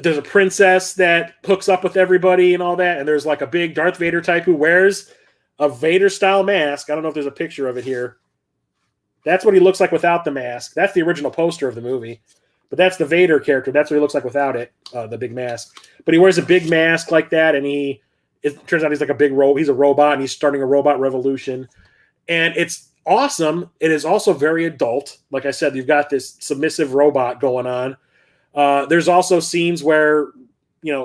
a princess that hooks up with everybody and all that. And there's like a big Darth Vader type who wears a Vader-style mask. I don't know if there's a picture of it here. That's what he looks like without the mask. That's the original poster of the movie. But that's the Vader character. That's what he looks like without it, the big mask. But he wears a big mask like that, and it turns out he's like a big robot. He's a robot, and he's starting a robot revolution. And it's awesome. It is also very adult. Like I said, you've got this submissive robot going on. There's also scenes where,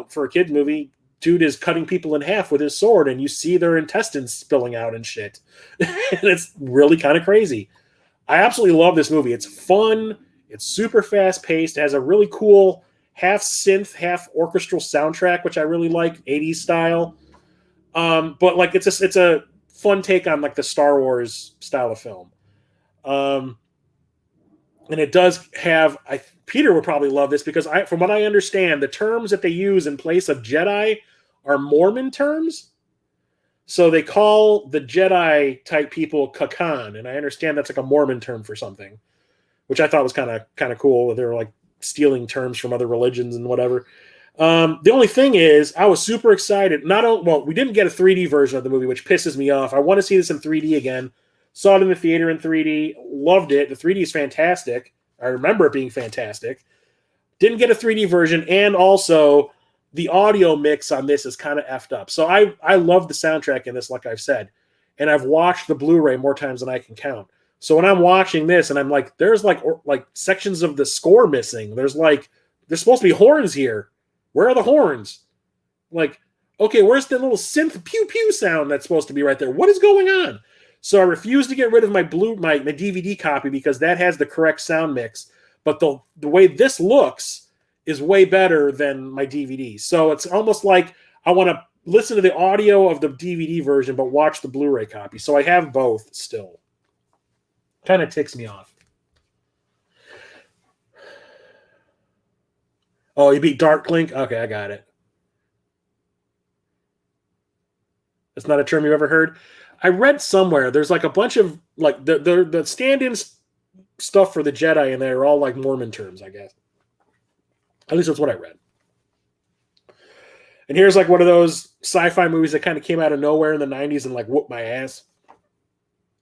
for a kid's movie, dude is cutting people in half with his sword, and you see their intestines spilling out and shit. And it's really kind of crazy. I absolutely love this movie. It's fun. It's super fast-paced. It has a really cool half synth, half orchestral soundtrack, which I really like, 80s style. But like it's a fun take on like the Star Wars style of film. And it does have, Peter would probably love this because from what I understand, the terms that they use in place of Jedi are Mormon terms. So they call the Jedi type people Kakan, and I understand that's like a Mormon term for something, which I thought was kind of cool. They were like stealing terms from other religions and whatever. The only thing is, I was super excited. We didn't get a 3D version of the movie, which pisses me off. I want to see this in 3D again. Saw it in the theater in 3D, loved it. The 3D is fantastic. I remember it being fantastic. Didn't get a 3D version, and also the audio mix on this is kind of effed up. So I love the soundtrack in this, like I've said, and I've watched the Blu-ray more times than I can count. So when I'm watching this, and I'm like, there's like sections of the score missing. There's supposed to be horns here. Where are the horns? Like, okay, where's the little synth pew pew sound that's supposed to be right there? What is going on? So I refuse to get rid of my DVD copy because that has the correct sound mix. But the way this looks is way better than my DVD. So it's almost like I want to listen to the audio of the DVD version, but watch the Blu-ray copy. So I have both still. Kind of ticks me off. Oh, you beat Dark Link? Okay, I got it. That's not a term you've ever heard? I read somewhere there's like a bunch of like the stand-in stuff for the Jedi, and they're all like Mormon terms, I guess. At least that's what I read. And here's like one of those sci-fi movies that kind of came out of nowhere in the 90s and like whooped my ass.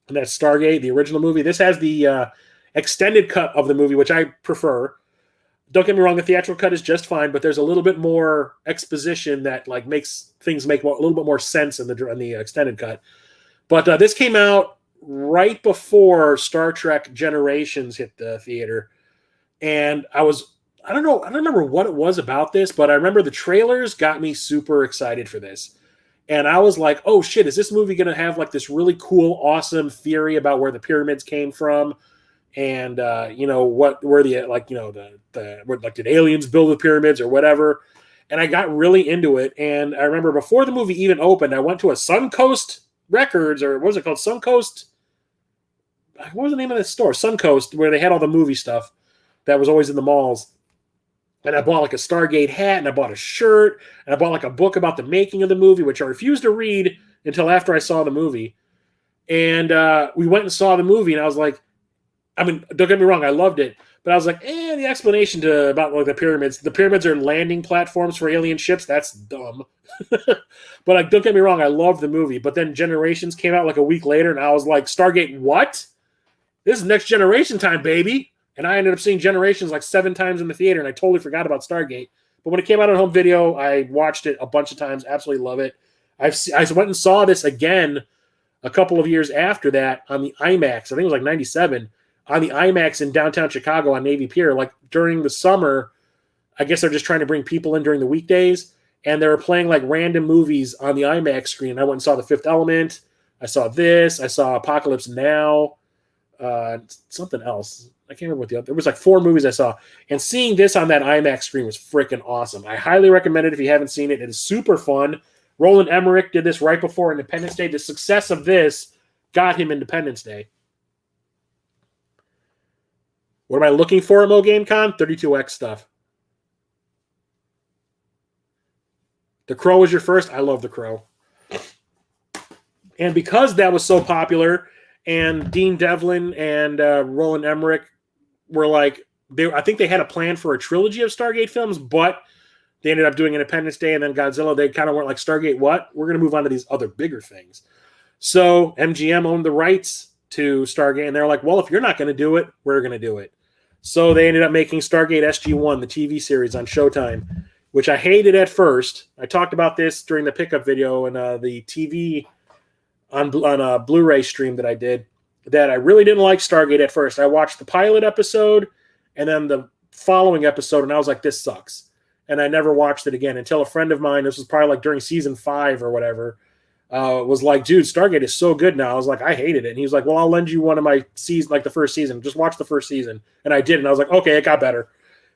And that's Stargate, the original movie. This has the extended cut of the movie, which I prefer. Don't get me wrong, the theatrical cut is just fine, but there's a little bit more exposition that like makes things make a little bit more sense in the extended cut. But this came out right before Star Trek Generations hit the theater, and I don't remember what it was about this, but I remember the trailers got me super excited for this. And I was like, oh shit, is this movie going to have like this really cool, awesome theory about where the pyramids came from? And, did aliens build the pyramids or whatever? And I got really into it. And I remember before the movie even opened, I went to a Suncoast Records, or what was it called? Suncoast. What was the name of this store? Suncoast, where they had all the movie stuff that was always in the malls. And I bought like a Stargate hat, and I bought a shirt, and I bought like a book about the making of the movie, which I refused to read until after I saw the movie. And we went and saw the movie, and I was like, I mean, don't get me wrong, I loved it. But I was like, the explanation about like the pyramids are landing platforms for alien ships. That's dumb. But like, don't get me wrong, I loved the movie. But then Generations came out like a week later, and I was like, Stargate, what? This is Next Generation time, baby. And I ended up seeing Generations like 7 times in the theater, and I totally forgot about Stargate. But when it came out on home video, I watched it a bunch of times. Absolutely love it. I went and saw this again a couple of years after that on the IMAX. I think it was like 97. On the IMAX in downtown Chicago on Navy Pier, like during the summer. I guess they're just trying to bring people in during the weekdays, and they were playing like random movies on the IMAX screen. I went and saw The Fifth Element. I saw this. I saw Apocalypse Now. Something else. I can't remember what the other. There was like 4 movies I saw, and seeing this on that IMAX screen was freaking awesome. I highly recommend it if you haven't seen it. It is super fun. Roland Emmerich did this right before Independence Day. The success of this got him Independence Day. What am I looking for at Mo Game Con? 32X stuff. The Crow was your first. I love The Crow. And because that was so popular, and Dean Devlin and Roland Emmerich were like, I think they had a plan for a trilogy of Stargate films, but they ended up doing Independence Day and then Godzilla. They kind of weren't like, Stargate what? We're going to move on to these other bigger things. So MGM owned the rights to Stargate, and they're like, well, if you're not going to do it, we're going to do it. So they ended up making Stargate SG-1, the TV series on Showtime, which I hated at first. I talked about this during the pickup video and the TV on a Blu-ray stream that I did, that I really didn't like Stargate at first. I watched the pilot episode and then the following episode, and I was like, this sucks. And I never watched it again until a friend of mine, this was probably like during season 5 or whatever, was like, dude, Stargate is so good now. I was like, I hated it. And he was like, well, I'll lend you one of my seasons, like the first season. Just watch the first season. And I did. And I was like, okay, it got better.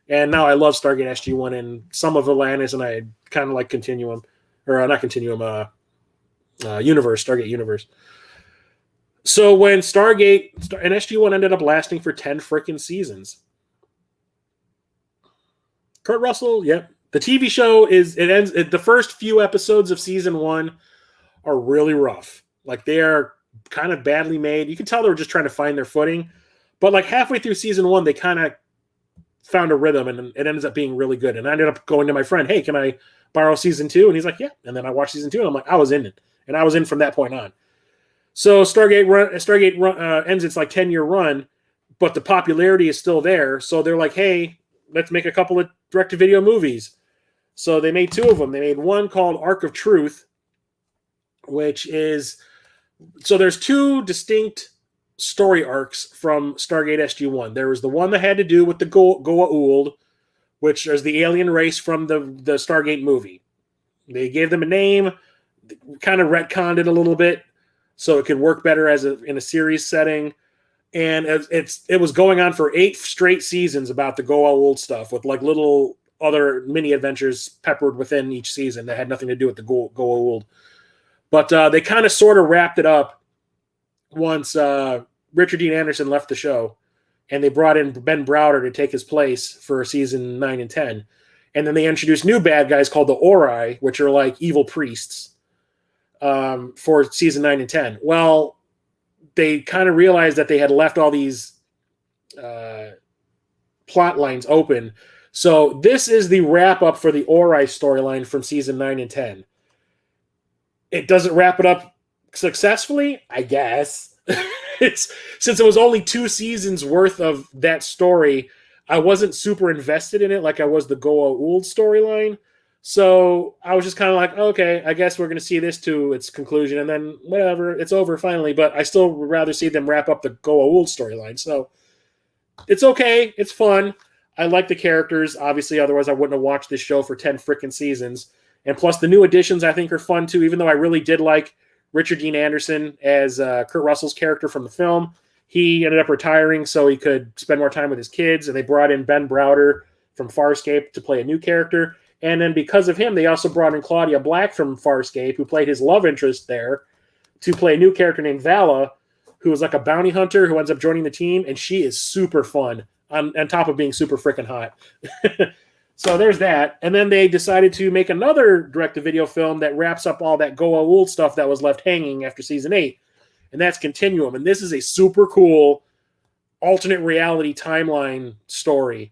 And now I love Stargate SG-1 and some of Atlantis, and I kind of like Continuum, or not Continuum, Universe, Stargate Universe. So when Stargate and SG-1 ended up lasting for 10 freaking seasons. Kurt Russell, yep. The TV show the first few episodes of season 1 are really rough. Like they are kind of badly made. You can tell they were just trying to find their footing. But like halfway through season 1, they kind of found a rhythm, and it ends up being really good. And I ended up going to my friend, hey, can I borrow season 2? And he's like, yeah. And then I watched season 2, and I'm like, I was in it. And I was in from that point on. So Stargate ends its like 10-year run, but the popularity is still there. So they're like, hey, let's make a couple of direct-to-video movies. So they made 2 of them. They made one called Arc of Truth, which is, so there's 2 distinct story arcs from Stargate SG-1. There was the one that had to do with the Goa'uld, which is the alien race from the Stargate movie. They gave them a name, kind of retconned it a little bit so it could work better in a series setting. And it was going on for 8 straight seasons about the Goa'uld stuff, with like little other mini adventures peppered within each season that had nothing to do with the Goa'uld. But they kind of sort of wrapped it up once Richard Dean Anderson left the show, and they brought in Ben Browder to take his place for season 9 and 10. And then they introduced new bad guys called the Ori, which are like evil priests, for season 9 and 10. Well, they kind of realized that they had left all these plot lines open. So this is the wrap up for the Ori storyline from season 9 and 10. It doesn't wrap it up successfully, I guess. Since it was only 2 seasons worth of that story, I wasn't super invested in it like I was the Goa'uld storyline. So I was just kind of like, okay, I guess we're going to see this to its conclusion, and then whatever, it's over finally. But I still would rather see them wrap up the Goa'uld storyline. So it's okay. It's fun. I like the characters, obviously. Otherwise, I wouldn't have watched this show for 10 freaking seasons. And plus, the new additions I think are fun too, even though I really did like Richard Dean Anderson as Kurt Russell's character from the film. He ended up retiring so he could spend more time with his kids, and they brought in Ben Browder from Farscape to play a new character. And then because of him, they also brought in Claudia Black from Farscape, who played his love interest there, to play a new character named Vala, who is like a bounty hunter who ends up joining the team, and she is super fun, on top of being super freaking hot. So there's that. And then they decided to make another direct-to-video film that wraps up all that Goa'uld stuff that was left hanging after season 8. And that's Continuum. And this is a super cool alternate reality timeline story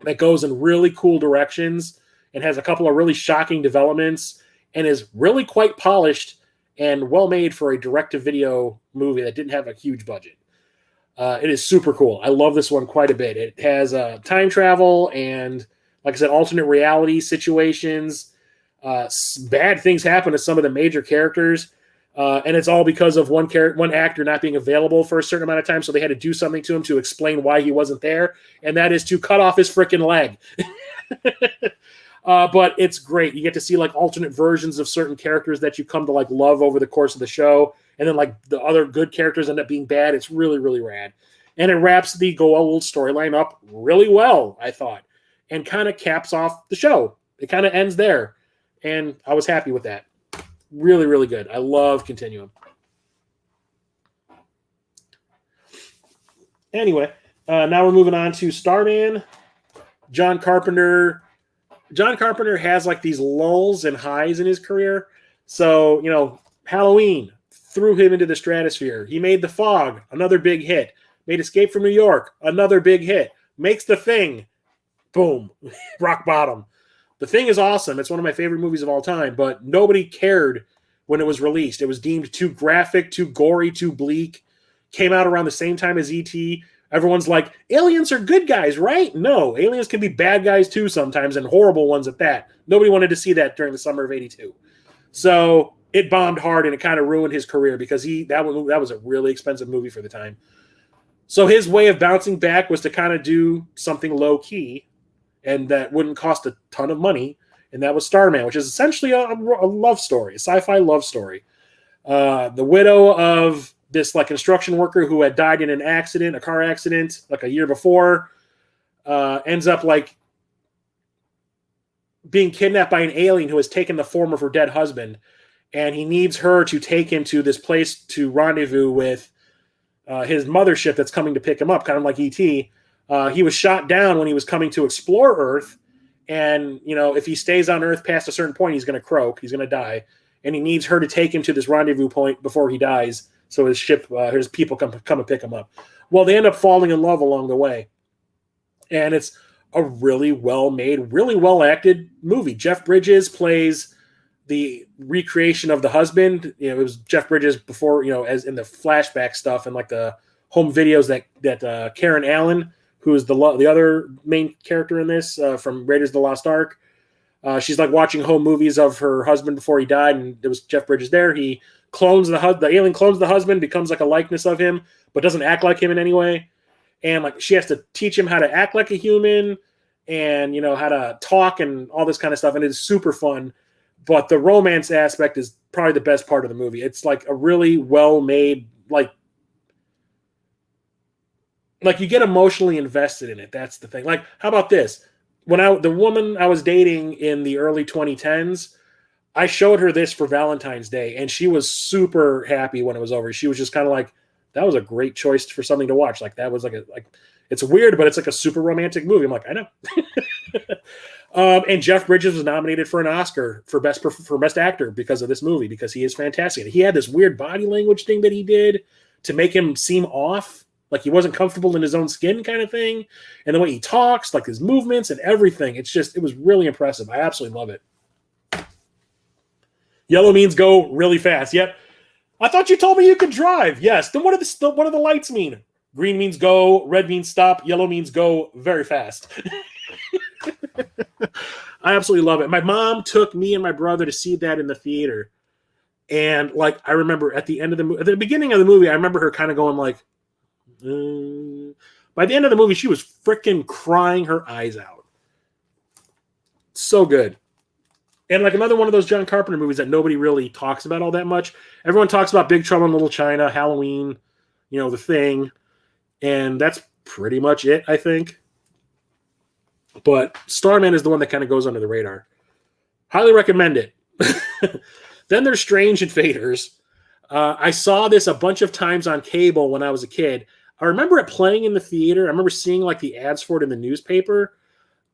that goes in really cool directions and has a couple of really shocking developments and is really quite polished and well made for a direct-to-video movie that didn't have a huge budget. It is super cool. I love this one quite a bit. It has time travel and, like I said, alternate reality situations. Bad things happen to some of the major characters, and it's all because of one actor not being available for a certain amount of time, so they had to do something to him to explain why he wasn't there, and that is to cut off his freaking leg. But it's great. You get to see like alternate versions of certain characters that you come to like love over the course of the show, and then like the other good characters end up being bad. It's really, really rad. And it wraps the Goa'uld storyline up really well, I thought, and kind of caps off the show. It kind of ends there, and I was happy with that. Really, really good. I love Continuum. Anyway, now we're moving on to Starman. John Carpenter has like these lulls and highs in his career. So, Halloween threw him into the stratosphere. He made The Fog, another big hit. Made Escape from New York, another big hit. Makes The Thing, boom, rock bottom. The Thing is awesome. It's one of my favorite movies of all time, but nobody cared when it was released. It was deemed too graphic, too gory, too bleak. Came out around the same time as E.T. Everyone's like, aliens are good guys, right? No, aliens can be bad guys too sometimes, and horrible ones at that. Nobody wanted to see that during the summer of '82. So it bombed hard, and it kind of ruined his career because that was a really expensive movie for the time. So his way of bouncing back was to kind of do something low-key, and that wouldn't cost a ton of money, and that was Starman, which is essentially a love story, a sci-fi love story. The widow of this like construction worker who had died in a car accident, like a year before, ends up like being kidnapped by an alien who has taken the form of her dead husband, and he needs her to take him to this place to rendezvous with his mothership that's coming to pick him up, kind of like E.T. He was shot down when he was coming to explore Earth, and if he stays on Earth past a certain point, he's going to croak, he's going to die. and he needs her to take him to this rendezvous point before he dies, so his ship, his people come and pick him up. Well, they end up falling in love along the way, and it's a really well-made, really well-acted movie. Jeff Bridges plays the recreation of the husband. It was Jeff Bridges before, as in the flashback stuff and like the home videos that Karen Allen, who is the other main character in this from Raiders of the Lost Ark. She's like watching home movies of her husband before he died, and there was Jeff Bridges there. He clones the alien clones the husband, becomes like a likeness of him, but doesn't act like him in any way. And like she has to teach him how to act like a human, and how to talk and all this kind of stuff. And it's super fun. But the romance aspect is probably the best part of the movie. It's like a really well-made, like you get emotionally invested in it. That's the thing. Like, how about this? The woman I was dating in the early 2010s, I showed her this for Valentine's Day, and she was super happy when it was over. She was just kind of like, that was a great choice for something to watch. Like, that was like it's weird, but it's like a super romantic movie. I'm like, I know. And Jeff Bridges was nominated for an Oscar for best actor because of this movie, because he is fantastic. He had this weird body language thing that he did to make him seem off, like he wasn't comfortable in his own skin kind of thing. And the way he talks, like his movements and everything, it was really impressive. I absolutely love it. Yellow means go really fast. Yep. I thought you told me you could drive. Yes. Then what do the lights mean? Green means go, red means stop, yellow means go very fast. I absolutely love it. My mom took me and my brother to see that in the theater. And like, I remember at the beginning of the movie, I remember her kind of going like, by the end of the movie, she was freaking crying her eyes out. So good. And like another one of those John Carpenter movies that nobody really talks about all that much. Everyone talks about Big Trouble in Little China, Halloween, The Thing. And that's pretty much it, I think. But Starman is the one that kind of goes under the radar. Highly recommend it. Then there's Strange Invaders. I saw this a bunch of times on cable when I was a kid. I remember it playing in the theater. I remember seeing like the ads for it in the newspaper,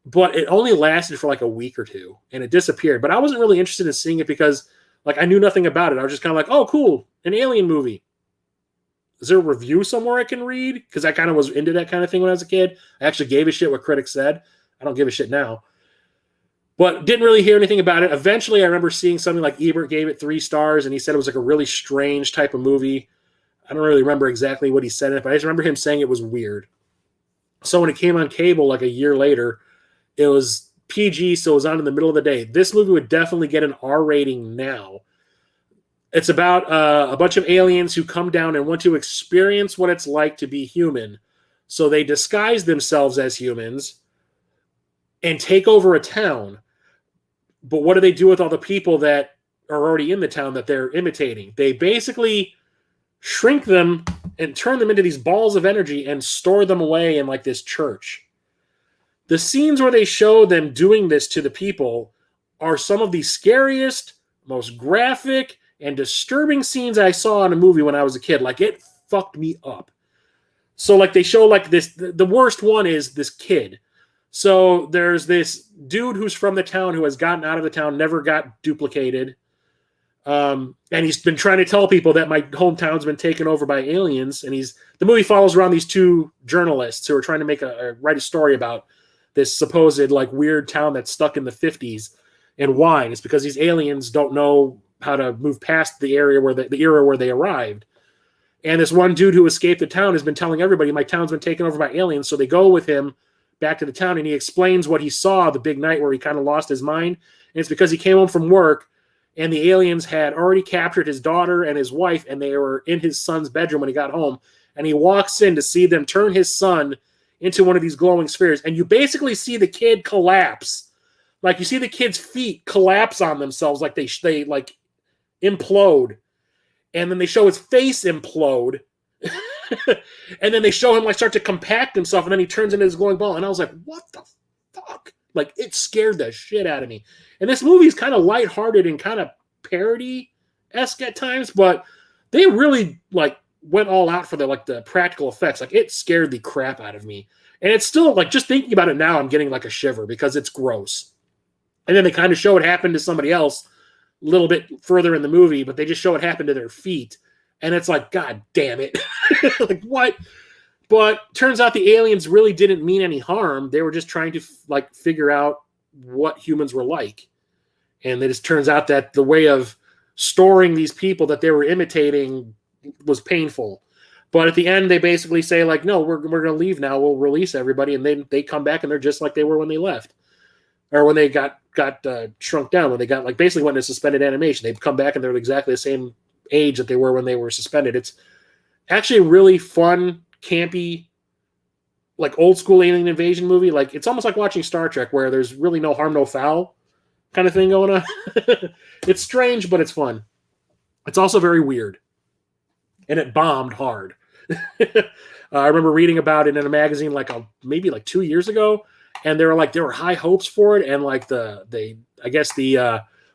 but it only lasted for like a week or two and it disappeared. But I wasn't really interested in seeing it because like I knew nothing about it. I was just kind of like, oh, cool, an alien movie. Is there a review somewhere I can read? Because I kind of was into that kind of thing when I was a kid. I actually gave a shit what critics said. I don't give a shit now. But didn't really hear anything about it. Eventually, I remember seeing something like Ebert gave it 3 stars, and he said it was like a really strange type of movie. I don't really remember exactly what he said in it, but I just remember him saying it was weird. So when it came on cable like a year later, it was PG, so it was on in the middle of the day. This movie would definitely get an R rating now. It's about a bunch of aliens who come down and want to experience what it's like to be human. So they disguise themselves as humans and take over a town. But what do they do with all the people that are already in the town that they're imitating? They basically shrink them and turn them into these balls of energy and store them away in like this church. The scenes where they show them doing this to the people are some of the scariest, most graphic, and disturbing scenes I saw in a movie when I was a kid. Like, it fucked me up. So like they show like this, the worst one is this kid. So there's this dude who's from the town who has gotten out of the town, never got duplicated. And he's been trying to tell people that my hometown's been taken over by aliens. And the movie follows around these 2 journalists who are trying to write a story about this supposed like weird town that's stuck in the 50s. And why? And it's because these aliens don't know how to move past the area where the era where they arrived. And this one dude who escaped the town has been telling everybody my town's been taken over by aliens. So they go with him back to the town and he explains what he saw the big night where he kind of lost his mind. And it's because he came home from work and the aliens had already captured his daughter and his wife, and they were in his son's bedroom when he got home. And he walks in to see them turn his son into one of these glowing spheres. And you basically see the kid collapse. Like you see the kid's feet collapse on themselves, like they like implode. And then they show his face implode. And then they show him like start to compact himself, and then he turns into this glowing ball. And I was like, what the fuck? Like, it scared the shit out of me. And this movie is kind of lighthearted and kind of parody-esque at times, but they really like went all out for the practical effects. Like, it scared the crap out of me. And it's still like, just thinking about it now, I'm getting like a shiver because it's gross. And then they kind of show it happen to somebody else little bit further in the movie, but they just show it happen to their feet. And it's like, God damn it. Like, what? But turns out the aliens really didn't mean any harm. They were just trying to like figure out what humans were like. And it just turns out that the way of storing these people that they were imitating was painful. But at the end, they basically say, like, no, we're going to leave now. We'll release everybody. And then they come back and they're just like they were when they left. Or when they got shrunk down, when they got, like, basically went into suspended animation. They've come back and they're exactly the same age that they were when they were suspended. It's actually a really fun, campy, like, old school alien invasion movie. Like, it's almost like watching Star Trek, where there's really no harm, no foul kind of thing going on. It's strange, but it's fun. It's also very weird. And it bombed hard. I remember reading about it in a magazine maybe 2 years ago, and there were high hopes for it, and like the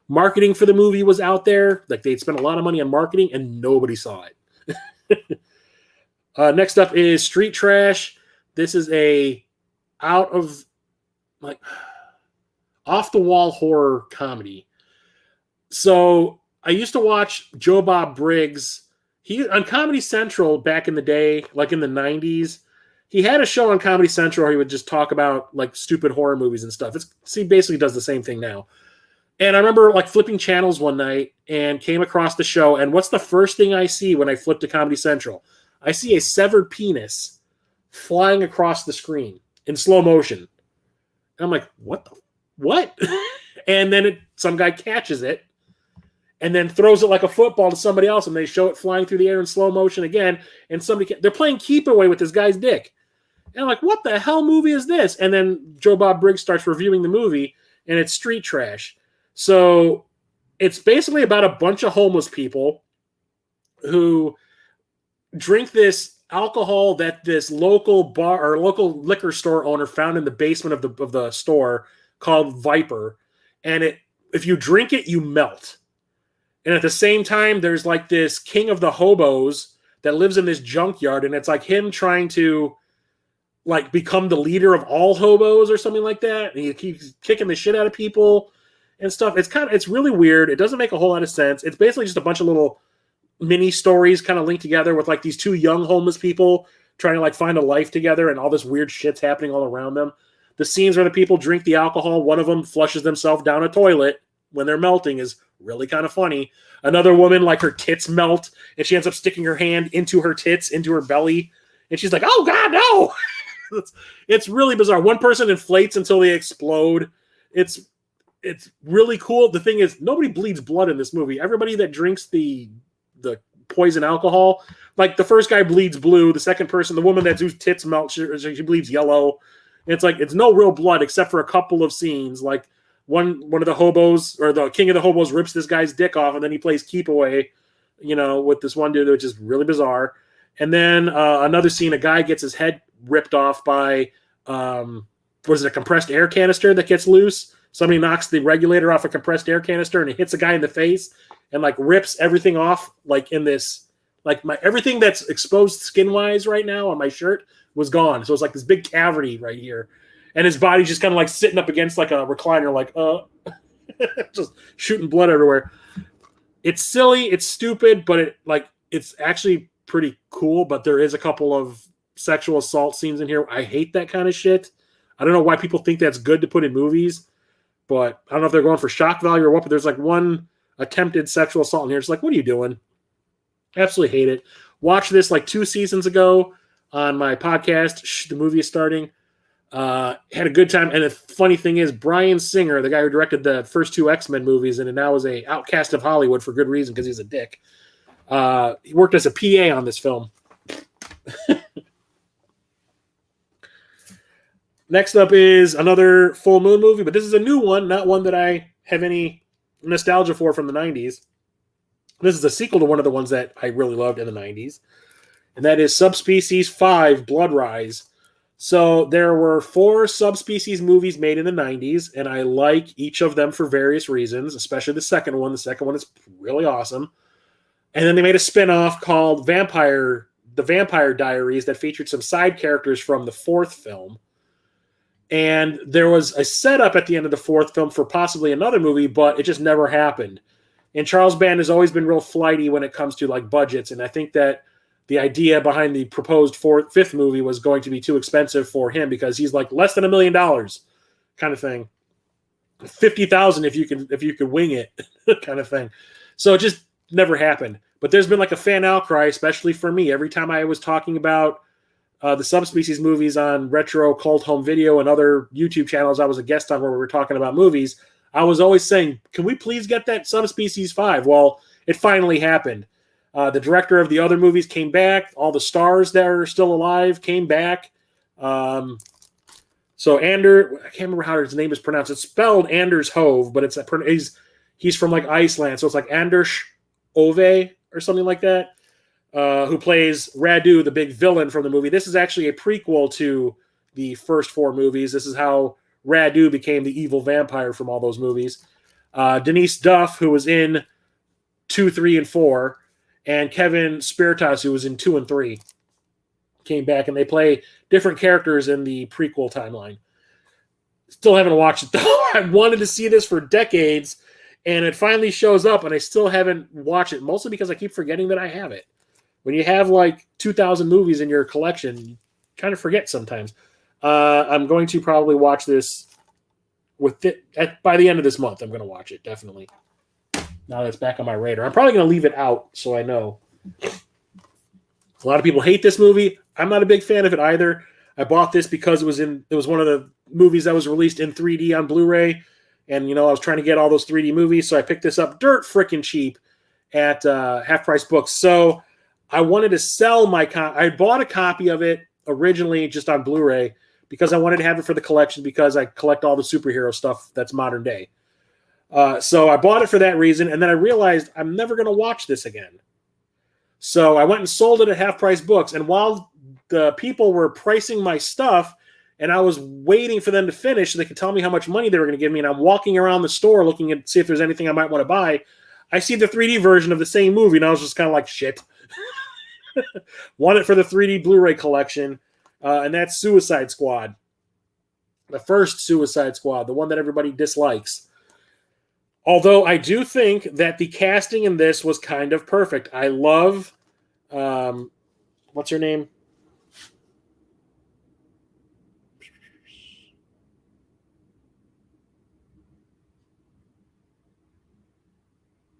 marketing for the movie was out there. Like, they'd spent a lot of money on marketing, and nobody saw it. Next up is Street Trash. This is a off the wall horror comedy. So I used to watch Joe Bob Briggs. He on Comedy Central back in the day, like in the 90s. He had a show on Comedy Central where he would just talk about like stupid horror movies and stuff. He basically does the same thing now. And I remember like flipping channels one night and came across the show. And what's the first thing I see when I flip to Comedy Central? I see a severed penis flying across the screen in slow motion. And I'm like, what? And then some guy catches it and then throws it like a football to somebody else, and they show it flying through the air in slow motion again. And they're playing keep away with this guy's dick. And I'm like, what the hell movie is this? And then Joe Bob Briggs starts reviewing the movie, and it's Street Trash. So it's basically about a bunch of homeless people who drink this alcohol that this local bar or local liquor store owner found in the basement of the store, called Viper. And if you drink it, you melt. And at the same time, there's like this king of the hobos that lives in this junkyard, and it's like him trying to like become the leader of all hobos or something like that. And he keeps kicking the shit out of people and stuff. It's really weird. It doesn't make a whole lot of sense. It's basically just a bunch of little mini stories kind of linked together with like these two young homeless people trying to like find a life together, and all this weird shit's happening all around them. The scenes where the people drink the alcohol, one of them flushes themselves down a toilet when they're melting, is really kind of funny. Another woman, like, her tits melt, and she ends up sticking her hand into her tits, into her belly, and she's like, oh God, no. It's really bizarre. One person inflates until they explode. It's really cool. The thing is, nobody bleeds blood in this movie. Everybody that drinks the poison alcohol, like, the first guy bleeds blue, the second person, the woman whose tits melt, she bleeds yellow. It's like, it's no real blood except for a couple of scenes. Like, one of the hobos, or the king of the hobos, rips this guy's dick off, and then he plays keep away, with this one dude, which is really bizarre. And then another scene, a guy gets his head ripped off by, a compressed air canister that gets loose. Somebody knocks the regulator off a compressed air canister, and it hits a guy in the face and like rips everything off, like in this, like everything that's exposed skin-wise right now on my shirt was gone. So it's like this big cavity right here. And his body's just kind of like sitting up against like a recliner, like, just shooting blood everywhere. It's silly, it's stupid, but it's actually pretty cool. But there is a couple of sexual assault scenes in here. I hate that kind of shit. I don't know why people think that's good to put in movies, but I don't know if they're going for shock value or what, but there's like one attempted sexual assault in here. It's like, what are you doing? Absolutely hate it. Watched this like 2 seasons ago on my podcast. The movie is starting. Had a good time. And the funny thing is, Bryan Singer, the guy who directed the first 2 X-Men movies and now is a outcast of Hollywood for good reason, because he's a dick. He worked as a PA on this film. Next up is another full moon movie, but this is a new one, not one that I have any nostalgia for from the 90s. This is a sequel to one of the ones that I really loved in the 90s, and that is Subspecies 5, Blood Rise. So there were 4 Subspecies movies made in the 90s, and I like each of them for various reasons, especially the second one. The second one is really awesome. And then they made a spin-off called The Vampire Diaries that featured some side characters from the 4th film. And there was a setup at the end of the 4th film for possibly another movie, but it just never happened. And Charles Band has always been real flighty when it comes to like budgets, and I think that the idea behind the proposed fifth movie was going to be too expensive for him because he's like less than $1 million kind of thing. 50,000 if you could wing it kind of thing. So it just never happened. But there's been like a fan outcry, especially for me. Every time I was talking about the Subspecies movies on Retro Cult Home Video and other YouTube channels I was a guest on where we were talking about movies, I was always saying, can we please get that Subspecies 5? Well, it finally happened. The director of the other movies came back. All the stars that are still alive came back. So Ander, I can't remember how his name is pronounced. It's spelled Anders Hove, but he's from like Iceland, so it's like Anders Ove or something like that. Who plays Radu, the big villain from the movie. This is actually a prequel to the first 4 movies. This is how Radu became the evil vampire from all those movies. Denise Duff, who was in 2, 3, and 4, and Kevin Spiritas, who was in 2 and 3, came back, and they play different characters in the prequel timeline. Still haven't watched it, though. I wanted to see this for decades, and it finally shows up, and I still haven't watched it, mostly because I keep forgetting that I have it. When you have like 2,000 movies in your collection, you kind of forget sometimes. I'm going to probably watch this by the end of this month. I'm going to watch it, definitely. Now that it's back on my radar. I'm probably going to leave it out so I know. A lot of people hate this movie. I'm not a big fan of it either. I bought this because it was one of the movies that was released in 3D on Blu-ray. And, I was trying to get all those 3D movies, so I picked this up dirt freaking cheap at Half Price Books. So I wanted to sell my I bought a copy of it originally just on Blu-ray because I wanted to have it for the collection because I collect all the superhero stuff that's modern day. So I bought it for that reason, and then I realized I'm never going to watch this again. So I went and sold it at Half Price Books, and while the people were pricing my stuff, and I was waiting for them to finish so they could tell me how much money they were going to give me, and I'm walking around the store looking to see if there's anything I might want to buy, I see the 3D version of the same movie, and I was just kind of like, shit. Want it for the 3D Blu-ray collection, and that's Suicide Squad. The first Suicide Squad, the one that everybody dislikes. Although I do think that the casting in this was kind of perfect. I love, what's her name?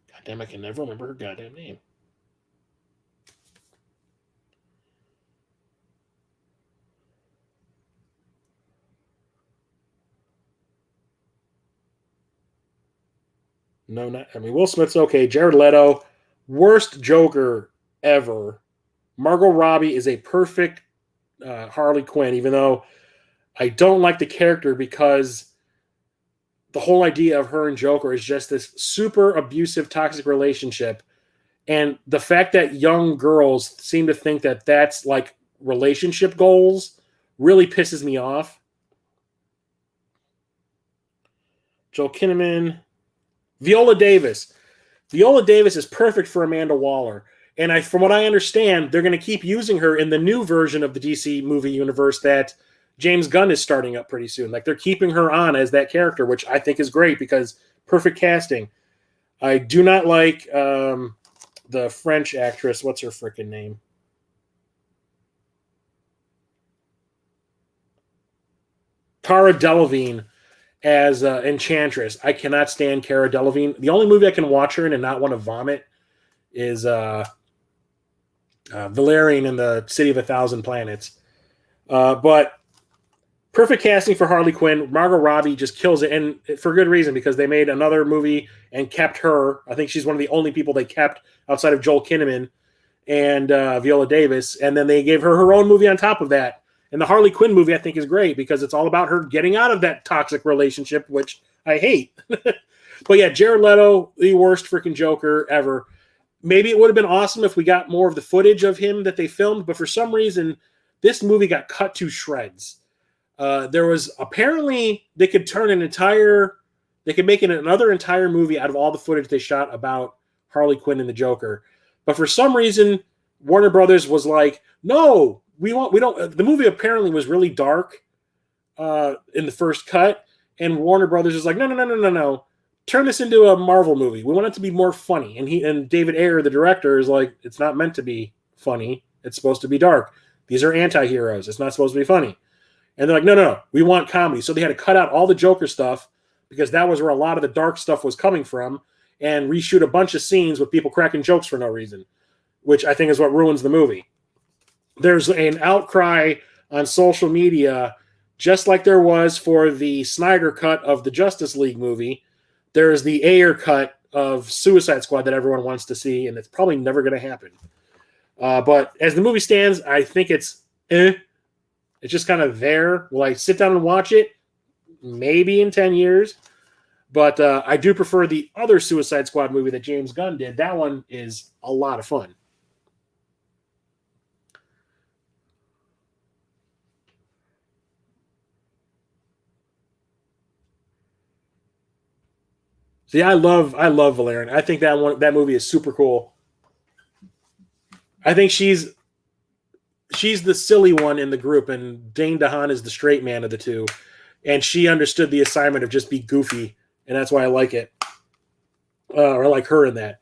Goddamn, I can never remember her goddamn name. No, not. I mean, Will Smith's okay. Jared Leto, worst Joker ever. Margot Robbie is a perfect Harley Quinn, even though I don't like the character because the whole idea of her and Joker is just this super abusive, toxic relationship. And the fact that young girls seem to think that that's like relationship goals really pisses me off. Joel Kinnaman. Viola Davis. Viola Davis is perfect for Amanda Waller. And from what I understand, they're going to keep using her in the new version of the DC movie universe that James Gunn is starting up pretty soon. Like, they're keeping her on as that character, which I think is great because perfect casting. I do not like the French actress. What's her freaking name? Cara Delevingne as Enchantress. I cannot stand Cara Delevingne. The only movie I can watch her in and not want to vomit is Valerian in the City of a Thousand Planets. But perfect casting for Harley Quinn. Margot Robbie just kills it, and for good reason, because they made another movie and kept her. I think she's one of the only people they kept outside of Joel Kinnaman and Viola Davis, and then they gave her own movie on top of that. And the Harley Quinn movie, I think, is great because it's all about her getting out of that toxic relationship, which I hate. But yeah, Jared Leto, the worst freaking Joker ever. Maybe it would have been awesome if we got more of the footage of him that they filmed, but for some reason, this movie got cut to shreds. There was apparently they could make another entire movie out of all the footage they shot about Harley Quinn and the Joker. But for some reason, Warner Brothers was like, no, we don't. The movie apparently was really dark in the first cut, and Warner Brothers is like, no. turn this into a Marvel movie. We want it to be more funny. And David Ayer, the director, is like, it's not meant to be funny. It's supposed to be dark. These are anti-heroes. It's not supposed to be funny. And they're like, no, we want comedy. So they had to cut out all the Joker stuff because that was where a lot of the dark stuff was coming from, and reshoot a bunch of scenes with people cracking jokes for no reason, which I think is what ruins the movie. There's an outcry on social media, just like there was for the Snyder cut of the Justice League movie. There's the Ayer cut of Suicide Squad that everyone wants to see, and it's probably never going to happen. But as the movie stands, I think it's It's just kind of there. Will I sit down and watch it? Maybe in 10 years. But I do prefer the other Suicide Squad movie that James Gunn did. That one is a lot of fun. See, I love Valerian. I think that movie is super cool. I think she's the silly one in the group, and Dane DeHaan is the straight man of the two. And she understood the assignment of just be goofy, and that's why I like it. Or I like her in that.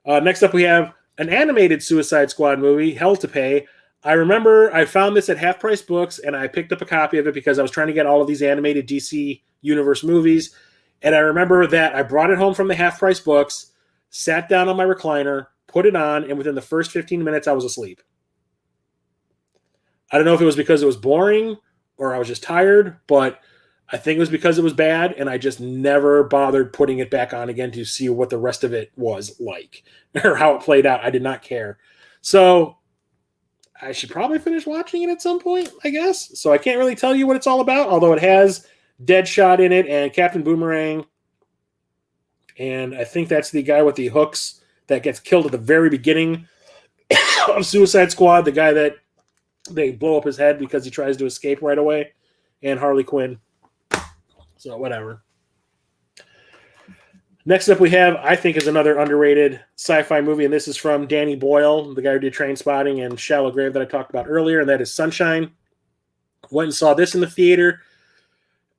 Next up, we have an animated Suicide Squad movie, Hell to Pay. I remember I found this at Half Price Books, and I picked up a copy of it because I was trying to get all of these animated DC Universe movies. And I remember that I brought it home from the Half Price Books, sat down on my recliner, put it on, and within the first 15 minutes, I was asleep. I don't know if it was because it was boring or I was just tired, but I think it was because it was bad, and I just never bothered putting it back on again to see what the rest of it was like or how it played out. I did not care. So I should probably finish watching it at some point, I guess. So I can't really tell you what it's all about, although it has Deadshot in it and Captain Boomerang. And I think that's the guy with the hooks that gets killed at the very beginning of Suicide Squad, the guy that they blow up his head because he tries to escape right away, and Harley Quinn. So whatever. Next up we have, I think, is another underrated sci-fi movie, and this is from Danny Boyle, the guy who did Trainspotting and Shallow Grave that I talked about earlier, and that is Sunshine. Went and saw this in the theater.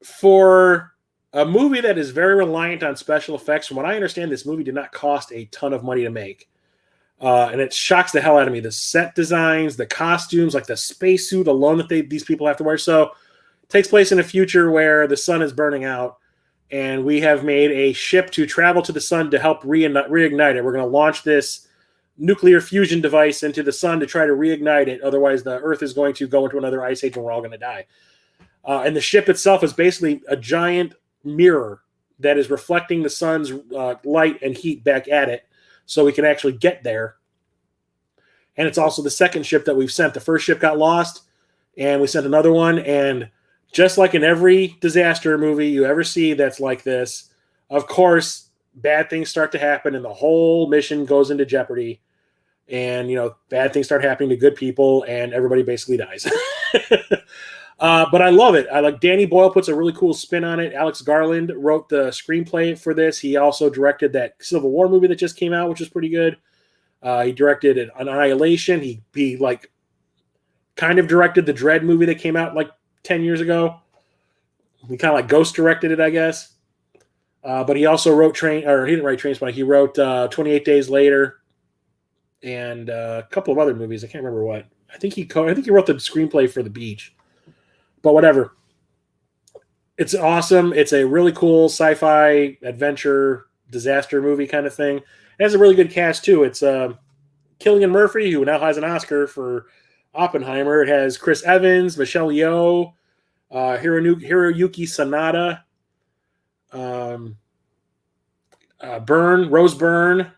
For a movie that is very reliant on special effects, from what I understand, this movie did not cost a ton of money to make. And it shocks the hell out of me. The set designs, the costumes, like the spacesuit alone that these people have to wear. So it takes place in a future where the sun is burning out, and we have made a ship to travel to the sun to help reignite it. We're going to launch this nuclear fusion device into the sun to try to reignite it. Otherwise, the Earth is going to go into another ice age and we're all going to die. And the ship itself is basically a giant mirror that is reflecting the sun's light and heat back at it so we can actually get there. And it's also the second ship that we've sent. The first ship got lost, and we sent another one. And just like in every disaster movie you ever see that's like this, of course, bad things start to happen, and the whole mission goes into jeopardy. And, bad things start happening to good people, and everybody basically dies. But I love it. I like Danny Boyle puts a really cool spin on it. Alex Garland wrote the screenplay for this. He also directed that Civil War movie that just came out, which is pretty good. He directed Annihilation. He like kind of directed the Dread movie that came out like 10 years ago. He kind of like ghost directed it, I guess. But he also wrote he didn't write Trainspotting. He wrote 28 Days Later and a couple of other movies. I can't remember what. I think he wrote the screenplay for The Beach. But whatever. It's awesome. It's a really cool sci-fi adventure disaster movie kind of thing. It has a really good cast too. It's Cillian Murphy, who now has an Oscar for Oppenheimer. It has Chris Evans, Michelle Yeoh, Hiroyuki Sanada, Rose Byrne,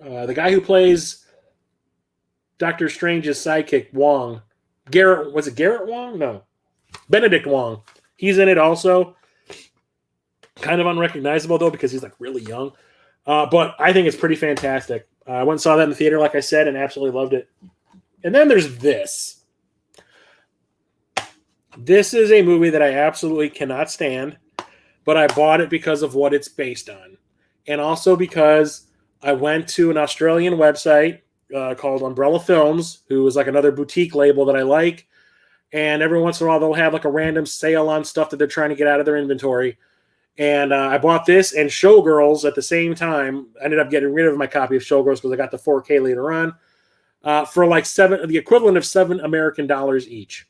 the guy who plays Doctor Strange's sidekick, Wong. Was it Garrett Wong? No. Benedict Wong. He's in it also. Kind of unrecognizable, though, because he's like really young. But I think it's pretty fantastic. I went and saw that in the theater, like I said, and absolutely loved it. And then there's this. This is a movie that I absolutely cannot stand, but I bought it because of what it's based on. And also because I went to an Australian website called Umbrella Films, who is like another boutique label that I like. And every once in a while, they'll have like a random sale on stuff that they're trying to get out of their inventory. And I bought this and Showgirls at the same time. I ended up getting rid of my copy of Showgirls because I got the 4K later on for like the equivalent of $7 American each.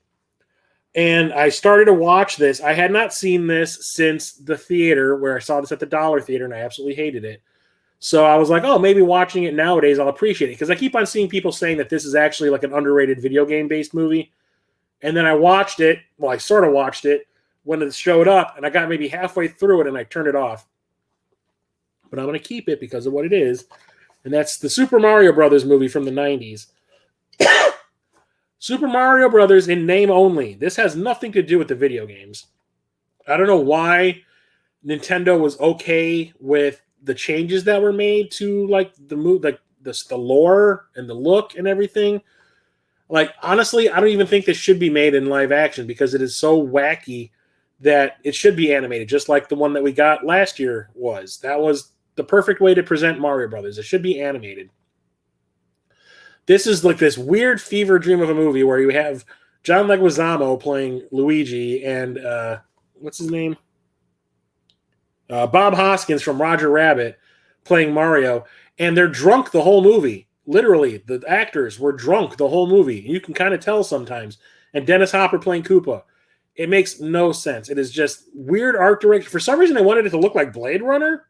And I started to watch this. I had not seen this since the theater where I saw this at the Dollar Theater, and I absolutely hated it. So I was like, oh, maybe watching it nowadays, I'll appreciate it. Because I keep on seeing people saying that this is actually like an underrated video game-based movie. And then I watched it. Well, I sort of watched it when it showed up, and I got maybe halfway through it, and I turned it off. But I'm going to keep it because of what it is. And that's the Super Mario Brothers movie from the 90s. Super Mario Brothers in name only. This has nothing to do with the video games. I don't know why Nintendo was okay with the changes that were made to like the lore and the look and everything. Like, honestly, I don't even think this should be made in live action because it is so wacky that it should be animated, just like the one that we got last year was. That was the perfect way to present Mario Brothers. It should be animated. This is like this weird fever dream of a movie where you have John Leguizamo playing Luigi and what's his name? Bob Hoskins from Roger Rabbit playing Mario, and they're drunk the whole movie. Literally, the actors were drunk the whole movie. You can kind of tell sometimes. And Dennis Hopper playing Koopa. It makes no sense. It is just weird art direction. For some reason, they wanted it to look like Blade Runner.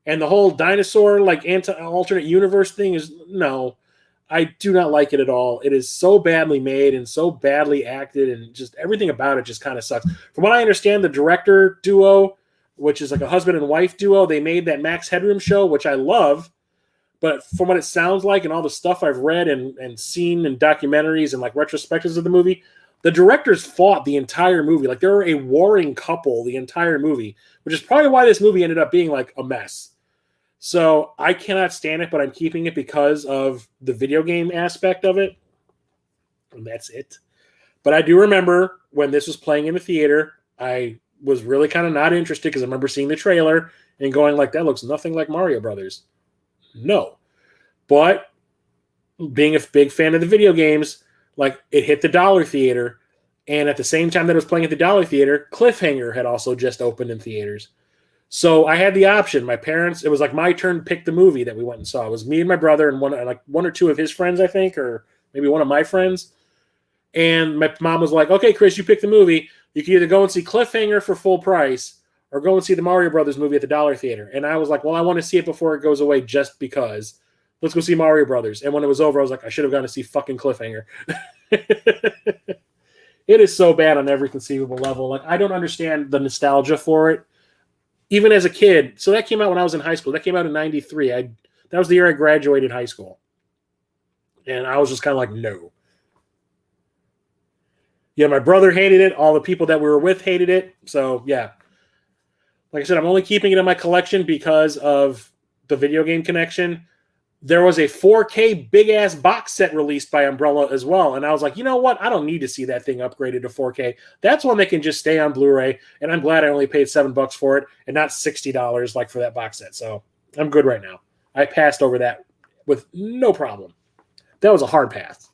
And the whole dinosaur, like, alternate universe thing is, no. I do not like it at all. It is so badly made and so badly acted, and just everything about it just kind of sucks. From what I understand, the director duo, which is like a husband and wife duo, they made that Max Headroom show, which I love. But from what it sounds like and all the stuff I've read and seen in documentaries and like retrospectives of the movie, the directors fought the entire movie. Like, they were a warring couple the entire movie, which is probably why this movie ended up being like a mess. So I cannot stand it, but I'm keeping it because of the video game aspect of it. And that's it. But I do remember when this was playing in the theater, I was really kind of not interested because I remember seeing the trailer and going like, that looks nothing like Mario Brothers. No. But being a big fan of the video games, like, it hit the Dollar Theater. And at the same time that it was playing at the Dollar Theater, Cliffhanger had also just opened in theaters. So I had the option. My parents, it was like my turn to pick the movie that we went and saw. It was me and my brother and one or two of his friends, I think, or maybe one of my friends. And my mom was like, okay, Chris, you pick the movie. You can either go and see Cliffhanger for full price or go and see the Mario Brothers movie at the Dollar Theater. And I was like, well, I want to see it before it goes away just because. Let's go see Mario Brothers. And when it was over, I was like, I should have gone to see fucking Cliffhanger. It is so bad on every conceivable level. Like, I don't understand the nostalgia for it. Even as a kid, so that came out when I was in high school. That came out in 93. That was the year I graduated high school. And I was just kind of like, no. Yeah, my brother hated it. All the people that we were with hated it. So, yeah. Like I said, I'm only keeping it in my collection because of the video game connection. There was a 4K big-ass box set released by Umbrella as well. And I was like, you know what? I don't need to see that thing upgraded to 4K. That's one that can just stay on Blu-ray. And I'm glad I only paid $7 for it and not $60 like for that box set. So I'm good right now. I passed over that with no problem. That was a hard pass.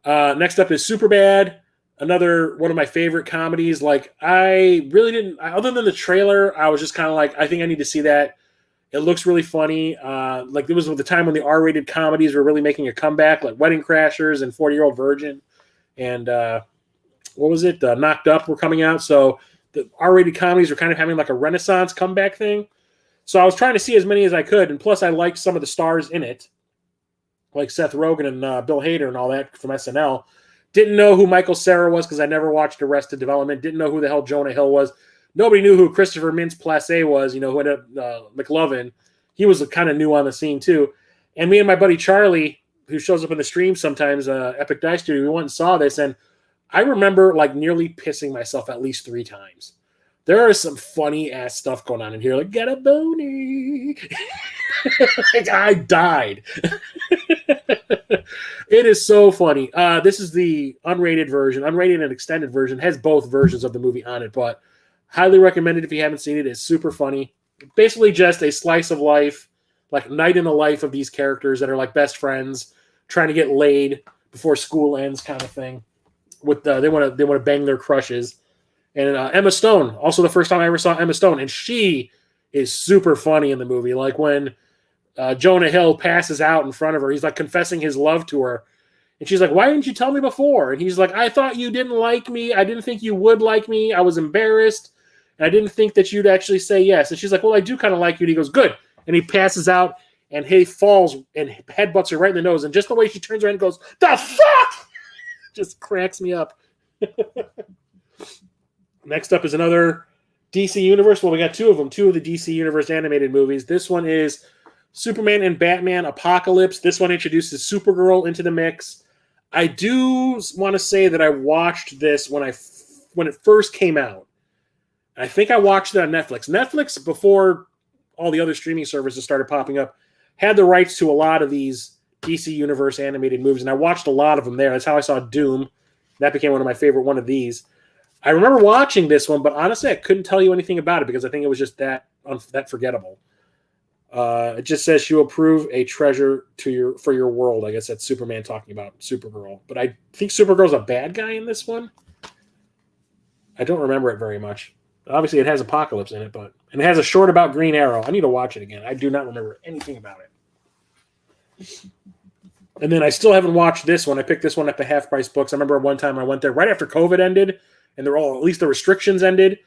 Next up is Superbad, another one of my favorite comedies. Like, I really didn't, other than the trailer, I was just kind of like, I think I need to see that. It looks really funny. Like, it was the time when the R-rated comedies were really making a comeback, like Wedding Crashers and 40-Year-Old Virgin. And what was it? Knocked Up were coming out. So the R-rated comedies were kind of having like a renaissance comeback thing. So I was trying to see as many as I could. And plus, I liked some of the stars in it, like Seth Rogen and Bill Hader and all that from SNL. Didn't know who Michael Cera was because I never watched Arrested Development. Didn't know who the hell Jonah Hill was. Nobody knew who Christopher Mintz-Plasse was, who ended up McLovin. He was kind of new on the scene, too. And me and my buddy Charlie, who shows up in the stream sometimes, Epic Dice Studio, we went and saw this, and I remember, like, nearly pissing myself at least 3 times. There is some funny-ass stuff going on in here, like, get a booty. Like, I died. It is so funny. This is the unrated version. Unrated and extended version. Has both versions of the movie on it, but highly recommended if you haven't seen it. It's super funny. Basically just a slice of life, like night in the life of these characters that are like best friends, trying to get laid before school ends kind of thing. with they want to bang their crushes. And Emma Stone, also the first time I ever saw Emma Stone, and she is super funny in the movie. Like when Jonah Hill passes out in front of her, he's like confessing his love to her, and she's like, "Why didn't you tell me before?" And he's like, "I thought you didn't like me. I didn't think you would like me. I was embarrassed, and I didn't think that you'd actually say yes." And she's like, "Well, I do kind of like you." And he goes, "Good." And he passes out, and he falls and headbutts her right in the nose. And just the way she turns around and goes, "The fuck!" just cracks me up. Next up is another DC Universe. Well, we got two of them, two of the DC Universe animated movies. This one is Superman and Batman Apocalypse. This one introduces Supergirl into the mix. I do want to say that I watched this when it first came out. I think I watched it on Netflix. Netflix, before all the other streaming services started popping up, had the rights to a lot of these DC Universe animated movies, and I watched a lot of them there. That's how I saw Doom. That became one of my favorite one of these. I remember watching this one, but honestly, I couldn't tell you anything about it because I think it was just that forgettable. It just says she will prove a treasure for your world. I guess that's Superman talking about Supergirl. But I think Supergirl's a bad guy in this one. I don't remember it very much. Obviously, it has Apocalypse in it, and it has a short about Green Arrow. I need to watch it again. I do not remember anything about it. And then I still haven't watched this one. I picked this one at the Half Price Books. I remember one time I went there right after COVID ended, and at least the restrictions ended,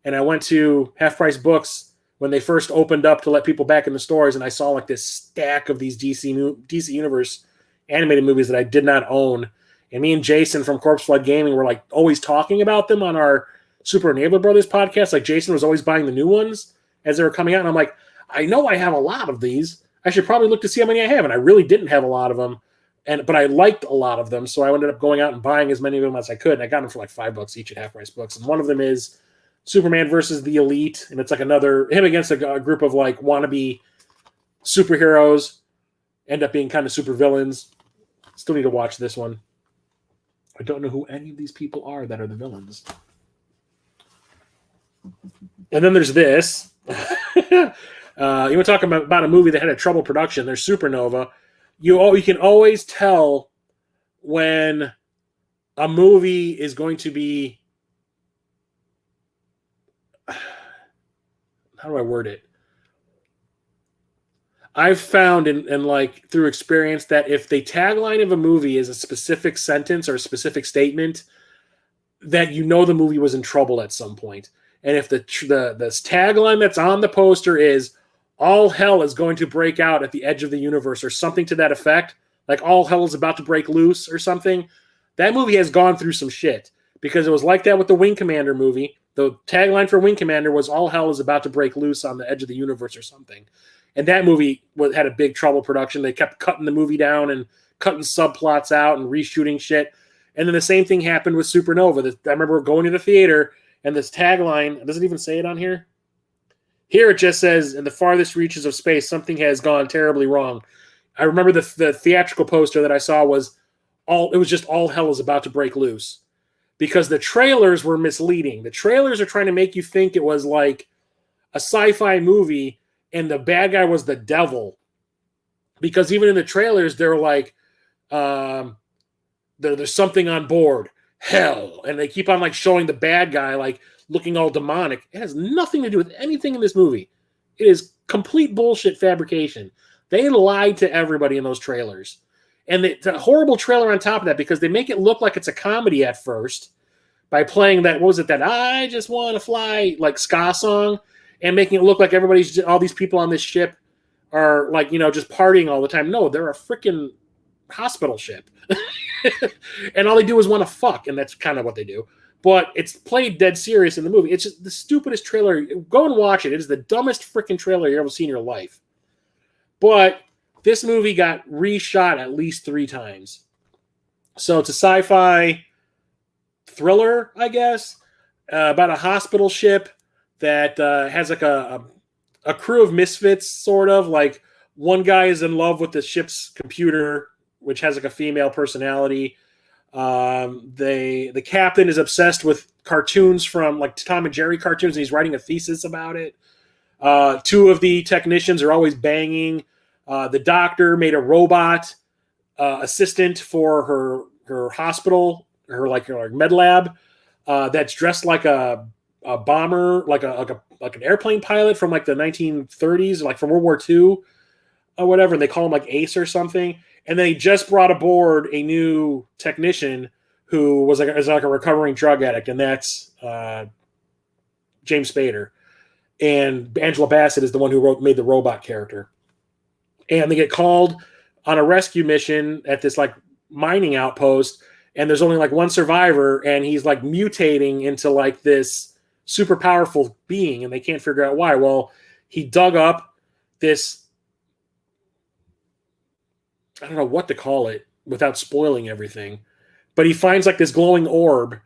and I went to Half Price Books when they first opened up to let people back in the stores, and I saw like this stack of these DC Universe animated movies that I did not own. And me and Jason from Corpse Flood Gaming were like always talking about them on our Super Enabler Brothers podcast. Like Jason was always buying the new ones as they were coming out, and I'm like, I know I have a lot of these. I should probably look to see how many I have, and I really didn't have a lot of them. But I liked a lot of them, so I ended up going out and buying as many of them as I could, and I got them for like $5 each at Half Price Books. And one of them is Superman versus the Elite, and it's like him against a group of like wannabe superheroes, end up being kind of super villains. Still need to watch this one. I don't know who any of these people are that are the villains. And then there's this. You want to talk about a movie that had a troubled production? There's Supernova. You can always tell when a movie is going to be, how do I word it? I've found and like through experience that if the tagline of a movie is a specific sentence or a specific statement, that you know the movie was in trouble at some point. And if the tagline that's on the poster is all hell is going to break out at the edge of the universe or something to that effect, like all hell is about to break loose or something, that movie has gone through some shit, because it was like that with the Wing Commander movie. The tagline for Wing Commander was all hell is about to break loose on the edge of the universe or something. And that movie had a big trouble production. They kept cutting the movie down and cutting subplots out and reshooting shit. And then the same thing happened with Supernova. I remember going to the theater, and this tagline, it doesn't even say it on here. Here it just says, in the farthest reaches of space, something has gone terribly wrong. I remember the theatrical poster that I saw was just all hell is about to break loose, because the trailers were misleading. The trailers are trying to make you think it was like a sci-fi movie and the bad guy was the devil, because even in the trailers they're like, there's something on board, hell, and they keep on like showing the bad guy like looking all demonic. It has nothing to do with anything in this movie. It is complete bullshit fabrication. They lied to everybody in those trailers. And it's a horrible trailer on top of that, because they make it look like it's a comedy at first by playing that, what was it, that I just want to fly, like ska song, and making it look like all these people on this ship are like, just partying all the time. No, they're a freaking hospital ship. And all they do is want to fuck, and that's kind of what they do. But it's played dead serious in the movie. It's just the stupidest trailer. Go and watch it. It is the dumbest freaking trailer you've ever seen in your life. But this movie got reshot at least 3 times. So it's a sci-fi thriller, I guess, about a hospital ship that has like a crew of misfits, sort of. Like one guy is in love with the ship's computer, which has like a female personality. The captain is obsessed with cartoons from like Tom and Jerry cartoons, and he's writing a thesis about it. 2 of the technicians are always banging. The doctor made a robot assistant for her hospital her med lab that's dressed like a bomber, like an airplane pilot from like the 1930s, like from World War II or whatever. And they call him like Ace or something. And then he just brought aboard a new technician who was is like a recovering drug addict, and that's James Spader. And Angela Bassett is the one who made the robot character. And they get called on a rescue mission at this like mining outpost, and there's only like one survivor, and he's like mutating into like this super powerful being, and they can't figure out why. Well, he dug up this, I don't know what to call it without spoiling everything, but he finds like this glowing orb,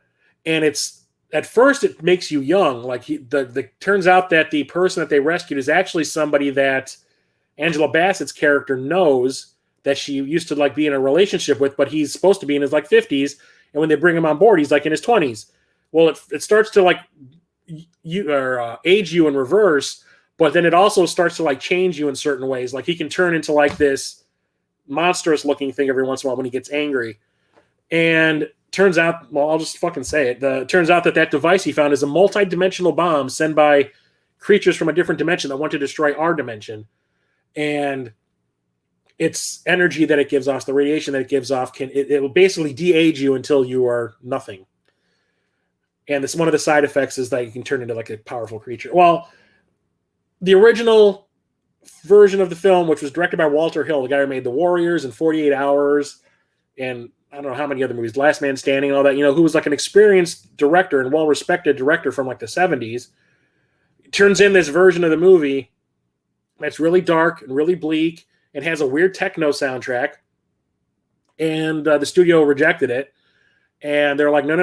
and it's, at first it makes you young. Like the turns out that the person that they rescued is actually somebody that Angela Bassett's character knows, that she used to like be in a relationship with, but he's supposed to be in his like 50s, and when they bring him on board, he's like in his 20s. Well, it starts to like age you in reverse, but then it also starts to like change you in certain ways. Like he can turn into like this monstrous looking thing every once in a while when he gets angry. And turns out, well, I'll just fucking say it. Turns out that device he found is a multi-dimensional bomb sent by creatures from a different dimension that want to destroy our dimension. And its energy that it gives off, the radiation that it gives off, it will basically de-age you until you are nothing. And this, one of the side effects is that you can turn into like a powerful creature. Well, the original version of the film, which was directed by Walter Hill, the guy who made The Warriors and 48 Hours, and I don't know how many other movies, Last Man Standing and all that, who was like an experienced director and well-respected director from like the 70s, turns in this version of the movie that's really dark and really bleak and has a weird techno soundtrack. And the studio rejected it. And they're like, no,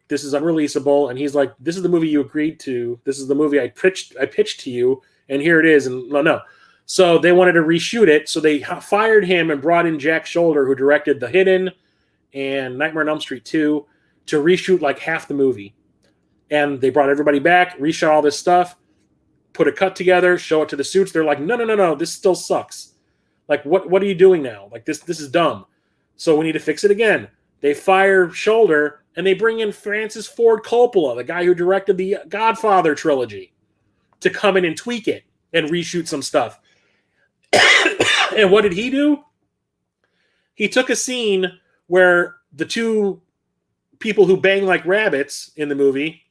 this is unreleasable. And he's like, this is the movie you agreed to. This is the movie I pitched to you. And here it is. And no. So they wanted to reshoot it. So they fired him and brought in Jack Shoulder, who directed The Hidden and Nightmare on Elm Street 2, to reshoot like half the movie. And they brought everybody back, reshot all this stuff, put a cut together, show it to the suits. They're like, no, this still sucks. Like, what are you doing now? Like, this is dumb. So we need to fix it again. They fire Shoulder, and they bring in Francis Ford Coppola, the guy who directed the Godfather trilogy, to come in and tweak it and reshoot some stuff. And what did he do? He took a scene where the two people who bang like rabbits in the movie,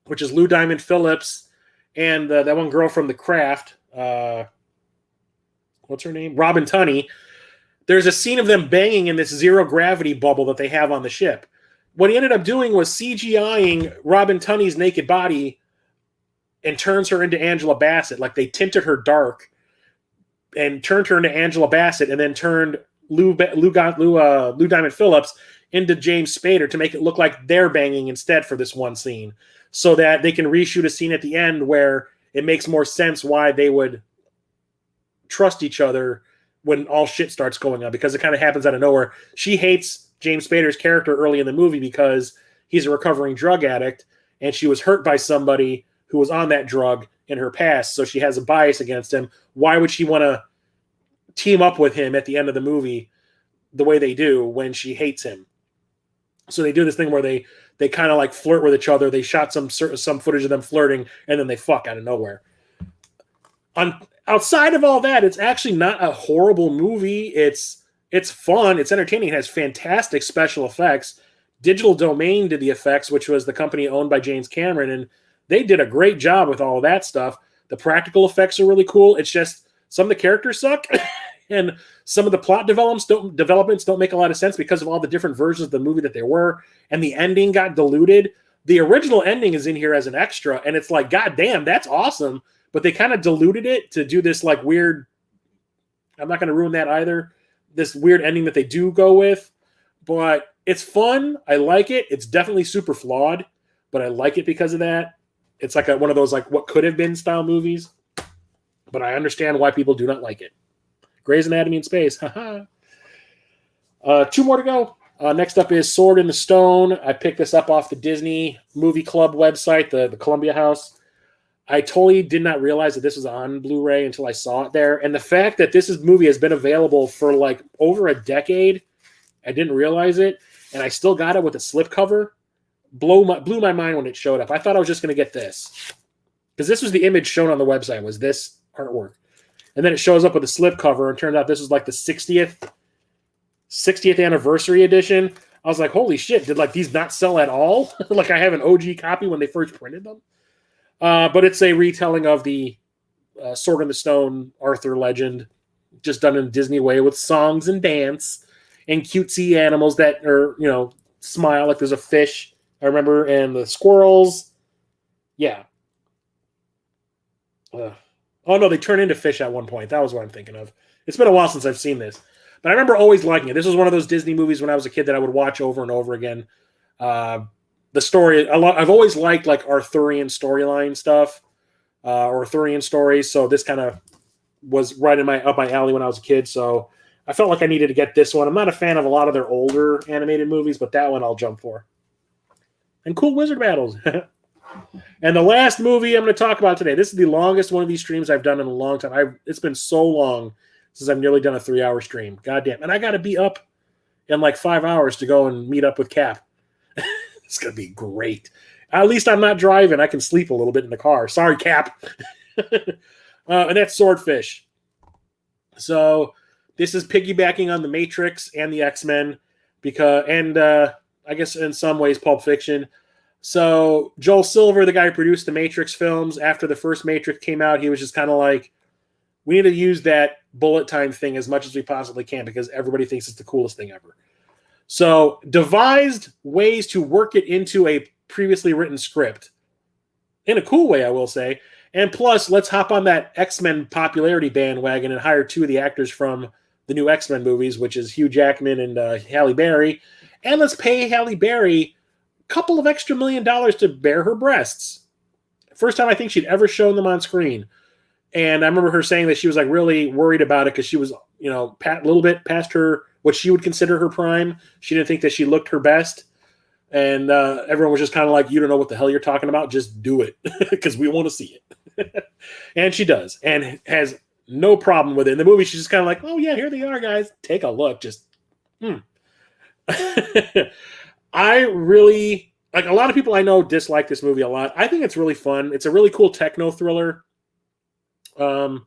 which is Lou Diamond Phillips and that one girl from The Craft, what's her name? Robin Tunney. There's a scene of them banging in this zero gravity bubble that they have on the ship. What he ended up doing was CGIing Robin Tunney's naked body and turns her into Angela Bassett. Like they tinted her dark and turned her into Angela Bassett, and then turned Lou Diamond Phillips into James Spader to make it look like they're banging instead for this one scene, so that they can reshoot a scene at the end where it makes more sense why they would trust each other when all shit starts going on, because it kind of happens out of nowhere. She hates James Spader's character early in the movie because he's a recovering drug addict, and she was hurt by somebody who was on that drug in her past, so she has a bias against him. Why would she want to team up with him at the end of the movie the way they do when she hates him? So they do this thing where they kind of like flirt with each other. They shot some footage of them flirting, and then they fuck out of nowhere. Outside of all that, it's actually not a horrible movie. It's fun. It's entertaining. It has fantastic special effects. Digital Domain did the effects, which was the company owned by James Cameron, and they did a great job with all of that stuff. The practical effects are really cool. It's just some of the characters suck, and some of the plot developments don't make a lot of sense because of all the different versions of the movie that there were, and the ending got diluted. The original ending is in here as an extra, and it's like, God damn, that's awesome. But they kind of diluted it to do this like weird, I'm not going to ruin that either, this weird ending that they do go with. But it's fun. I like it. It's definitely super flawed, but I like it because of that. It's like one of those like what could have been style movies, but I understand why people do not like it. Grey's Anatomy in space. Two more to go. Next up is Sword in the Stone. I picked this up off the Disney Movie Club website, the Columbia House. I totally did not realize that this was on Blu-ray until I saw it there. And the fact that movie has been available for like over a decade, I didn't realize it. and I still got it with a slipcover. Blew my mind when it showed up. I thought I was just going to get this, because this was the image shown on the website, was this artwork. And then it shows up with a slipcover, and turned out this was like the 60th anniversary edition. I was like, holy shit, did like these not sell at all? Like I have an OG copy when they first printed them. But it's a retelling of the Sword in the Stone Arthur legend, just done in a Disney way with songs and dance and cutesy animals that are, smile. Like there's a fish, I remember, and the squirrels. Yeah. Oh, no, they turn into fish at one point. That was what I'm thinking of. It's been a while since I've seen this. But I remember always liking it. This was one of those Disney movies when I was a kid that I would watch over and over again. The story, I've always liked like Arthurian storyline stuff, or Arthurian stories. So this kind of was right up my alley when I was a kid. So I felt like I needed to get this one. I'm not a fan of a lot of their older animated movies, but that one I'll jump for. And cool wizard battles. And the last movie I'm going to talk about today. This is the longest one of these streams I've done in a long time. It's been so long since I've nearly done a 3-hour stream. Goddamn. And I got to be up in like 5 hours to go and meet up with Cap. It's going to be great. At least I'm not driving. I can sleep a little bit in the car. Sorry, Cap. And that's Swordfish. So this is piggybacking on The Matrix and the X-Men, and I guess in some ways Pulp Fiction. So Joel Silver, the guy who produced the Matrix films, after the first Matrix came out, he was just kind of like, we need to use that bullet time thing as much as we possibly can because everybody thinks it's the coolest thing ever. So devised ways to work it into a previously written script in a cool way, I will say. And plus, let's hop on that X-Men popularity bandwagon and hire 2 of the actors from the new X-Men movies, which is Hugh Jackman and Halle Berry. And let's pay Halle Berry a couple of extra $1 million to bare her breasts. First time I think she'd ever shown them on screen. And I remember her saying that she was like really worried about it because she was, a little bit past her, what she would consider her prime. She didn't think that she looked her best. And everyone was just kind of like, you don't know what the hell you're talking about. Just do it because we want to see it. And she does, and has no problem with it. In the movie, she's just kind of like, oh, yeah, here they are, guys. Take a look. Just, I really, like a lot of people I know dislike this movie a lot. I think it's really fun. It's a really cool techno thriller. So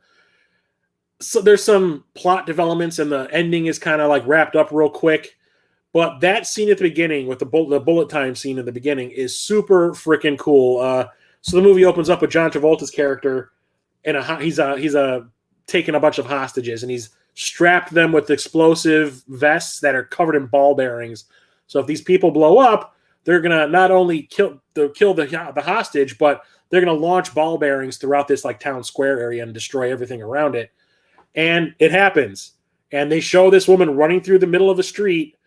there's some plot developments, and the ending is kind of like wrapped up real quick. But that scene at the beginning with the bullet time scene in the beginning is super freaking cool. So the movie opens up with John Travolta's character, and he's taking a bunch of hostages, and he's strapped them with explosive vests that are covered in ball bearings. So if these people blow up, they're gonna not only kill the hostage, but they're gonna launch ball bearings throughout this like town square area and destroy everything around it. And it happens. And they show this woman running through the middle of the street,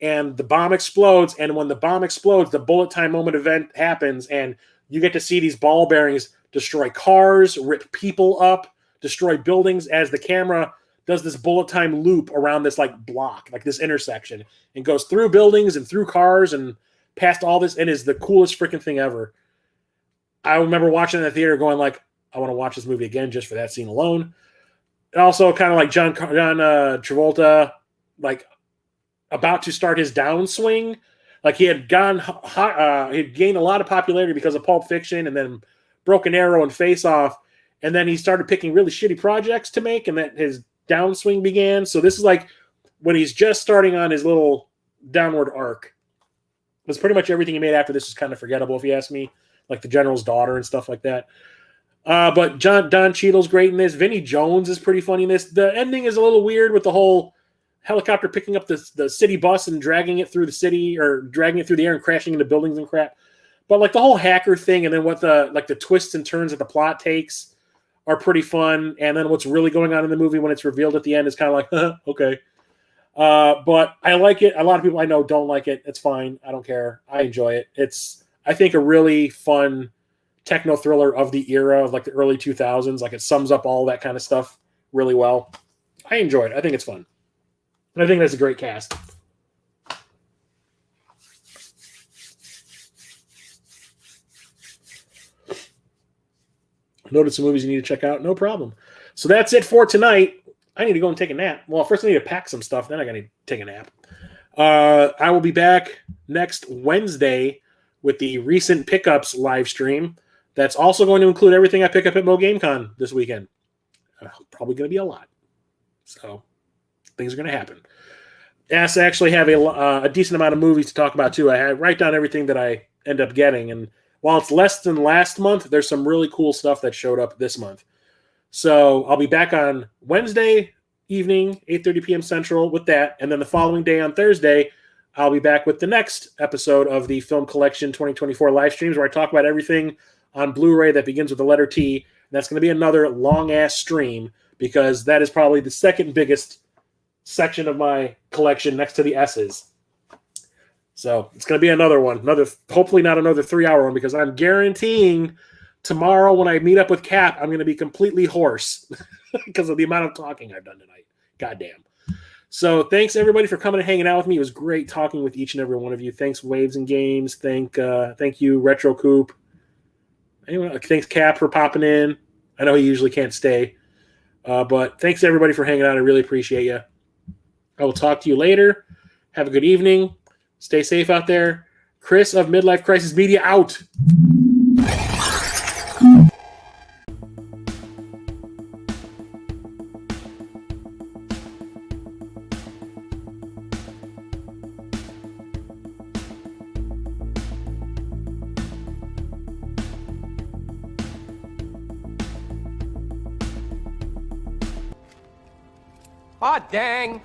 and the bomb explodes. And when the bomb explodes, the bullet time moment event happens, and you get to see these ball bearings destroy cars, rip people up, destroy buildings as the camera does this bullet time loop around this like block, like this intersection, and goes through buildings and through cars and past all this, and is the coolest freaking thing ever. I remember watching it in the theater going like, I want to watch this movie again just for that scene alone. And also kind of like John Travolta, like about to start his downswing. Like he had gained a lot of popularity because of Pulp Fiction and then Broken Arrow and Face Off. And then he started picking really shitty projects to make, and that his downswing began. So this is like when he's just starting on his little downward arc. Because pretty much everything he made after this is kind of forgettable, if you ask me. Like The General's Daughter and stuff like that. But Don Cheadle's great in this. Vinnie Jones is pretty funny in this. The ending is a little weird with the whole helicopter picking up the city bus and dragging it through the city, or dragging it through the air and crashing into buildings and crap. But like the whole hacker thing, and then what the twists and turns that the plot takes are pretty fun. And then what's really going on in the movie when it's revealed at the end is kind of like, okay. But I like it. A lot of people I know don't like it. It's fine. I don't care. I enjoy it. It's, I think, a really fun techno thriller of the era of like the early 2000s. Like it sums up all that kind of stuff really well. I enjoy it. I think it's fun. And I think that's a great cast. Noted some movies you need to check out. No problem. So that's it for tonight. I need to go and take a nap. Well, first I need to pack some stuff. Then I got to take a nap. I will be back next Wednesday with the recent pickups live stream. That's also going to include everything I pick up at Mo GameCon this weekend. Probably going to be a lot. So things are going to happen. Yes, I actually have a decent amount of movies to talk about too. I write down everything that I end up getting, and while it's less than last month, there's some really cool stuff that showed up this month. So I'll be back on Wednesday evening, 8:30 p.m. Central with that, and then the following day on Thursday, I'll be back with the next episode of the Film Collection 2024 live streams where I talk about everything on Blu-ray that begins with the letter T. And that's going to be another long-ass stream because that is probably the second biggest section of my collection next to the S's. So it's going to be another one. Hopefully not another 3-hour one because I'm guaranteeing tomorrow when I meet up with Cap, I'm going to be completely hoarse because of the amount of talking I've done tonight. Goddamn. So thanks everybody for coming and hanging out with me. It was great talking with each and every one of you. Thanks Waves and Games. Thank you Retro Coop. Anyway, thanks Cap for popping in. I know he usually can't stay. But thanks everybody for hanging out. I really appreciate you. I will talk to you later. Have a good evening. Stay safe out there. Chris of Midlife Crisis Media out. Aw, dang.